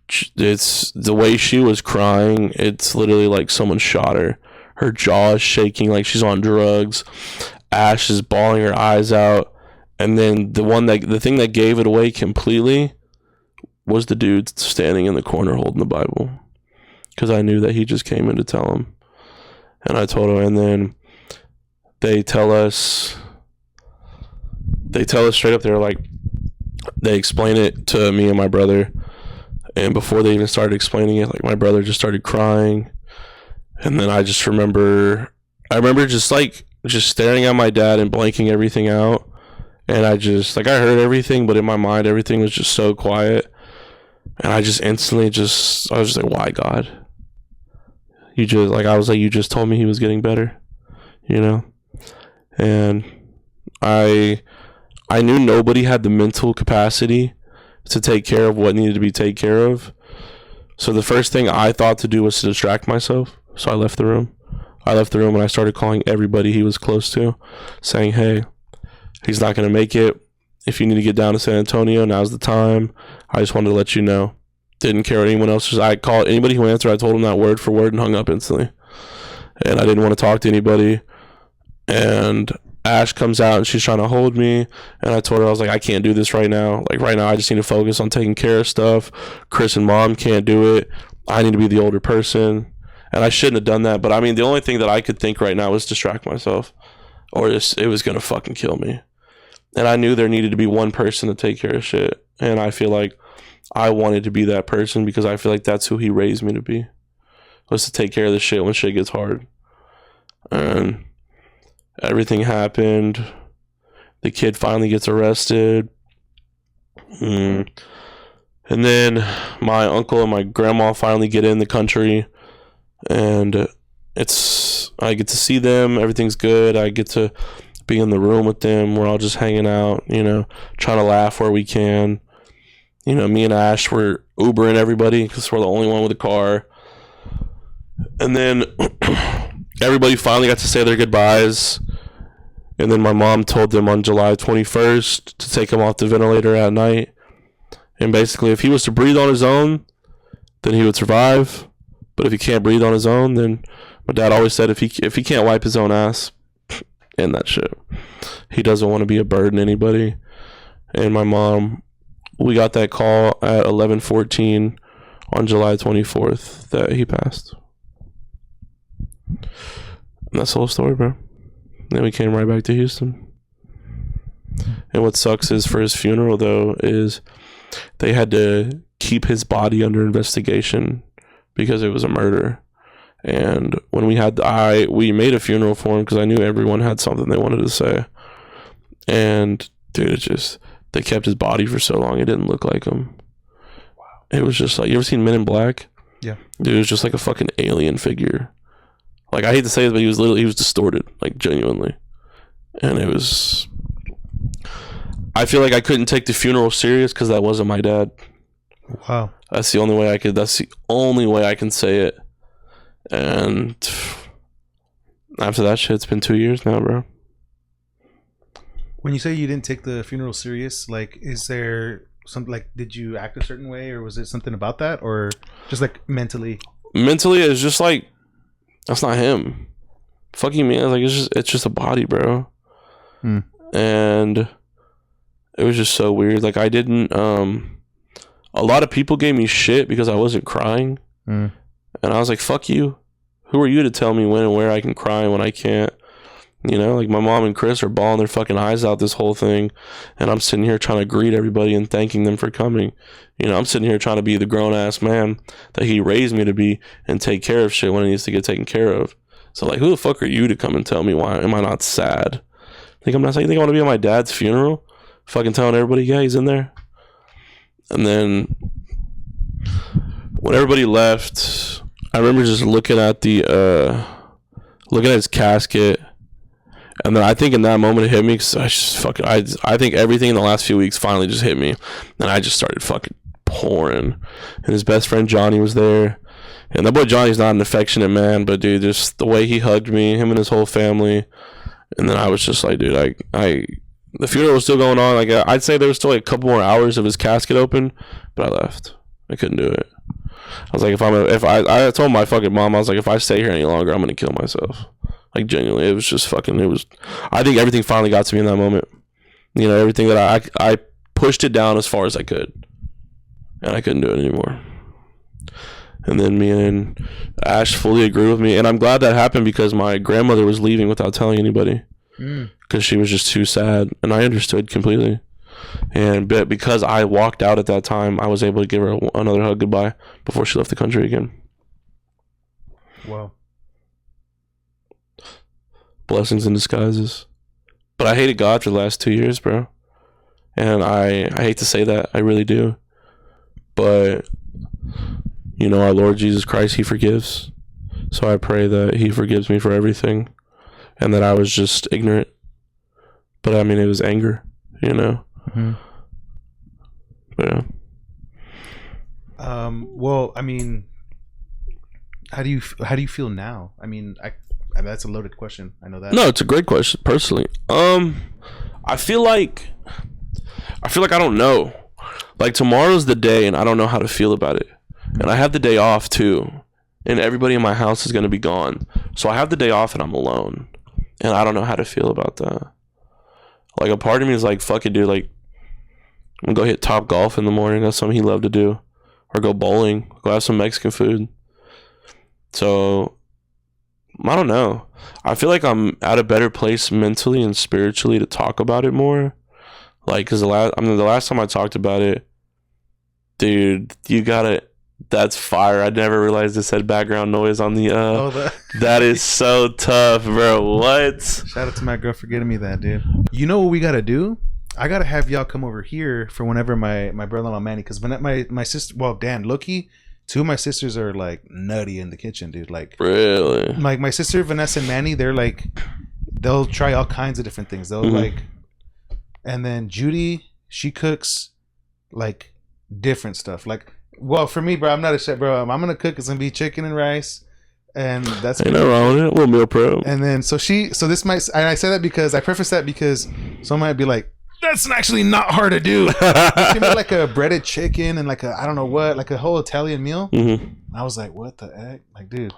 it's the way she was crying, it's literally like someone shot her. Her jaw is shaking like she's on drugs. Ash is bawling her eyes out. And then the thing that gave it away completely was the dude standing in the corner holding the Bible. Because I knew that he just came in to tell him. And I told him, and then they tell us straight up, they're like, they explain it to me and my brother. And before they even started explaining it, like, my brother just started crying. And then I remember just staring at my dad and blanking everything out. And I heard everything, but in my mind, everything was just so quiet. And I just instantly I was just like, why, God? I was like, you just told me he was getting better, you know? And I knew nobody had the mental capacity to take care of what needed to be taken care of. So the first thing I thought to do was to distract myself. So I left the room. And I started calling everybody he was close to, saying, hey, he's not going to make it. If you need to get down to San Antonio, now's the time. I just wanted to let you know. Didn't care what anyone else was. I called anybody who answered. I told him that word for word and hung up instantly. And I didn't want to talk to anybody. And Ash comes out and she's trying to hold me. And I told her, I was like, I can't do this right now. Like right now, I just need to focus on taking care of stuff. Chris and Mom can't do it. I need to be the older person. And I shouldn't have done that. But I mean, the only thing that I could think right now was distract myself. Or it was going to fucking kill me. And I knew there needed to be one person to take care of shit. And I feel like I wanted to be that person because I feel like that's who he raised me to be. Was to take care of the shit when shit gets hard. And everything happened. The kid finally gets arrested. And then my uncle and my grandma finally get in the country. And I get to see them. Everything's good. I get to be in the room with them. We're all just hanging out, you know, trying to laugh where we can. You know, me and Ash were Ubering everybody because we're the only one with a car. And then everybody finally got to say their goodbyes. And then my mom told them on July 21st to take him off the ventilator at night. And basically, if he was to breathe on his own, then he would survive. But if he can't breathe on his own, then my dad always said if he can't wipe his own ass, end that shit. He doesn't want to be a burden to anybody. And my mom, we got that call at 11:14 on July 24th that he passed. And that's the whole story, bro. Then we came right back to Houston. And what sucks is for his funeral, though, is they had to keep his body under investigation because it was a murder. And when we made a funeral for him because I knew everyone had something they wanted to say. And dude, they kept his body for so long it didn't look like him. Wow. It was just like, you ever seen Men in Black? Yeah. Dude, it was just like a fucking alien figure. Like, I hate to say this, but he was distorted, like genuinely. And it was, I feel like I couldn't take the funeral serious because that wasn't my dad. Wow. That's the only way I can say it. And after that shit, it's been 2 years now, bro. When you say you didn't take the funeral serious, like, is there something, like, did you act a certain way, or was it something about that, or just like mentally? Mentally, it's just like, that's not him. Fucking me, like, it's just a body, bro. And it was just so weird. Like, I didn't. A lot of people gave me shit because I wasn't crying. And I was like, fuck you. Who are you to tell me when and where I can cry and when I can't? You know, like, my mom and Chris are bawling their fucking eyes out this whole thing. And I'm sitting here trying to greet everybody and thanking them for coming. You know, I'm sitting here trying to be the grown-ass man that he raised me to be and take care of shit when it needs to get taken care of. So, like, who the fuck are you to come and tell me why am I not sad? Think I'm not saying, you think I want to be at my dad's funeral? Fucking telling everybody, yeah, he's in there. And then when everybody left, I remember just looking at his casket, and then I think in that moment it hit me because I think everything in the last few weeks finally just hit me, and I just started fucking pouring. And his best friend Johnny was there, and that boy Johnny's not an affectionate man, but dude, just the way he hugged me, him and his whole family, and then I was just like, dude, the funeral was still going on. Like, I'd say there was still like a couple more hours of his casket open, but I left. I couldn't do it. I was like, I told my fucking mom, I was like, if I stay here any longer, I'm gonna kill myself. Like, genuinely, it was just fucking. I think everything finally got to me in that moment. You know, everything that I pushed it down as far as I could, and I couldn't do it anymore. And then me and Ash fully agreed with me, and I'm glad that happened because my grandmother was leaving without telling anybody. Because she was just too sad, and I understood completely. And because I walked out at that time, I was able to give her another hug goodbye before she left the country again. Wow. Blessings in disguises. But I hated God for the last 2 years, bro. And I hate to say that, I really do. But, you know, our Lord Jesus Christ, he forgives. So I pray that he forgives me for everything and that I was just ignorant. But I mean, it was anger, you know? Mm-hmm. Yeah. Well, I mean, how do you feel now? I mean, I mean, that's a loaded question. I know that. No, it's a great question. Personally, I feel like I don't know. Like tomorrow's the day, and I don't know how to feel about it. And I have the day off too, and everybody in my house is gonna be gone. So I have the day off, and I'm alone, and I don't know how to feel about that. Like a part of me is like, fuck it, dude. Like I'm gonna go hit Top Golf in the morning. That's something he loved to do. Or go bowling. Go have some Mexican food. So, I don't know. I feel like I'm at a better place mentally and spiritually to talk about it more. Like, because the last time I talked about it, dude, you gotta... That's fire. I never realized it said background noise on the... That is so tough, bro. What? Shout out to my girl for getting me that, dude. You know what we gotta do? I gotta have y'all come over here for whenever my brother-in-law Manny, because when my sister, well, Dan, Loki, two of my sisters are like nutty in the kitchen, dude. Like really, like my sister Vanessa and Manny, they'll try all kinds of different things. They'll like, and then Judy, she cooks like different stuff. Like, well, for me, bro, I'm not a chef, bro. I'm gonna cook. It's gonna be chicken and rice. And that's ain't no wrong with it. A little meal prep. And then so this might, and I say that because I preface that because someone might be like, that's actually not hard to do. She made like a breaded chicken and like a, I don't know what, like a whole Italian meal. Mm-hmm. I was like, what the heck? Like, dude,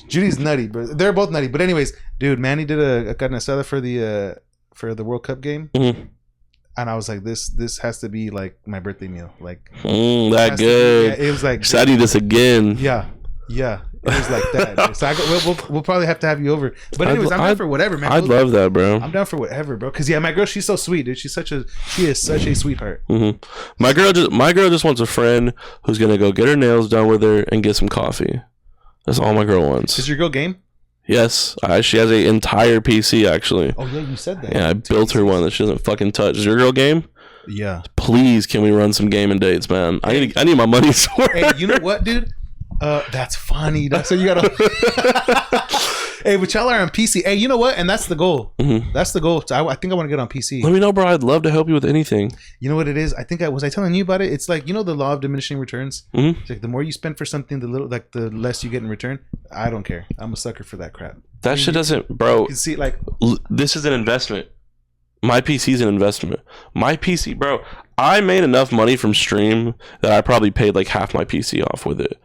Judy's nutty, but they're both nutty. But anyways, dude, Manny did a carne asada for the World Cup game. Mm-hmm. And I was like, this has to be like my birthday meal. Like that good. It was like, so I need this again. Yeah. It was like that. So we'll probably have to have you over. But anyways, I'm down for whatever, man. I'd love that, bro. I'm down for whatever, bro. Because yeah, my girl, she's so sweet, dude. She is such a sweetheart. Mm-hmm. My girl just wants a friend who's gonna go get her nails done with her and get some coffee. That's all my girl wants. Is your girl game? Yes, she has an entire PC actually. Oh yeah, you said that. Yeah, I built her one that she doesn't fucking touch. Is your girl game? Yeah. Please, can we run some gaming dates, man? I need my money's worth. Hey, you know what, dude? That's funny. So you gotta. Hey, but y'all are on PC. Hey, you know what? And that's the goal. Mm-hmm. That's the goal. So I think I want to get on PC. Let me know, bro. I'd love to help you with anything. You know what it is? I think was I telling you about it? It's like, you know, the law of diminishing returns. Mm-hmm. It's like the more you spend for something, the less you get in return. I don't care. I'm a sucker for that crap. That shit doesn't, bro. You see, like, this is an investment. My PC is an investment. My PC, bro. I made enough money from stream that I probably paid like half my PC off with it.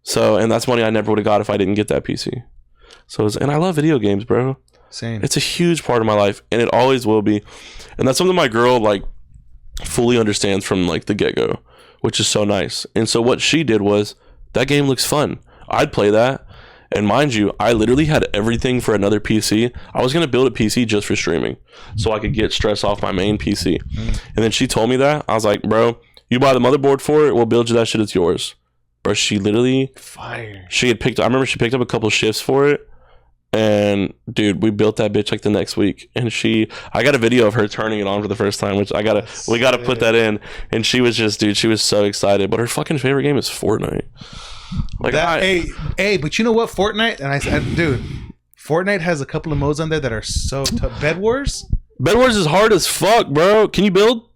So, and that's money I never would have got if I didn't get that PC. So, and I love video games, bro. Same. It's a huge part of my life, and it always will be. And that's something my girl like fully understands from like the get-go, which is so nice. And so what she did was, that game looks fun. I'd play that. And mind you, I literally had everything for another PC. I was gonna build a PC just for streaming, so I could get stress off my main PC. And then she told me that. I was like, bro, you buy the motherboard for it, we'll build you that shit. It's yours. Bro, she literally fire. I remember she picked up a couple shifts for it, and dude, we built that bitch like the next week. And I got a video of her turning it on for the first time, which we gotta put that in. And she was just, dude, she was so excited. But her fucking favorite game is Fortnite. Like, hey, but you know what, Fortnite, and I said, dude, Fortnite has a couple of modes on there that are so tough. Bed Wars is hard as fuck, bro. Can you build?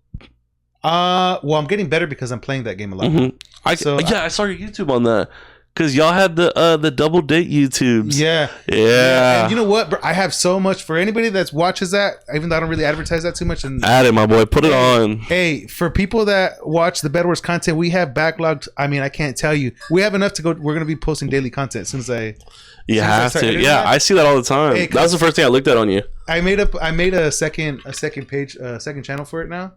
Well, I'm getting better because I'm playing that game a lot. Mm-hmm. I saw your YouTube on that because y'all had the double date YouTubes. Yeah. And you know what, bro? I have so much for anybody that watches that. Even though I don't really advertise that too much. And add it, my boy. Put it on. Hey, for people that watch the Bed Wars content, we have backlogged. I mean, I can't tell you. We have enough to go. We're gonna be posting daily content as soon as I. You have to. Yeah, I see that all the time. Hey, that was the first thing I looked at on you. I made a second page, second channel for it now.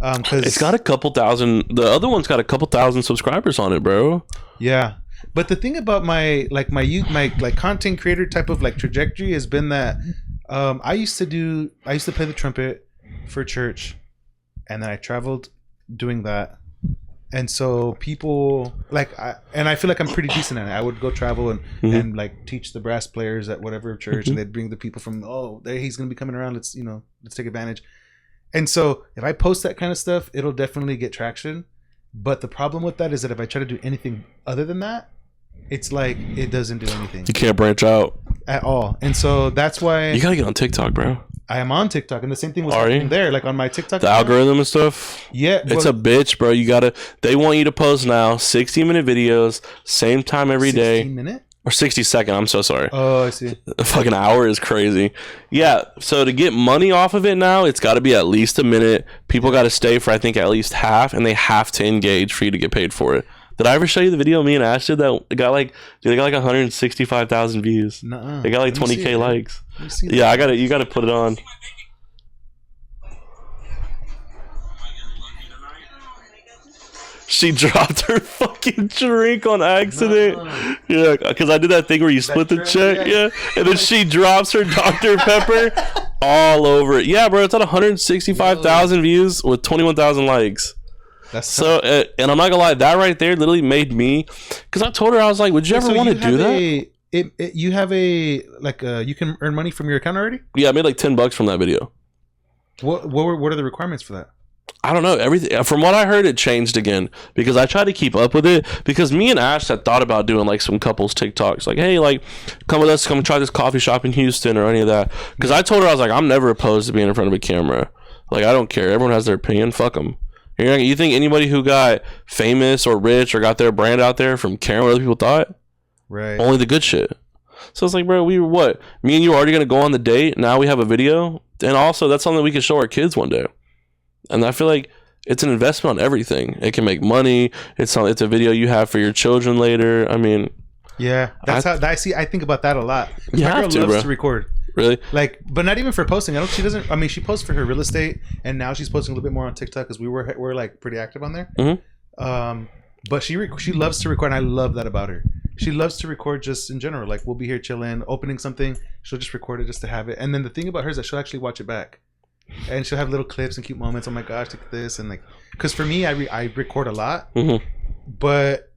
Cause it's got a couple thousand. The other one's got a couple thousand subscribers on it, bro. Yeah, but the thing about my content creator type of like trajectory has been that I used to play the trumpet for church, and then I traveled doing that, and so people I feel like I'm pretty decent at it. I would go travel and like teach the brass players at whatever church, and they'd bring the people from he's gonna be coming around. Let's take advantage. And so if I post that kind of stuff, it'll definitely get traction. But the problem with that is that if I try to do anything other than that, it's like it doesn't do anything You can't branch out at all. And so that's why You gotta get on TikTok, bro. I am on TikTok, and the same thing was Are you? happening there, like on my TikTok. The algorithm and stuff. Yeah, It's a bitch, bro. They want you to post now 60-minute videos, same time every day. 60-minute? Or 60-second, I'm so sorry. Oh, I see. A fucking hour is crazy. Yeah, so to get money off of it now, it's got to be at least a minute. People got to stay for, I think, at least half, and they have to engage for you to get paid for it. Did I ever show you the video me and Ash did that? It got like 165,000 views. Nuh-uh. They got like Let me 20K see it. likes. Let me see that. Yeah, you gotta put it on. She dropped her fucking drink on accident. No. Yeah, because I did that thing where you split the check. Yeah. And then she drops her Dr. Pepper all over it. Yeah, bro, it's at 165,000 views with 21,000 likes. That's So, and I'm not gonna lie, that right there literally made me, because I told her, I was like, would you ever want to do that? You have you can earn money from your account already? Yeah, I made like $10 from that video. What are the requirements for that? I don't know. Everything from what I heard, it changed again because I tried to keep up with it. Because me and Ash had thought about doing like some couples TikToks, like, hey, like, come with us, come try this coffee shop in Houston or any of that. Because I told her, I was like, I'm never opposed to being in front of a camera. Like, I don't care. Everyone has their opinion. Fuck them. You think anybody who got famous or rich or got their brand out there from caring what other people thought? Right. Only the good shit. So it's like, bro, we were what? Me and you were already gonna go on the date. Now we have a video, and also that's something we can show our kids one day. And I feel like it's an investment on everything. It can make money. It's a video you have for your children later. I mean, yeah, that's how I see. I think about that a lot. You My have girl to, loves bro. to record. Really? Like, but not even for posting. She doesn't. I mean, she posts for her real estate, and now she's posting a little bit more on TikTok because we're like pretty active on there. Mm-hmm. But she loves to record, and I love that about her. She loves to record just in general. Like, we'll be here chilling, opening something. She'll just record it just to have it. And then the thing about her is that she'll actually watch it back, and she'll have little clips and cute moments. Oh my gosh, look at this, and like, because for me, I record a lot, but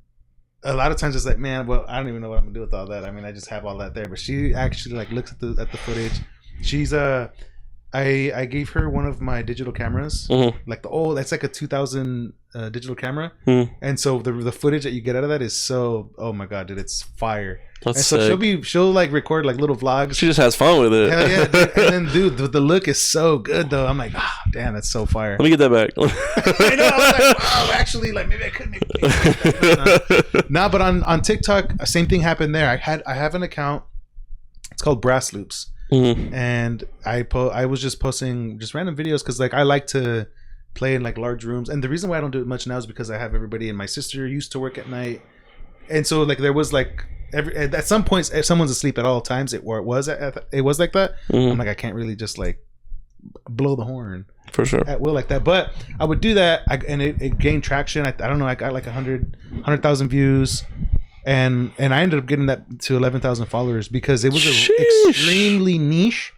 a lot of times it's like, man, well, I don't even know what I'm gonna do with all that. I mean, I just have all that there. But she actually like looks at the footage. She's I gave her one of my digital cameras, like that's like a 2000 digital camera, and so the footage that you get out of that is so, oh my god, dude, it's fire. That's and so sick. she'll like record like little vlogs. She just has fun with it. Hell yeah, dude. And then dude, the look is so good though. I'm like, damn, that's so fire. Let me get that back. I know. I was like, wow, actually, like maybe I could. No, but on TikTok, same thing happened there. I have an account. It's called brassloops. And I was just posting just random videos because like I like to play in like large rooms, and the reason why I don't do it much now is because I have everybody, and my sister used to work at night, and so like there was like at some points if someone's asleep at all times it was like that. I'm like, I can't really just like blow the horn for sure at will like that, but I would do that, and it gained traction. I don't know, I got like 100,000 views. And I ended up getting that to 11,000 followers because it was extremely niche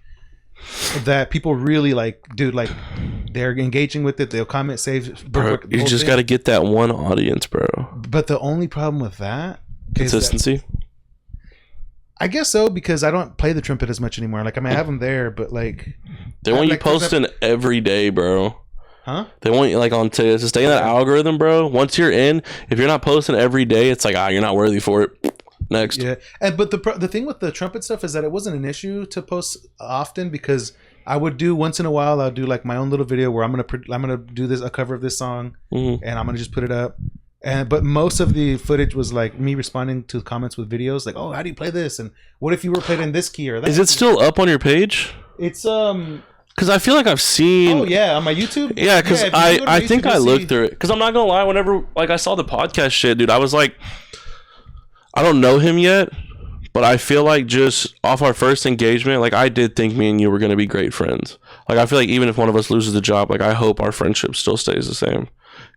that people really like, dude, like they're engaging with it. They'll comment, save. Bro, you just got to get that one audience, bro. But the only problem with that consistency. Is that, I guess so, because I don't play the trumpet as much anymore. Like I mean, I have them there, but like they want you posting every day, bro. Huh? They want you like to stay in that algorithm, bro. Once you're in, if you're not posting every day, it's like, you're not worthy for it. Next. Yeah, but the thing with the trumpet stuff is that it wasn't an issue to post often, because I would do once in a while. I'll do like my own little video where I'm gonna do a cover of this song, and I'm gonna just put it up. But most of the footage was like me responding to comments with videos like, oh, how do you play this? And what if you were played in this key or that? Is it still up on your page? It's because I feel like I've seen. Oh yeah, on my YouTube. Yeah, because I think I looked through it. Because I'm not gonna lie, whenever like I saw the podcast shit, dude, I was like, I don't know him yet, but I feel like just off our first engagement, like I did think me and you were gonna be great friends. Like I feel like even if one of us loses the job, like I hope our friendship still stays the same.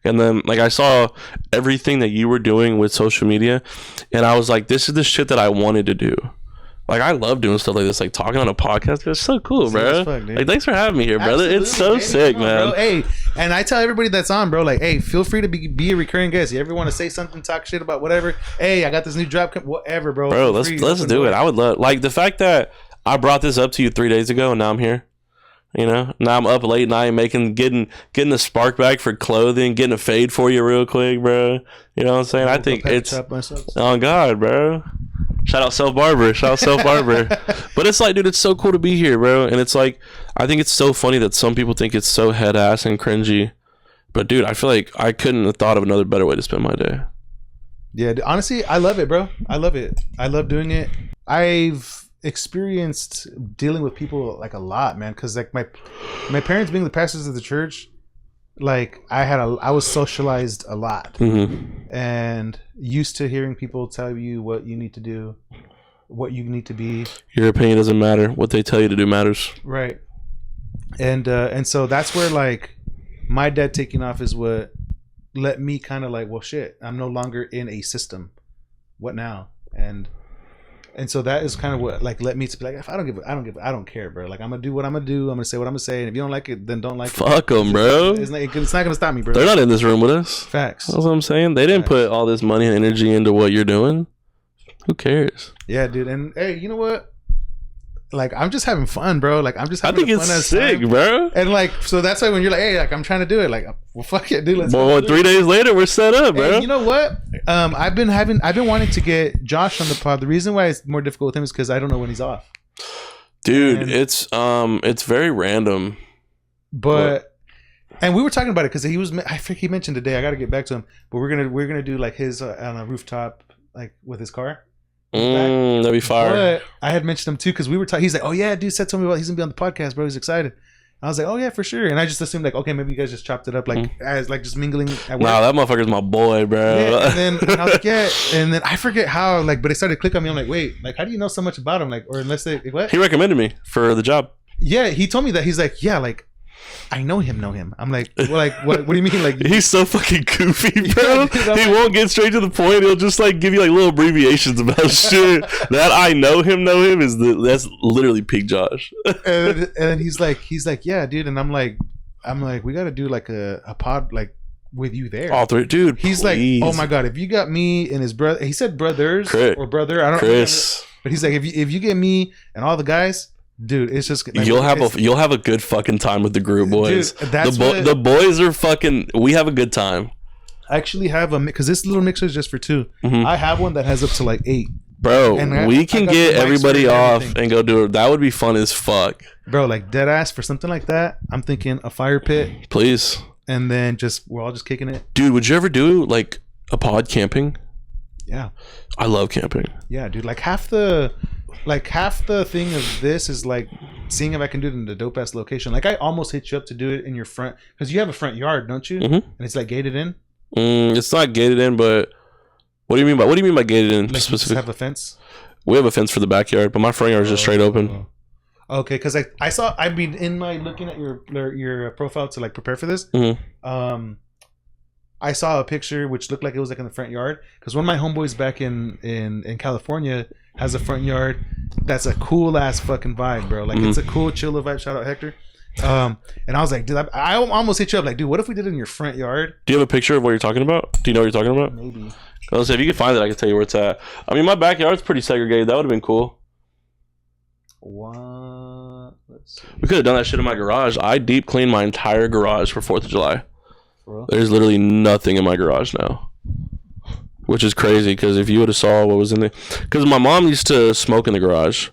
And then like I saw everything that you were doing with social media, and I was like, this is the shit that I wanted to do. Like I love doing stuff like this, like talking on a podcast. It's so cool, bro. Like thanks for having me here, brother. Absolutely, it's so sick, man. Bro. Hey, and I tell everybody that's on, bro, like, hey, feel free to be a recurring guest. You ever want to say something, talk shit about whatever? Hey, I got this new drop, whatever, bro. Bro, let's do it. I would love, like, the fact that I brought this up to you 3 days ago and now I'm here. You know, now I'm up late night getting a spark back for clothing, getting a fade for you real quick, bro. You know what I'm saying? I think it's on God, bro. Shout out Self Barber. But it's like, dude, it's so cool to be here, bro. And it's like, I think it's so funny that some people think it's so head ass and cringy. But dude, I feel like I couldn't have thought of another better way to spend my day. Yeah, honestly, I love it, bro. I love it. I love doing it. I've experienced dealing with people like a lot, man, because like my parents being the pastors of the church, like I was socialized a lot, and used to hearing people tell you what you need to do, what you need to be. Your opinion doesn't matter. What they tell you to do matters. Right. And so that's where like my dad taking off is what let me kind of like, well, shit, I'm no longer in a system. What now? And so that is kind of what like let me to be like, if I don't care, bro. Like I'm gonna do what I'm gonna do. I'm gonna say what I'm gonna say, and if you don't like it, then don't like it. Fuck them, bro. It's not gonna stop me, bro. They're not in this room with us. Facts. That's what I'm saying. They didn't put all this money and energy into what you're doing. Who cares? Yeah, dude. And hey, you know what? Like I'm just having fun, bro. Like I'm just having fun. I think it's sick, bro. And like, so that's why when you're like, hey, like I'm trying to do it, like, well, fuck it, dude. Let's. Well, 3 days later, we're set up, bro. And you know what? I've been wanting to get Josh on the pod. The reason why it's more difficult with him is because I don't know when he's off. Dude, it's very random. But and we were talking about it because I think he mentioned today. I got to get back to him. But we're gonna do like his on a rooftop, like with his car. That'd be fire. But I had mentioned him too because we were talking. He's like, "Oh yeah, dude, Seth told me about he's gonna be on the podcast, bro. He's excited." I was like, "Oh yeah, for sure." And I just assumed like, okay, maybe you guys just chopped it up like as like just mingling at work. Nah, that motherfucker's my boy, bro. Yeah, and I was like, yeah, and then I forget how like, but it started to click on me. I'm like, wait, like how do you know so much about him? Like, or unless they what? He recommended me for the job. Yeah, he told me that. He's like, yeah, like I know him. I'm like, well, like what do you mean? Like he's so fucking goofy, bro. Yeah, he won't get straight to the point. He'll just like give you like little abbreviations about shit. That I know him that's literally peak Josh. and he's like, yeah, dude. And I'm like, we got to do like a pod like with you there. All three, dude. He's please. Like, oh my god, if you got me and his brother, he said brothers or brother. I don't know. Chris. But he's like, if you get me and all the guys. Dude, it's just like, you'll have a good fucking time with the group, boys. Dude, the boys are fucking. We have a good time. I actually have because this little mixer is just for 2. I have one that has up to like 8. Bro, we can get everybody off and go do it. That would be fun as fuck, bro. Like dead ass for something like that. I'm thinking a fire pit, please. And then we're all just kicking it. Dude, would you ever do like a pod camping? Yeah, I love camping. Yeah, dude. Like half the thing of this is like seeing if I can do it in a dope ass location. Like I almost hit you up to do it in your front because you have a front yard, don't you? And it's like gated in. It's not gated in, but what do you mean by gated in? Like specifically, have a fence. We have a fence for the backyard, but my front yard is just straight open. Okay, because I've been in my looking at your profile to like prepare for this. I saw a picture which looked like it was like in the front yard because one of my homeboys back in California has a front yard that's a cool ass fucking vibe, bro. Like it's a cool chiller vibe. Shout out Hector. And I was like, dude, I almost hit you up like, dude, what if we did it in your front yard? Do you have a picture of what you're talking about? Do you know what you're talking about? Maybe. Let's say if you can find it, I can tell you where it's at. I mean, my backyard's pretty segregated. That would have been cool. What? Let's see. We could have done that shit in my garage. I deep cleaned my entire garage for 4th of July. Bro. There's literally nothing in my garage now, which is crazy because if you would have saw what was in there, because my mom used to smoke in the garage,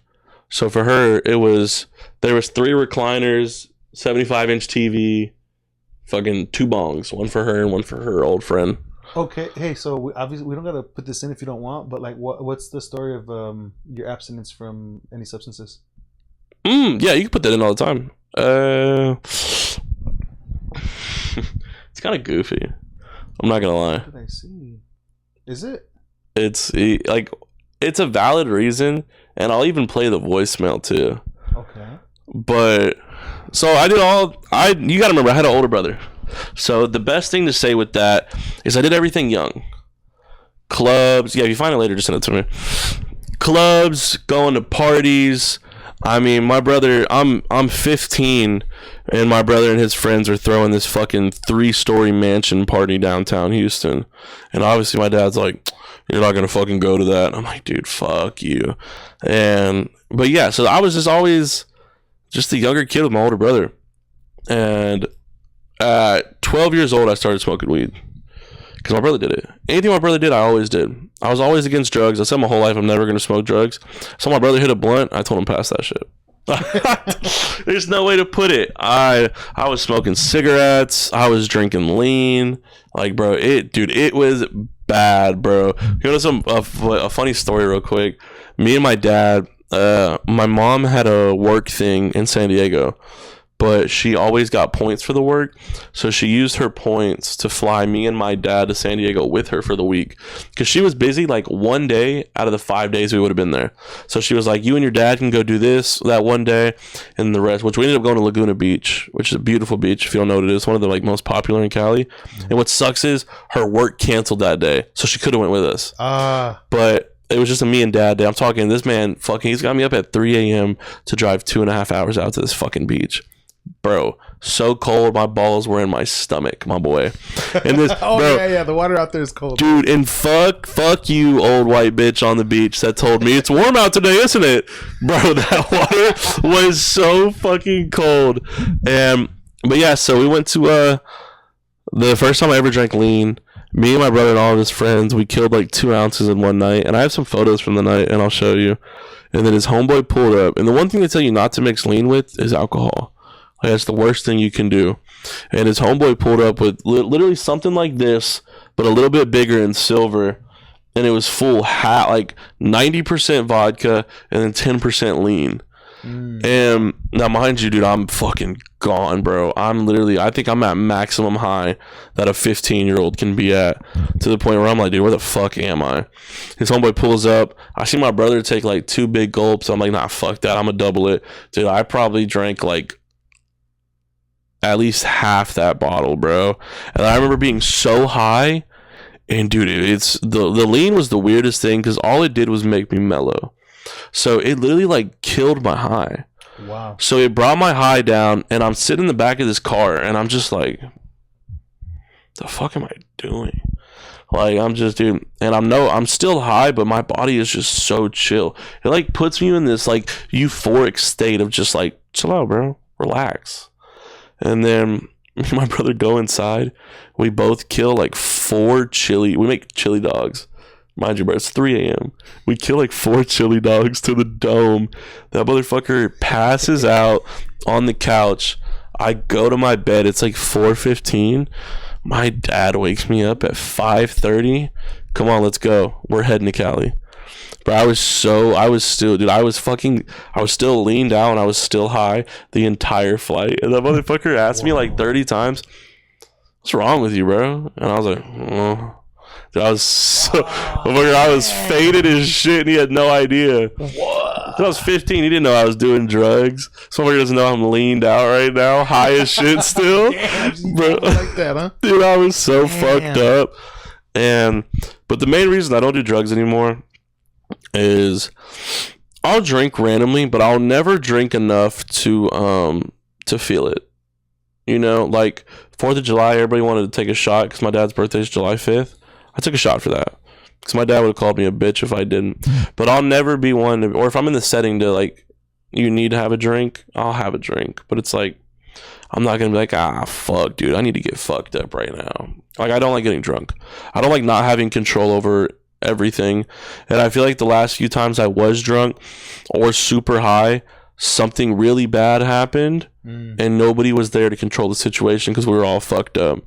so for her there was 3 recliners, 75-inch TV, fucking 2 bongs, one for her and one for her old friend. Okay, hey, so obviously we don't gotta put this in if you don't want, but like, what's the story of your abstinence from any substances? Yeah, you can put that in all the time. It's kind of goofy. I'm not gonna lie. What did I see? Is it? It's like it's a valid reason, and I'll even play the voicemail too. Okay. But so I did you gotta remember I had an older brother. So the best thing to say with that is I did everything young. Clubs, yeah, if you find it later, just send it to me. Clubs, going to parties. I mean, my brother, I'm 15, and my brother and his friends are throwing this fucking 3-story mansion party downtown Houston. And obviously my dad's like, you're not gonna fucking go to that. And I'm like, dude, fuck you. But yeah, so I was just always just a younger kid with my older brother. And at 12 years old, I started smoking weed. Because my brother did it. Anything my brother did, I always did. I was always against drugs. I said my whole life I'm never going to smoke drugs. So my brother hit a blunt. I told him pass that shit. There's no way to put it. I was smoking cigarettes. I was drinking lean. Like, bro, it was bad, bro. You know, a funny story real quick. Me and my dad, my mom had a work thing in San Diego, but she always got points for the work. So she used her points to fly me and my dad to San Diego with her for the week. Because she was busy like one day out of the 5 days we would have been there. So she was like, you and your dad can go do this that one day. And the rest, which we ended up going to Laguna Beach, which is a beautiful beach if you don't know what it is. One of the like most popular in Cali. And what sucks is her work canceled that day. So she could have went with us. But it was just a me and dad day. I'm talking, this man he's got me up at 3 a.m. to drive 2.5 hours out to this fucking beach. Bro, so cold, my balls were in my stomach, my boy. And this, yeah, the water out there is cold, dude. And fuck you, old white bitch on the beach that told me it's warm out today, isn't it, bro? That water was so fucking cold. But yeah, so we went to the first time I ever drank lean. Me and my brother and all of his friends, we killed like 2 ounces in one night, and I have some photos from the night, and I'll show you. And then his homeboy pulled up, and the one thing they tell you not to mix lean with is alcohol. Like, that's the worst thing you can do. And his homeboy pulled up with literally something like this, but a little bit bigger in silver. And it was full like 90% vodka and then 10% lean. And now, mind you, dude, I'm fucking gone, bro. I think I'm at maximum high that a 15-year-old can be at, to the point where I'm like, dude, where the fuck am I? His homeboy pulls up. I see my brother take like 2 big gulps. I'm like, nah, fuck that. I'm gonna double it. Dude, I probably drank like at least half that bottle, bro. And I remember being so high, and dude, it's the lean was the weirdest thing, because all it did was make me mellow. So it literally like killed my high. Wow. So it brought my high down, and I'm sitting in the back of this car, and I'm just like, the fuck am I doing? Like, I'm just, dude, and I'm still high, but my body is just so chill. It like puts me in this like euphoric state of just like, chill out, bro, relax. And then my brother go inside. We both kill like 4 we make chili dogs. Mind you, bro, it's 3 a.m. We kill like 4 chili dogs to the dome. That motherfucker passes out on the couch. I go to my bed. It's like 4:15. My dad wakes me up at 5:30. Come on, let's go. We're heading to Cali. But I was still leaned out, and I was still high the entire flight. And that motherfucker asked me like 30 times, what's wrong with you, bro? And I was like, oh. Dude, I was faded as shit, and he had no idea. What? I was 15. He didn't know I was doing drugs. Somebody doesn't know I'm leaned out right now, high as shit still. Damn, bro. Like that, huh? Dude, I was so fucked up. But the main reason I don't do drugs anymore is I'll drink randomly, but I'll never drink enough to feel it. You know, like 4th of July, everybody wanted to take a shot because my dad's birthday is July 5th. I took a shot for that because my dad would have called me a bitch if I didn't. But I'll never be one to, or if I'm in the setting to like, you need to have a drink, I'll have a drink. But it's like, I'm not going to be like, fuck, dude, I need to get fucked up right now. Like, I don't like getting drunk. I don't like not having control over everything. And I feel like the last few times I was drunk or super high, something really bad happened and nobody was there to control the situation because we were all fucked up.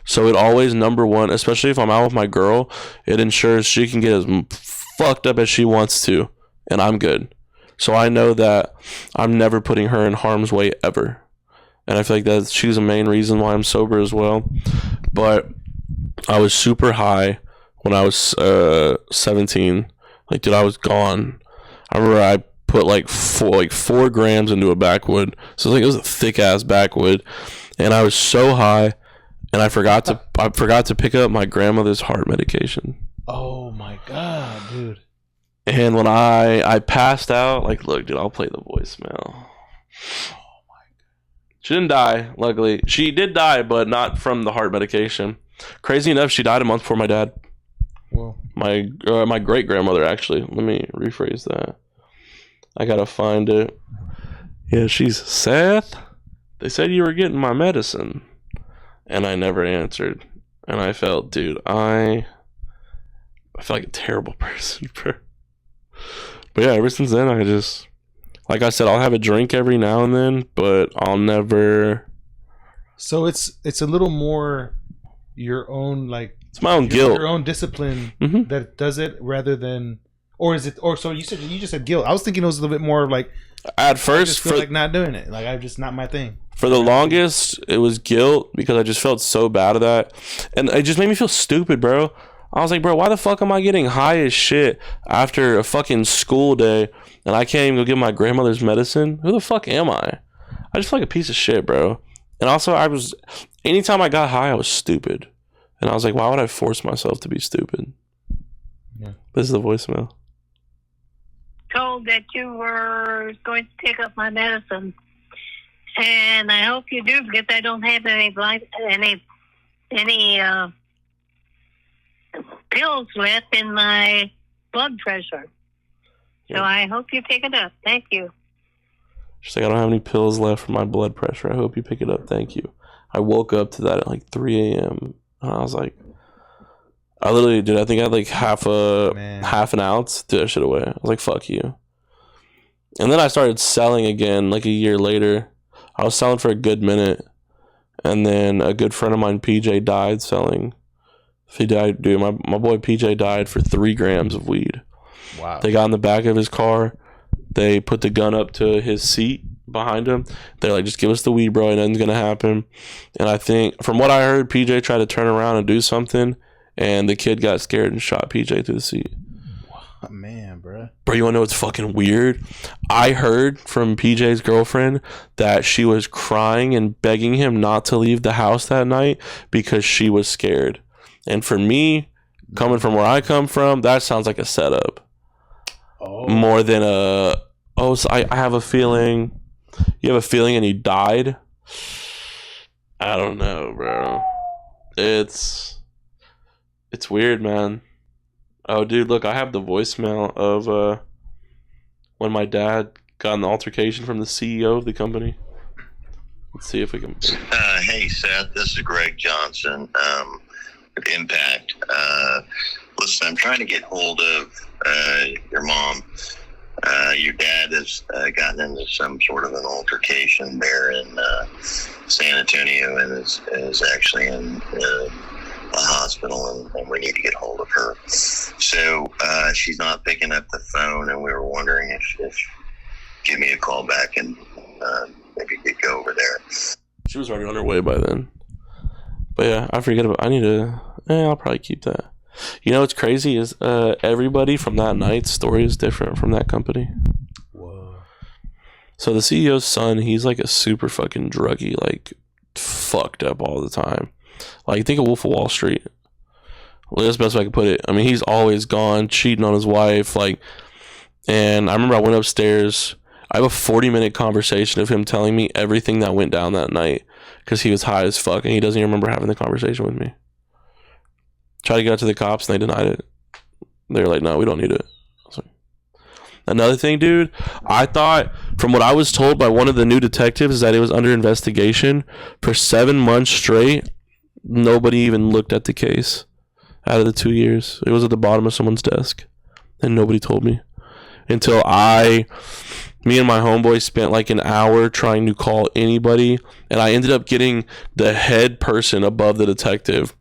So it always, number one, especially if I'm out with my girl, it ensures she can get as fucked up as she wants to, and I'm good. So I know that I'm never putting her in harm's way ever. And I feel like that she's a main reason why I'm sober as well. But I was super high when I was 17. Like, dude, I was gone. I remember I put like 4 grams into a backwood. So like it was a thick ass backwood, and I was so high, and I forgot to pick up my grandmother's heart medication. Oh my god, dude! And when I passed out, like, look, dude, I'll play the voicemail. Oh my god! She didn't die. Luckily, she did die, but not from the heart medication. Crazy enough, she died a month before my dad. Whoa. My great grandmother, actually. Let me rephrase that. I gotta find it. Yeah, she's Seth. They said you were getting my medicine, and I never answered. And I felt, dude, I felt like a terrible person, bro. But yeah, ever since then, I just, like I said, I'll have a drink every now and then, but I'll never. So it's a little more your own, like, it's my own guilt, your own discipline Mm-hmm. that does it, rather than, or is it, or so you just said guilt. I was thinking it was a little bit more like, at I first, just feel like not doing it, like I'm just not my thing. for the longest, it was guilt because I just felt so bad of that, and it just made me feel stupid, bro. I was like, bro, why the fuck am I getting high as shit after a fucking school day and I can't even go get my grandmother's medicine? Who the fuck am I? I just feel like a piece of shit, bro. And also, anytime I got high, I was stupid. And I was like, why would I force myself to be stupid? Yeah. This is the voicemail. Told that you were going to take up my medicine. And I hope you do, because I don't have any pills left in my blood pressure. So I hope you pick it up. Thank you. She's like, I don't have any pills left for my blood pressure. I hope you pick it up. Thank you. I woke up to that at like 3 a.m. And I was like, I literally did. I think I had like half an ounce. Threw that shit away. I was like, fuck you. And then I started selling again like a year later. I was selling for a good minute. And then a good friend of mine, PJ, died selling. He died, dude. My boy PJ died for 3 grams of weed. Wow. They got in the back of his car. They put the gun up to his seat behind him. They're like, just give us the weed, bro. Nothing's going to happen. And I think, from what I heard, PJ tried to turn around and do something. And the kid got scared and shot PJ through the seat. Oh, man, bro. Bro, you want to know what's fucking weird? I heard from PJ's girlfriend that she was crying and begging him not to leave the house that night because she was scared. And for me, coming from where I come from, that sounds like a setup. Oh. More than so I have a feeling. You have a feeling and he died? I don't know, bro. It's weird, man. Oh, dude, look, I have the voicemail of when my dad got an altercation from the CEO of the company. Let's see if we can. Hey, Seth, this is Greg Johnson, Impact. Listen, I'm trying to get hold of your mom. Your dad has gotten into some sort of an altercation there in San Antonio and is actually in a hospital, and we need to get hold of her. So she's not picking up the phone, and we were wondering if give me a call back and maybe you could go over there. She was already on her way by then. But yeah, I forget about. I'll probably keep that. You know what's crazy is everybody from that night's story is different from that company. Whoa. So the CEO's son, he's like a super fucking druggie, like fucked up all the time. Like, think of Wolf of Wall Street. Well, that's the best way I can put it. I mean, he's always gone, cheating on his wife. Like, and I remember I went upstairs. I have a 40-minute conversation of him telling me everything that went down that night because he was high as fuck and he doesn't even remember having the conversation with me. Tried to get out to the cops and they denied it. They were like, no, we don't need it. Another thing, dude, I thought, from what I was told by one of the new detectives, is that it was under investigation for 7 months straight. Nobody even looked at the case out of the 2 years. It was at the bottom of someone's desk and nobody told me until me and my homeboy spent like an hour trying to call anybody, and I ended up getting the head person above the detective.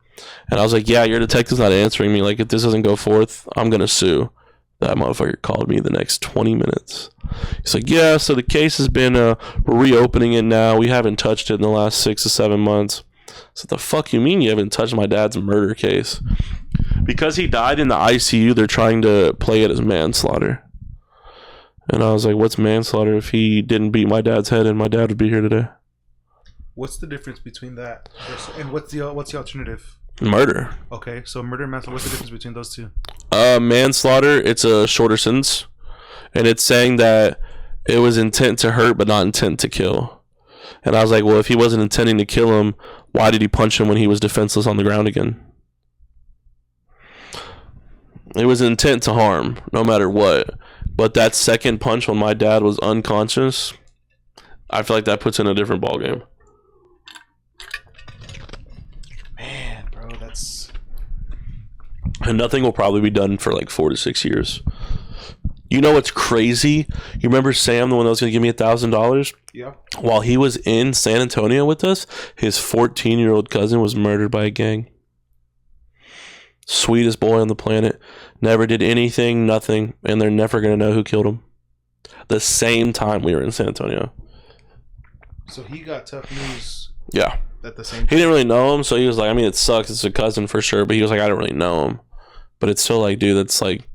And I was like, yeah, your detective's not answering me. Like, if this doesn't go forth, I'm going to sue. That motherfucker called me the next 20 minutes. He's like, yeah, so the case has been, we're reopening it now. We haven't touched it in the last 6 to 7 months. So the fuck you mean you haven't touched my dad's murder case? Because he died in the ICU, they're trying to play it as manslaughter. And I was like, what's manslaughter if he didn't beat my dad's head and my dad would be here today? What's the difference between that and what's the alternative? Murder. Okay, so murder and manslaughter. What's the difference between those two? Manslaughter, it's a shorter sentence, and it's saying that it was intent to hurt but not intent to kill. And I was like, well, if he wasn't intending to kill him, why did he punch him when he was defenseless on the ground again? It was intent to harm, no matter what. But that second punch when my dad was unconscious, I feel like that puts in a different ballgame. Man, bro, that's... And nothing will probably be done for like 4 to 6 years. You know what's crazy? You remember Sam, the one that was going to give me $1,000? Yeah. While he was in San Antonio with us, his 14-year-old cousin was murdered by a gang. Sweetest boy on the planet. Never did anything, nothing, and they're never going to know who killed him. The same time we were in San Antonio. So he got tough news. Yeah. At the same He time. didn't really know him, so he was like, I mean, it sucks. It's a cousin for sure, but he was like, I don't really know him. But it's still like, dude, that's like,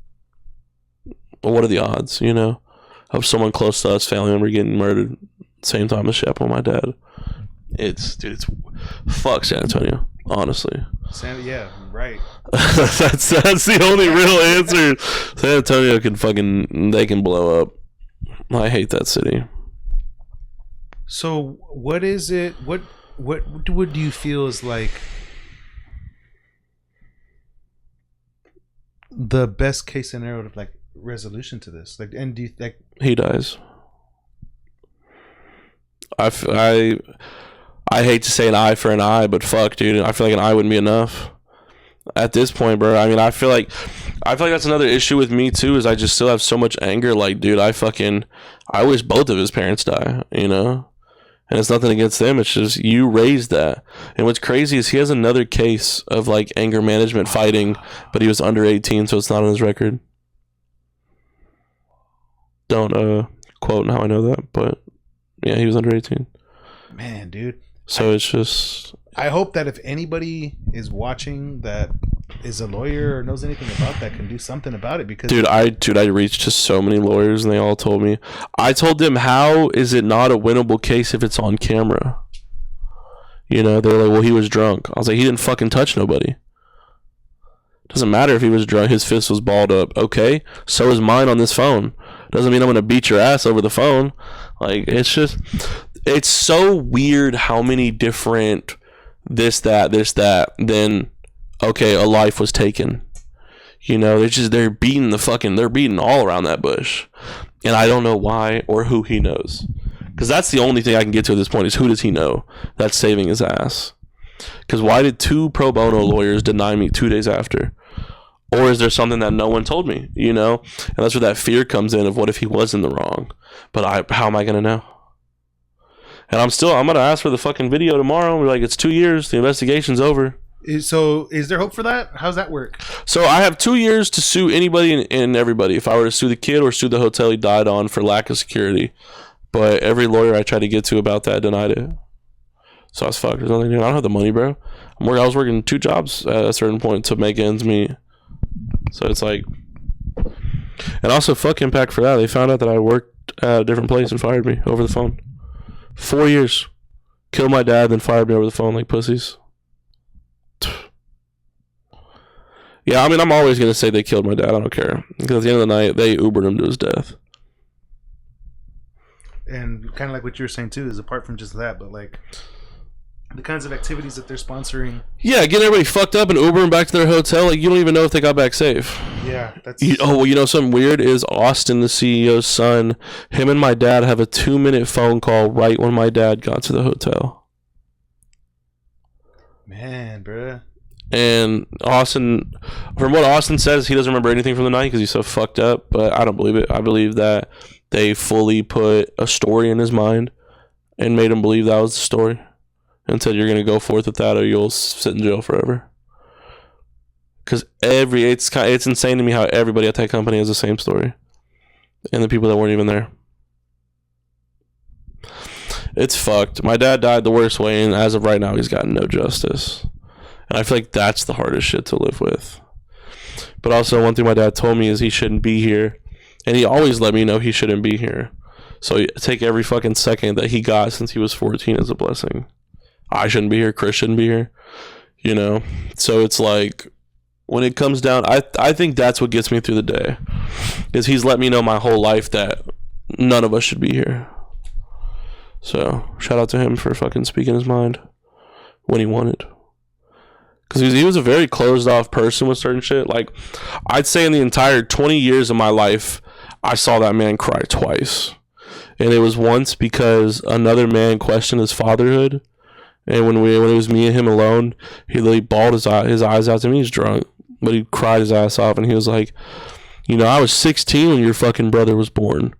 what are the odds, you know, of someone close to us, family member, getting murdered same time as Shep or my dad? It's fuck San Antonio, honestly. Yeah, right. that's the only real answer. San Antonio they can blow up. I hate that city. So what is it? What do you feel is like the best case scenario of like resolution to this? Like, and do you like he dies? I hate to say an eye for an eye, but fuck, dude, I feel like an eye wouldn't be enough at this point, bro. I mean, I feel like that's another issue with me too, is I just still have so much anger. Like, dude, I wish both of his parents die, you know? And it's nothing against them, it's just you raised that. And what's crazy is he has another case of like anger management fighting, but he was under 18, so it's not on his record. Don't quote how I know that, but yeah, he was under 18. Man, dude. So it's just... I hope that if anybody is watching that is a lawyer or knows anything about that can do something about it, because... Dude, I reached to so many lawyers and they all told me. I told them, how is it not a winnable case if it's on camera? You know, they're like, well, he was drunk. I was like, he didn't fucking touch nobody. Doesn't matter if he was drunk, his fist was balled up. Okay, so is mine on this phone. Doesn't mean I'm gonna beat your ass over the phone. Like, it's just... It's so weird how many different this, that, then, okay, a life was taken. You know, they're beating all around that bush. And I don't know why or who he knows. Because that's the only thing I can get to at this point, is who does he know that's saving his ass? Because why did 2 pro bono lawyers deny me 2 days after? Or is there something that no one told me, you know? And that's where that fear comes in of what if he was in the wrong? But how am I going to know? And I'm going to ask for the fucking video tomorrow. We're like, it's 2 years. The investigation's over. So is there hope for that? How's that work? So I have 2 years to sue anybody and everybody. If I were to sue the kid or sue the hotel he died on for lack of security. But every lawyer I tried to get to about that denied it. So I was fucked. There's nothing to do. I don't have the money, bro. I was working 2 jobs at a certain point to make ends meet. So it's like... And also, fuck Impact for that. They found out that I worked at a different place and fired me over the phone. 4 years. Killed my dad, then fired me over the phone like pussies. Yeah, I mean, I'm always going to say they killed my dad. I don't care. Because at the end of the night, they Ubered him to his death. And kind of like what you were saying, too, is apart from just that, but like the kinds of activities that they're sponsoring. Yeah, getting everybody fucked up and Ubering back to their hotel. Like, you don't even know if they got back safe. Yeah, that's... You know something weird is Austin, the CEO's son, him and my dad have a 2-minute phone call right when my dad got to the hotel. Man, bruh. And Austin, from what Austin says, he doesn't remember anything from the night because he's so fucked up, but I don't believe it. I believe that they fully put a story in his mind and made him believe that was the story and said, you're going to go forth with that or you'll sit in jail forever. Because it's insane to me how everybody at that company has the same story. And the people that weren't even there. It's fucked. My dad died the worst way, and as of right now, he's gotten no justice. And I feel like that's the hardest shit to live with. But also, one thing my dad told me is he shouldn't be here. And he always let me know he shouldn't be here. So take every fucking second that he got since he was 14 as a blessing. I shouldn't be here. Chris shouldn't be here. You know? So it's like... When it comes down, I think that's what gets me through the day. Is he's let me know my whole life that none of us should be here. So, shout out to him for fucking speaking his mind when he wanted. Because he was a very closed off person with certain shit. Like, I'd say in the entire 20 years of my life, I saw that man cry twice. And it was once because another man questioned his fatherhood. And when it was me and him alone, he literally bawled his eyes out to me. He's drunk, but he cried his ass off. And he was like, you know, I was 16 when your fucking brother was born.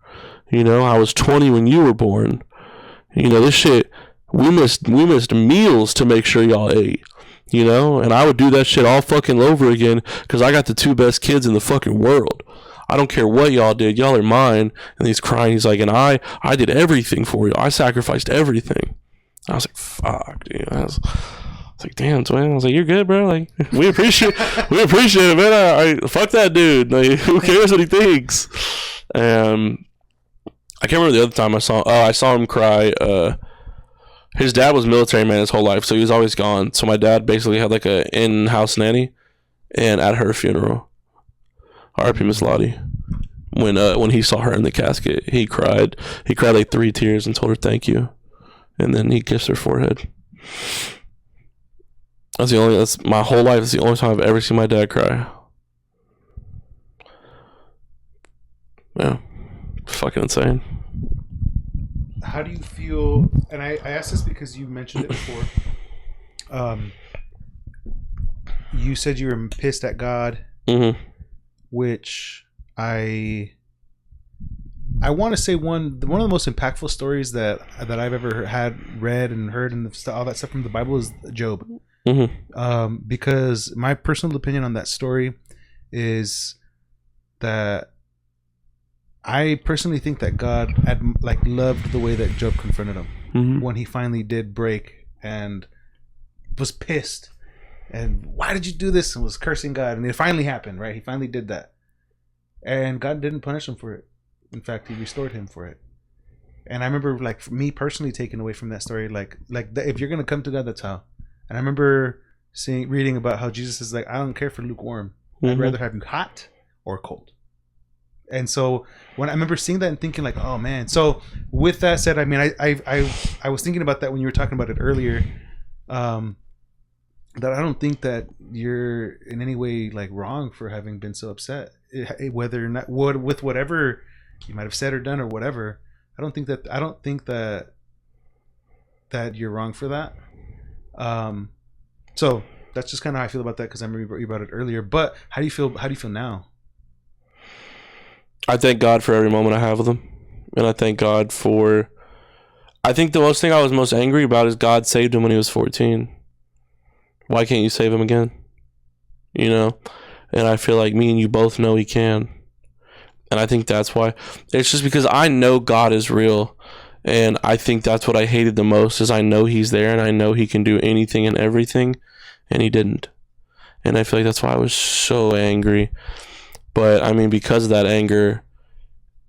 You know, I was 20 when you were born. You know, this shit, we missed meals to make sure y'all ate. You know, and I would do that shit all fucking over again because I got the 2 best kids in the fucking world. I don't care what y'all did. Y'all are mine. And he's crying. He's like, and I did everything for you. I sacrificed everything. I was like, fuck, dude. I was like, damn, twin. I was like, you're good, bro. Like, we appreciate it, man. Fuck that dude. Like, who cares what he thinks? I can't remember the other time I saw him cry. His dad was military man his whole life, so he was always gone. So my dad basically had like a in-house nanny, and at her funeral, R.I.P. Miss Lottie, when he saw her in the casket, he cried. He cried like 3 tears and told her thank you, and then he kissed her forehead. That's my whole life. It's the only time I've ever seen my dad cry. Yeah, fucking insane. How do you feel? And I asked this because you mentioned it before. You said you were pissed at God, which I want to say one of the most impactful stories that I've ever read and heard and all that stuff from the Bible is Job. Because my personal opinion on that story is that I personally think that God loved the way that Job confronted him when he finally did break and was pissed and why did you do this, and was cursing God, and it finally happened, right? He finally did that, and God didn't punish him for it. In fact, he restored him for it. And I remember, like, for me personally, taking away from that story, like if you're gonna come to God, that's how. And I remember reading about how Jesus is like, I don't care for lukewarm. I'd rather have you hot or cold. And so when I remember seeing that and thinking like, oh man. So with that said, I mean, I was thinking about that when you were talking about it earlier. That I don't think that you're in any way like wrong for having been so upset, whether or not with whatever you might have said or done or whatever. I don't think that you're wrong for that. So that's just kind of how I feel about that, because I remember you about it earlier. But how do you feel now? I thank God for every moment I have with him. And I thank God for... I think the most thing I was most angry about is God saved him when he was 14. Why can't you save him again? You know? And I feel like me and you both know he can. And I think that's why. It's just because I know God is real. And I think that's what I hated the most, is I know he's there and I know he can do anything and everything. And he didn't. And I feel like that's why I was so angry. But I mean, because of that anger,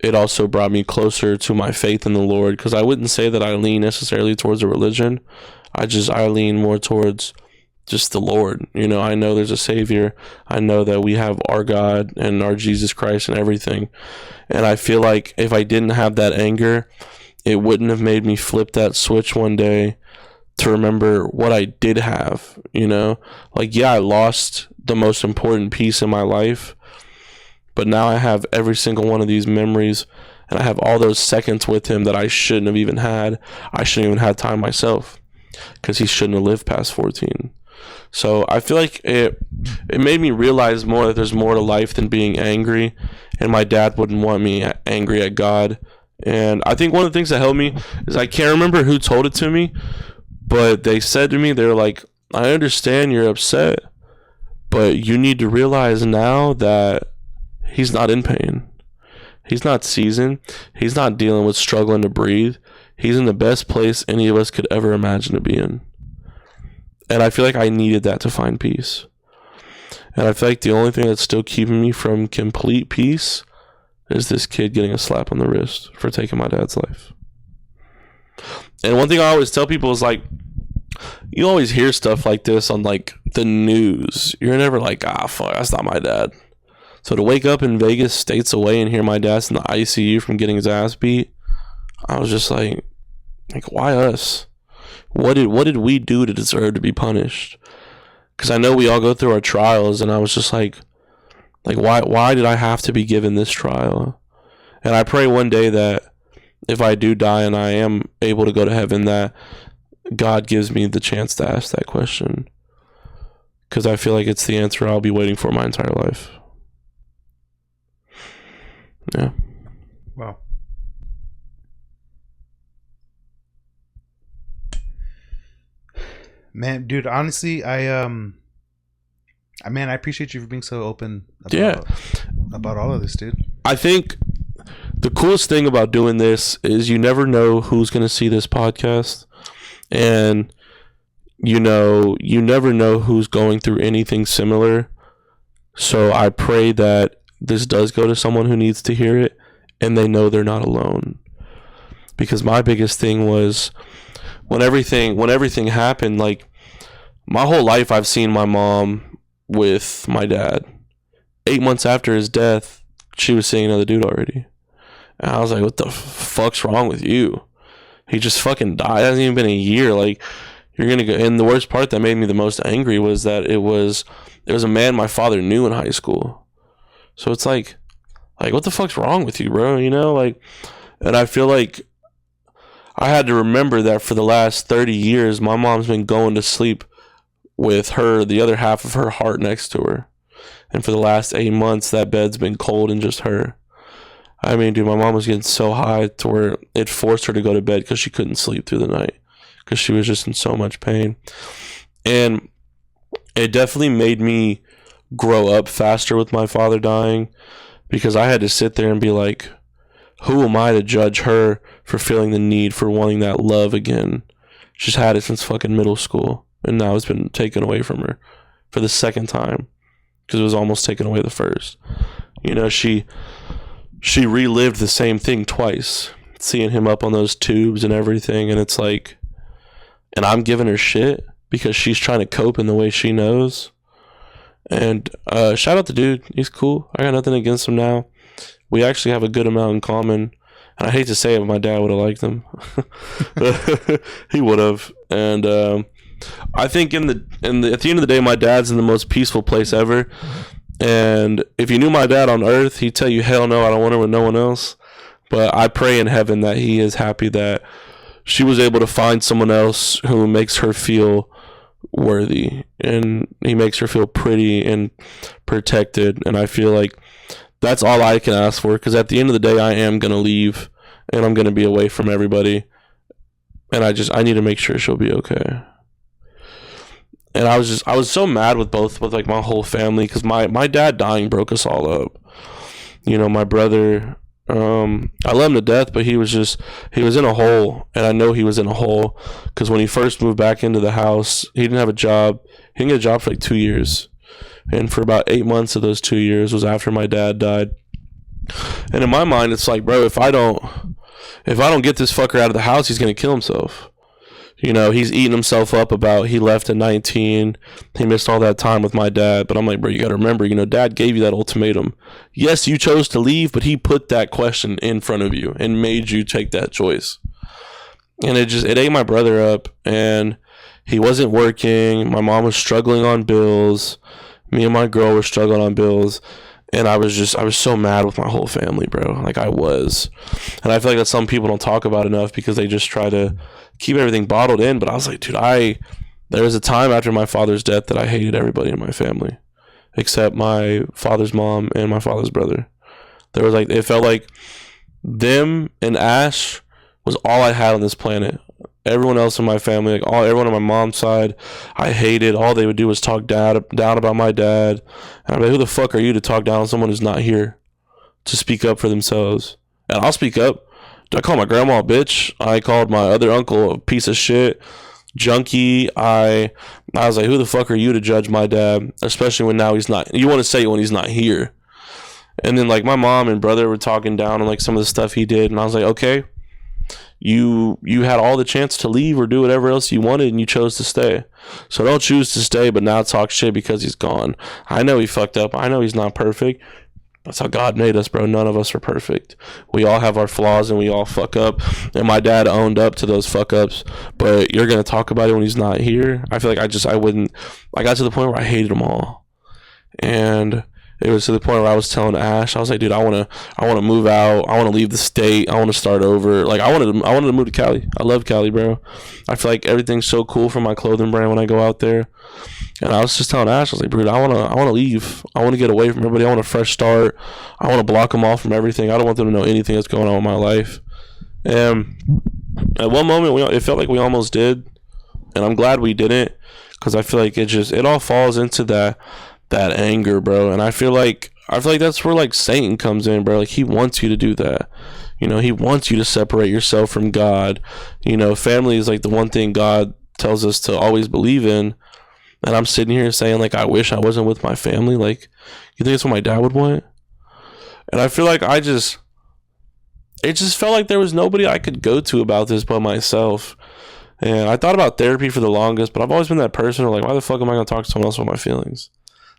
it also brought me closer to my faith in the Lord. Because I wouldn't say that I lean necessarily towards a religion. I lean more towards just the Lord. You know, I know there's a Savior. I know that we have our God and our Jesus Christ and everything. And I feel like if I didn't have that anger, it wouldn't have made me flip that switch one day to remember what I did have. You know, like, yeah, I lost the most important piece in my life. But now I have every single one of these memories, and I have all those seconds with him that I shouldn't have even had. I shouldn't even have time myself, because he shouldn't have lived past 14. So I feel like it made me realize more that there's more to life than being angry, and my dad wouldn't want me angry at God. And I think one of the things that helped me is, I can't remember who told it to me, but they said to me, they're like, I understand you're upset, but you need to realize now that he's not in pain. He's not seasoned. He's not dealing with struggling to breathe. He's in the best place any of us could ever imagine to be in. And I feel like I needed that to find peace. And I feel like the only thing that's still keeping me from complete peace is this kid getting a slap on the wrist for taking my dad's life. And one thing I always tell people is, like, you always hear stuff like this on, like, the news. You're never like, fuck, that's not my dad. So to wake up in Vegas, states away, and hear my dad's in the ICU from getting his ass beat, I was just like, why us? What did we do to deserve to be punished? Because I know we all go through our trials, and I was just like why did I have to be given this trial? And I pray one day that if I do die and I am able to go to heaven, that God gives me the chance to ask that question, because I feel like it's the answer I'll be waiting for my entire life. Yeah. Wow. Man, dude, honestly, I appreciate you for being so open about all of this, dude. I think the coolest thing about doing this is you never know who's going to see this podcast, and you never know who's going through anything similar. So I pray that this does go to someone who needs to hear it, and they know they're not alone. Because my biggest thing was when everything happened, like, my whole life I've seen my mom with my dad. 8 months after his death, she was seeing another dude already. And I was like, what the fuck's wrong with you? He just fucking died. It hasn't even been a year. Like, you're gonna go. And the worst part that made me the most angry was that it was a man my father knew in high school. So it's like what the fuck's wrong with you, bro? You know, like, and I feel like I had to remember that for the last 30 years, my mom's been going to sleep with her, the other half of her heart next to her. And for the last 8 months, that bed's been cold and just her. I mean, dude, my mom was getting so high to where it forced her to go to bed because she couldn't sleep through the night because she was just in so much pain. And it definitely made me grow up faster with my father dying, because I had to sit there and be like, who am I to judge her for feeling the need for wanting that love again? She's had it since fucking middle school, and now it's been taken away from her for the second time, because it was almost taken away the first. You know, she relived the same thing twice, seeing him up on those tubes and everything, and it's like, and I'm giving her shit because she's trying to cope in the way she knows. And shout out the dude, he's cool. I got nothing against him now. We actually have a good amount in common, and I hate to say it, but my dad would have liked him. He would have. And I think at the end of the day, my dad's in the most peaceful place ever. And if you knew my dad on earth, he'd tell you, hell no, I don't want her with no one else. But I pray in heaven that he is happy that she was able to find someone else who makes her feel worthy, and he makes her feel pretty and protected. And I feel like that's all I can ask for, because at the end of the day, I am going to leave, and I'm going to be away from everybody. And I need to make sure she'll be okay. And I was so mad with like my whole family, because my dad dying broke us all up. You know, my brother, I love him to death, but he was in a hole, and I know he was in a hole because when he first moved back into the house, he didn't have a job. He didn't get a job for like 2 years, and for about 8 months of those 2 years was after my dad died. And in my mind, it's like, bro, if I don't get this fucker out of the house, he's gonna kill himself. You know, he's eating himself up about he left at 19. He missed all that time with my dad. But I'm like, bro, you got to remember, you know, dad gave you that ultimatum. Yes, you chose to leave, but he put that question in front of you and made you take that choice. And it ate my brother up, and he wasn't working. My mom was struggling on bills. Me and my girl were struggling on bills. And I was so mad with my whole family, bro. Like, I was. And I feel like that some people don't talk about enough because they just try to keep everything bottled in. But I was like, dude, there was a time after my father's death that I hated everybody in my family, except my father's mom and my father's brother. There was like, it felt like them and Ash was all I had on this planet. Everyone else in my family, like everyone on my mom's side, I hated. All they would do was talk down about my dad. And I'm like, who the fuck are you to talk down on someone who's not here to speak up for themselves? And I'll speak up. I called my grandma a bitch. I called my other uncle a piece of shit, junkie. I was like, who the fuck are you to judge my dad? Especially when now he's not. You want to say it when he's not here. And then like my mom and brother were talking down on like some of the stuff he did, and I was like, okay. You had all the chance to leave or do whatever else you wanted, and you chose to stay. So don't choose to stay, but now talk shit because he's gone. I know he fucked up. I know he's not perfect. That's how God made us, bro. None of us are perfect. We all have our flaws, and we all fuck up. And my dad owned up to those fuck ups. But you're gonna talk about it when he's not here. I feel like I got to the point where I hated them all. And it was to the point where I was telling Ash, I was like, dude, I want to move out. I want to leave the state. I want to start over. Like, I wanted to move to Cali. I love Cali, bro. I feel like everything's so cool for my clothing brand when I go out there. And I was just telling Ash, I was like, dude, I want to leave. I want to get away from everybody. I want a fresh start. I want to block them off from everything. I don't want them to know anything that's going on in my life. And at one moment, it felt like we almost did. And I'm glad we didn't, because I feel like it all falls into that anger, bro. And I feel like that's where like Satan comes in, bro. Like, he wants you to do that. You know, he wants you to separate yourself from God. You know, family is like the one thing God tells us to always believe in. And I'm sitting here saying, like, I wish I wasn't with my family. Like, you think that's what my dad would want? And I feel like it just felt like there was nobody I could go to about this but myself. And I thought about therapy for the longest, but I've always been that person who, like, why the fuck am I going to talk to someone else about my feelings?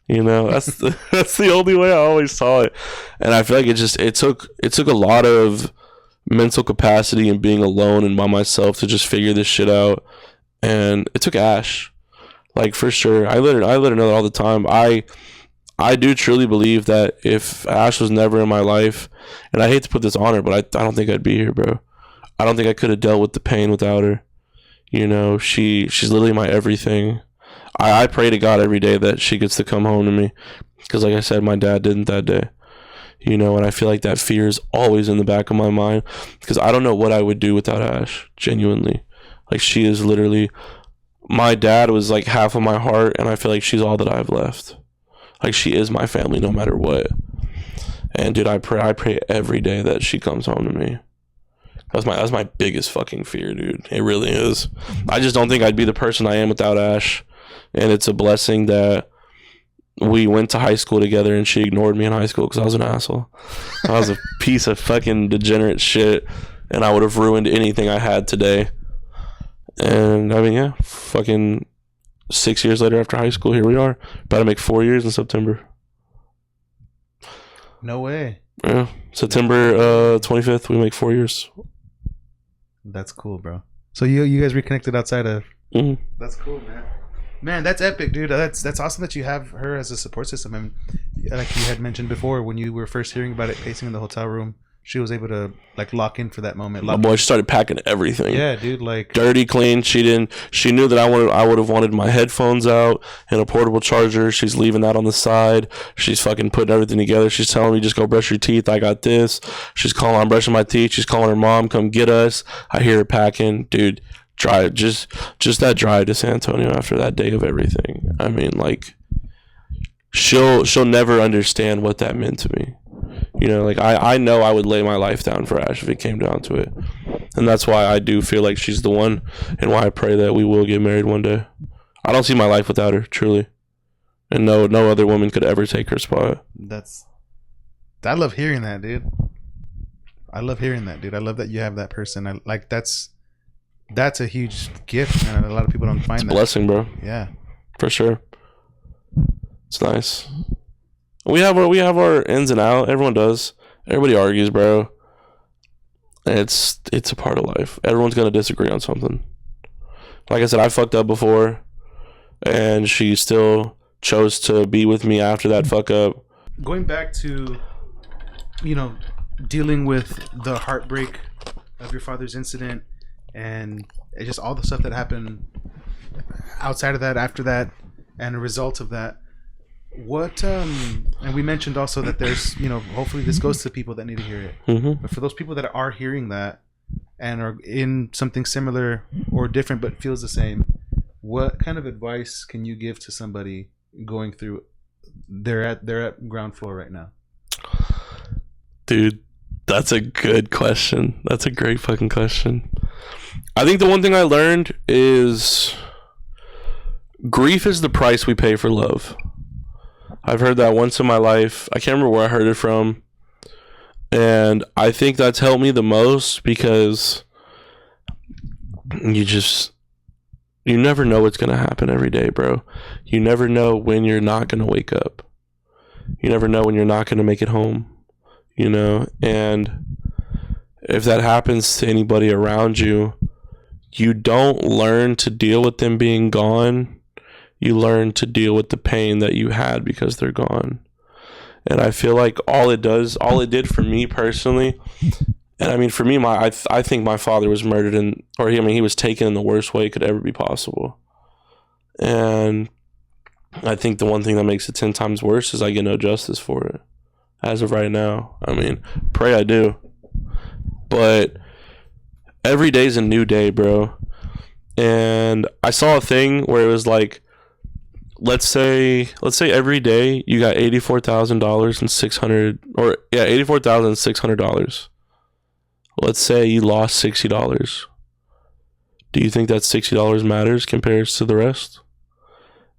You know, that's the only way I always saw it. And I feel like it took a lot of mental capacity and being alone and by myself to just figure this shit out. And it took Ash. Like, for sure. I let her know that all the time. I do truly believe that if Ash was never in my life, and I hate to put this on her, but I don't think I'd be here, bro. I don't think I could have dealt with the pain without her. You know, she's literally my everything. I pray to God every day that she gets to come home to me, because like I said, my dad didn't that day. You know, and I feel like that fear is always in the back of my mind, because I don't know what I would do without Ash, genuinely. Like, she is literally... My dad was like half of my heart, and I feel like she's all that I've left. Like, she is my family no matter what. And dude, I pray every day that she comes home to me. That's my biggest fucking fear, dude. It really is. I just don't think I'd be the person I am without Ash. And it's a blessing that we went to high school together and she ignored me in high school because I was an asshole. I was a piece of fucking degenerate shit, and I would have ruined anything I had today. And I mean, yeah, fucking 6 years later after high school, here we are. About to make 4 years in September. No way. Yeah, September 25th, we make 4 years. That's cool, bro. So you guys reconnected outside of... Mm-hmm. That's cool, man. Man, that's epic, dude. That's awesome that you have her as a support system. I mean, like you had mentioned before, when you were first hearing about it, pacing in the hotel room, she was able to like lock in for that moment. My boy, she started packing everything. Yeah, dude, like dirty, clean. She knew that I would have wanted my headphones out and a portable charger. She's leaving that on the side. She's fucking putting everything together. She's telling me, just go brush your teeth. I got this. She's calling, I'm brushing my teeth. She's calling her mom, come get us. I hear her packing, dude. Drive, just that drive to San Antonio after that day of everything. I mean, like, she'll never understand what that meant to me. You know, like, I know I would lay my life down for Ash if it came down to it. And that's why I do feel like she's the one, and why I pray that we will get married one day. I don't see my life without her, truly. And no other woman could ever take her spot. I love hearing that, dude. I love that you have that person. That's a huge gift, man. A lot of people don't find that. It's a blessing, bro. Yeah. For sure. It's nice. We have our ins and outs. Everyone does. Everybody argues, bro. It's a part of life. Everyone's gonna disagree on something. Like I said, I fucked up before, and she still chose to be with me after that fuck up. Going back to, dealing with the heartbreak of your father's incident, and just all the stuff that happened outside of that, after that, and a result of that. What and we mentioned also that there's hopefully this goes to people that need to hear it. Mm-hmm. But for those people that are hearing that and are in something similar or different but feels the same, what kind of advice can you give to somebody going through? They're at ground floor right now. Dude, that's a good question. That's a great fucking question. I think the one thing I learned is grief is the price we pay for love. I've heard that once in my life. I can't remember where I heard it from. And I think that's helped me the most, because you never know what's going to happen every day, bro. You never know when you're not going to wake up. You never know when you're not going to make it home, and if that happens to anybody around you, you don't learn to deal with them being gone. You learn to deal with the pain that you had because they're gone. And I feel like all it did for me personally, and I mean for me, I think my father was murdered he was taken in the worst way it could ever be possible. And I think the one thing that makes it 10 times worse is I get no justice for it. As of right now. I mean, pray I do. But every day's a new day, bro. And I saw a thing where it was like, let's say every day you got $84,600. Let's say you lost $60. Do you think that $60 matters compared to the rest?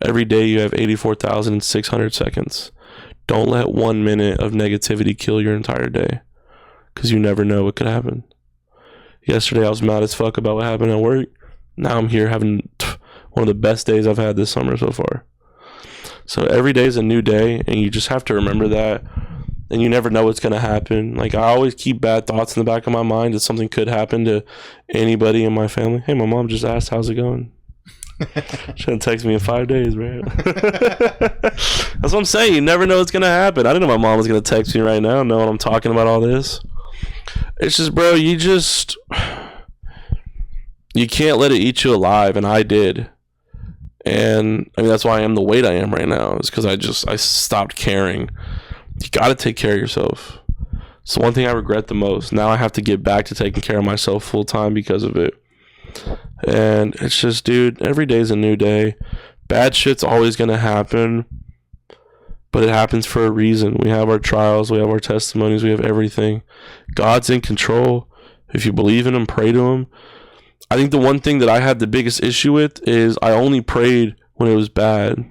Every day you have 84,600 seconds. Don't let 1 minute of negativity kill your entire day, because you never know what could happen. Yesterday I was mad as fuck about what happened at work. Now I'm here having one of the best days I've had this summer so far. So every day is a new day, and you just have to remember that. And you never know what's going to happen. Like, I always keep bad thoughts in the back of my mind that something could happen to anybody in my family. Hey, my mom just asked, how's it going? She didn't text me in 5 days, bro. That's what I'm saying. You never know what's going to happen. I didn't know my mom was going to text me right now knowing I'm talking about all this. It's just, bro, you can't let it eat you alive, and I did. And I mean, that's why I am the weight I am right now, is because I stopped caring. You got to take care of yourself. It's the one thing I regret the most. Now I have to get back to taking care of myself full time because of it. And it's just, dude, every day's a new day. Bad shit's always going to happen, but it happens for a reason. We have our trials, we have our testimonies, we have everything. God's in control. If you believe in him, pray to him. I think the one thing that I had the biggest issue with is I only prayed when it was bad.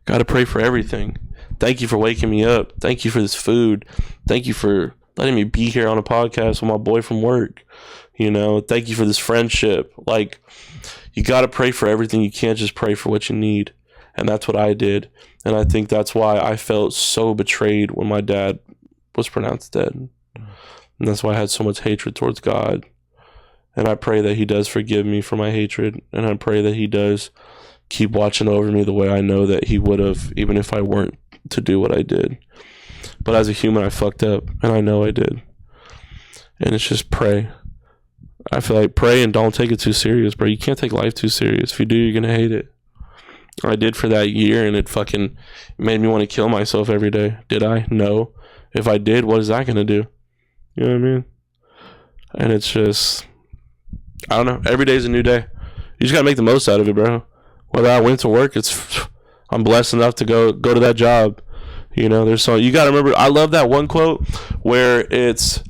Got to pray for everything. Thank you for waking me up. Thank you for this food. Thank you for letting me be here on a podcast with my boy from work. You know, thank you for this friendship. Like, you got to pray for everything. You can't just pray for what you need. And that's what I did. And I think that's why I felt so betrayed when my dad was pronounced dead. And that's why I had so much hatred towards God. And I pray that he does forgive me for my hatred. And I pray that he does keep watching over me the way I know that he would have, even if I weren't to do what I did. But as a human, I fucked up. And I know I did. And it's just pray. I feel like pray and don't take it too serious, bro. You can't take life too serious. If you do, you're going to hate it. I did for that year, and it fucking made me want to kill myself every day. Did I? No. If I did, what is that going to do? You know what I mean? And it's just, I don't know. Every day is a new day. You just got to make the most out of it, bro. Whether I went to work, I'm blessed enough to go to that job. You know, you got to remember, I love that one quote where there's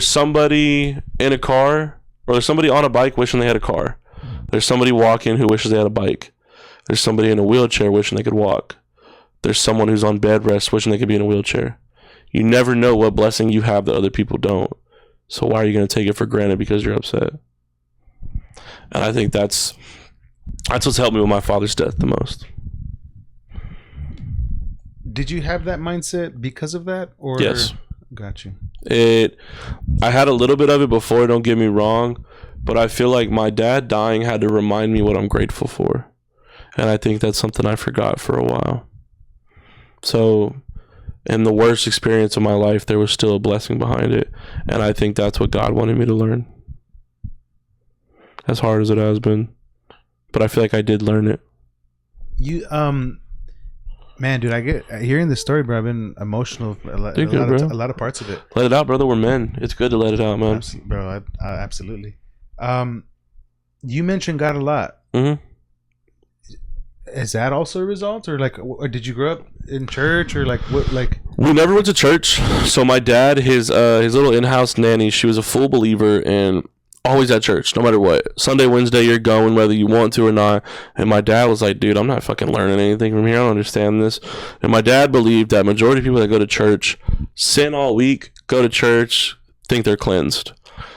somebody in a car, or there's somebody on a bike wishing they had a car. There's somebody walking who wishes they had a bike. There's somebody in a wheelchair wishing they could walk. There's someone who's on bed rest wishing they could be in a wheelchair. You never know what blessing you have that other people don't. So why are you going to take it for granted because you're upset? And I think that's what's helped me with my father's death the most. Did you have that mindset because of that? Or? Yes. Got you. I had a little bit of it before, don't get me wrong, but I feel like my dad dying had to remind me what I'm grateful for. And I think that's something I forgot for a while. So in the worst experience of my life, there was still a blessing behind it. And I think that's what God wanted me to learn. As hard as it has been. But I feel like I did learn it. You, man, dude, I get hearing this story, bro. I've been emotional. A lot of parts of it. Let it out, brother. We're men. It's good to let it out, man. Bro, absolutely. You mentioned God a lot. Mm-hmm. Is that also a result, or did you grow up in church, or what? We never went to church. So my dad, his little in-house nanny, she was a full believer and always at church, no matter what. Sunday, Wednesday, you're going whether you want to or not. And my dad was like, dude, I'm not fucking learning anything from here. I don't understand this. And my dad believed that majority of people that go to church sin all week, go to church, think they're cleansed.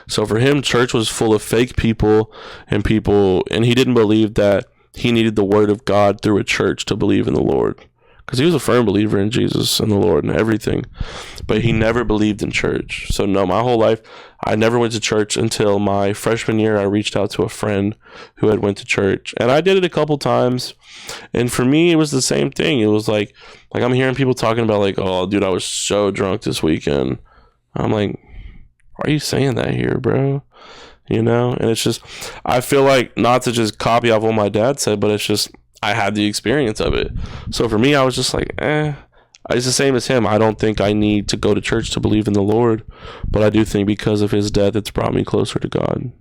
So for him, church was full of fake people, and he didn't believe that he needed the word of God through a church to believe in the Lord. because he was a firm believer in Jesus and the Lord and everything, but he never believed in church. So no, my whole life I never went to church until my freshman year. I reached out to a friend who had went to church, and I did it a couple times, and for me it was the same thing. It was like I'm hearing people talking about like, oh dude, I was so drunk this weekend. I'm like, why are you saying that here, bro? You know? And it's just, I feel like, not to just copy off what my dad said, but it's just, I had the experience of it. So for me, I was just like, it's the same as him. I don't think I need to go to church to believe in the Lord, but I do think because of his death, it's brought me closer to God.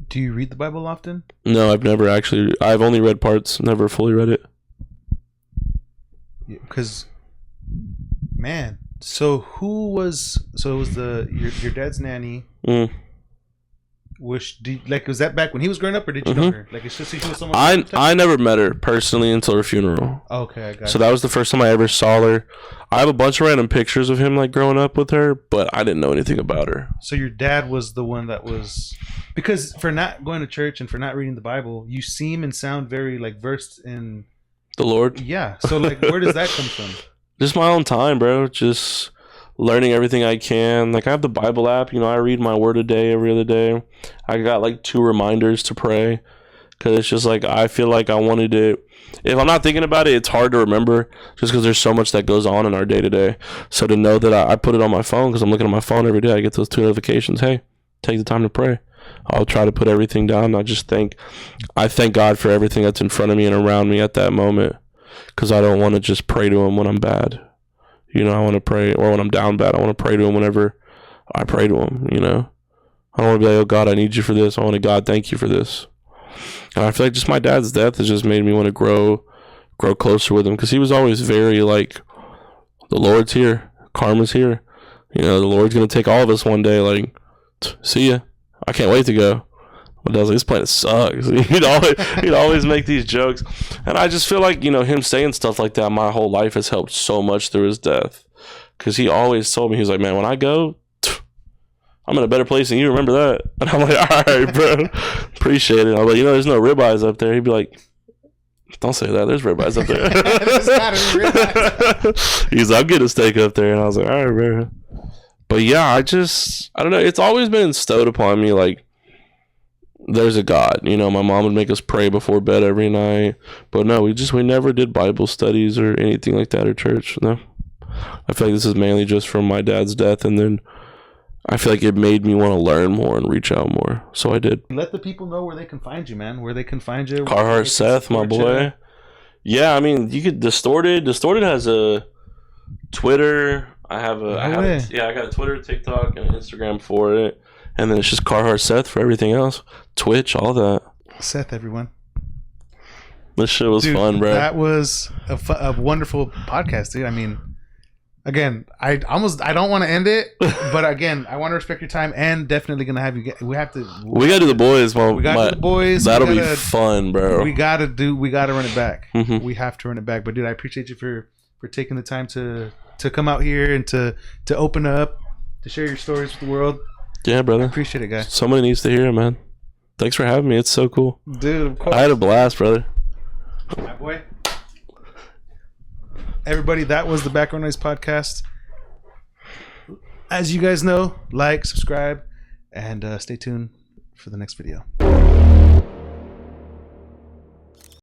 Do you read the Bible often? No, I've only read parts, never fully read it. Because, man, so it was your dad's nanny. Was that back when he was growing up, or did you know her? Like, it's just she was someone. I never met her personally until her funeral. Okay, I got So that was the first time I ever saw her. I have a bunch of random pictures of him like growing up with her, but I didn't know anything about her. So your dad was the one that was, because for not going to church and for not reading the Bible, you seem and sound very like versed in the Lord. Yeah. So like, where does that come from? Just my own time, bro. Just learning everything I can. Like, I have the Bible app. You know, I read my word a day every other day. I got like 2 reminders to pray, because it's just like, I feel like I wanted it. If I'm not thinking about it, it's hard to remember, just because there's so much that goes on in our day to day. So to know that I put it on my phone, because I'm looking at my phone every day, I get those 2 notifications. Hey, take the time to pray. I'll try to put everything down. I thank God for everything that's in front of me and around me at that moment, because I don't want to just pray to him when I'm bad. You know, I want to pray, or when I'm down bad, I want to pray to him whenever I pray to him, you know. I don't want to be like, oh God, I need you for this. I want to, God, thank you for this. And I feel like just my dad's death has just made me want to grow closer with him, because he was always very like, the Lord's here, karma's here. You know, the Lord's going to take all of us one day. Like, see ya. I can't wait to go. But I was like, this planet sucks. He'd always make these jokes. And I just feel like, you know, him saying stuff like that my whole life has helped so much through his death. Because he always told me, he was like, man, when I go, I'm in a better place than you. Remember that? And I'm like, all right, bro. Appreciate it. I was like, you know, there's no ribeyes up there. He'd be like, don't say that. There's ribeyes up there. He's like, I'm getting a steak up there. And I was like, all right, bro. But yeah, I don't know. It's always been instilled upon me, like, there's a God. You know, my mom would make us pray before bed every night. But no, we never did Bible studies or anything like that, or church. No. I feel like this is mainly just from my dad's death, and then I feel like it made me want to learn more and reach out more. So I did. Let the people know where they can find you, man. Where they can find you. CarhartSeth, my boy. Yeah, I mean, you could Distorted. Distorted has a Twitter. I got a Twitter, TikTok, and Instagram for it. And then it's just CarhartSeth for everything else. Twitch, all that. Seth, everyone. This shit was fun, bro. That was a wonderful podcast, dude. I mean, again, I don't want to end it, but again, I want to respect your time, and definitely gonna have you. We gotta do the boys, man. We gotta do the boys. That'll be fun, bro. We gotta run it back. Mm-hmm. We have to run it back. But dude, I appreciate you for taking the time to come out here and to open up, to share your stories with the world. Yeah, brother. I appreciate it, guys. Somebody needs to hear it, man. Thanks for having me. It's so cool. Dude, of course. I had a blast, brother. My boy. Everybody, that was the Background Noise podcast. As you guys know, like, subscribe, and stay tuned for the next video.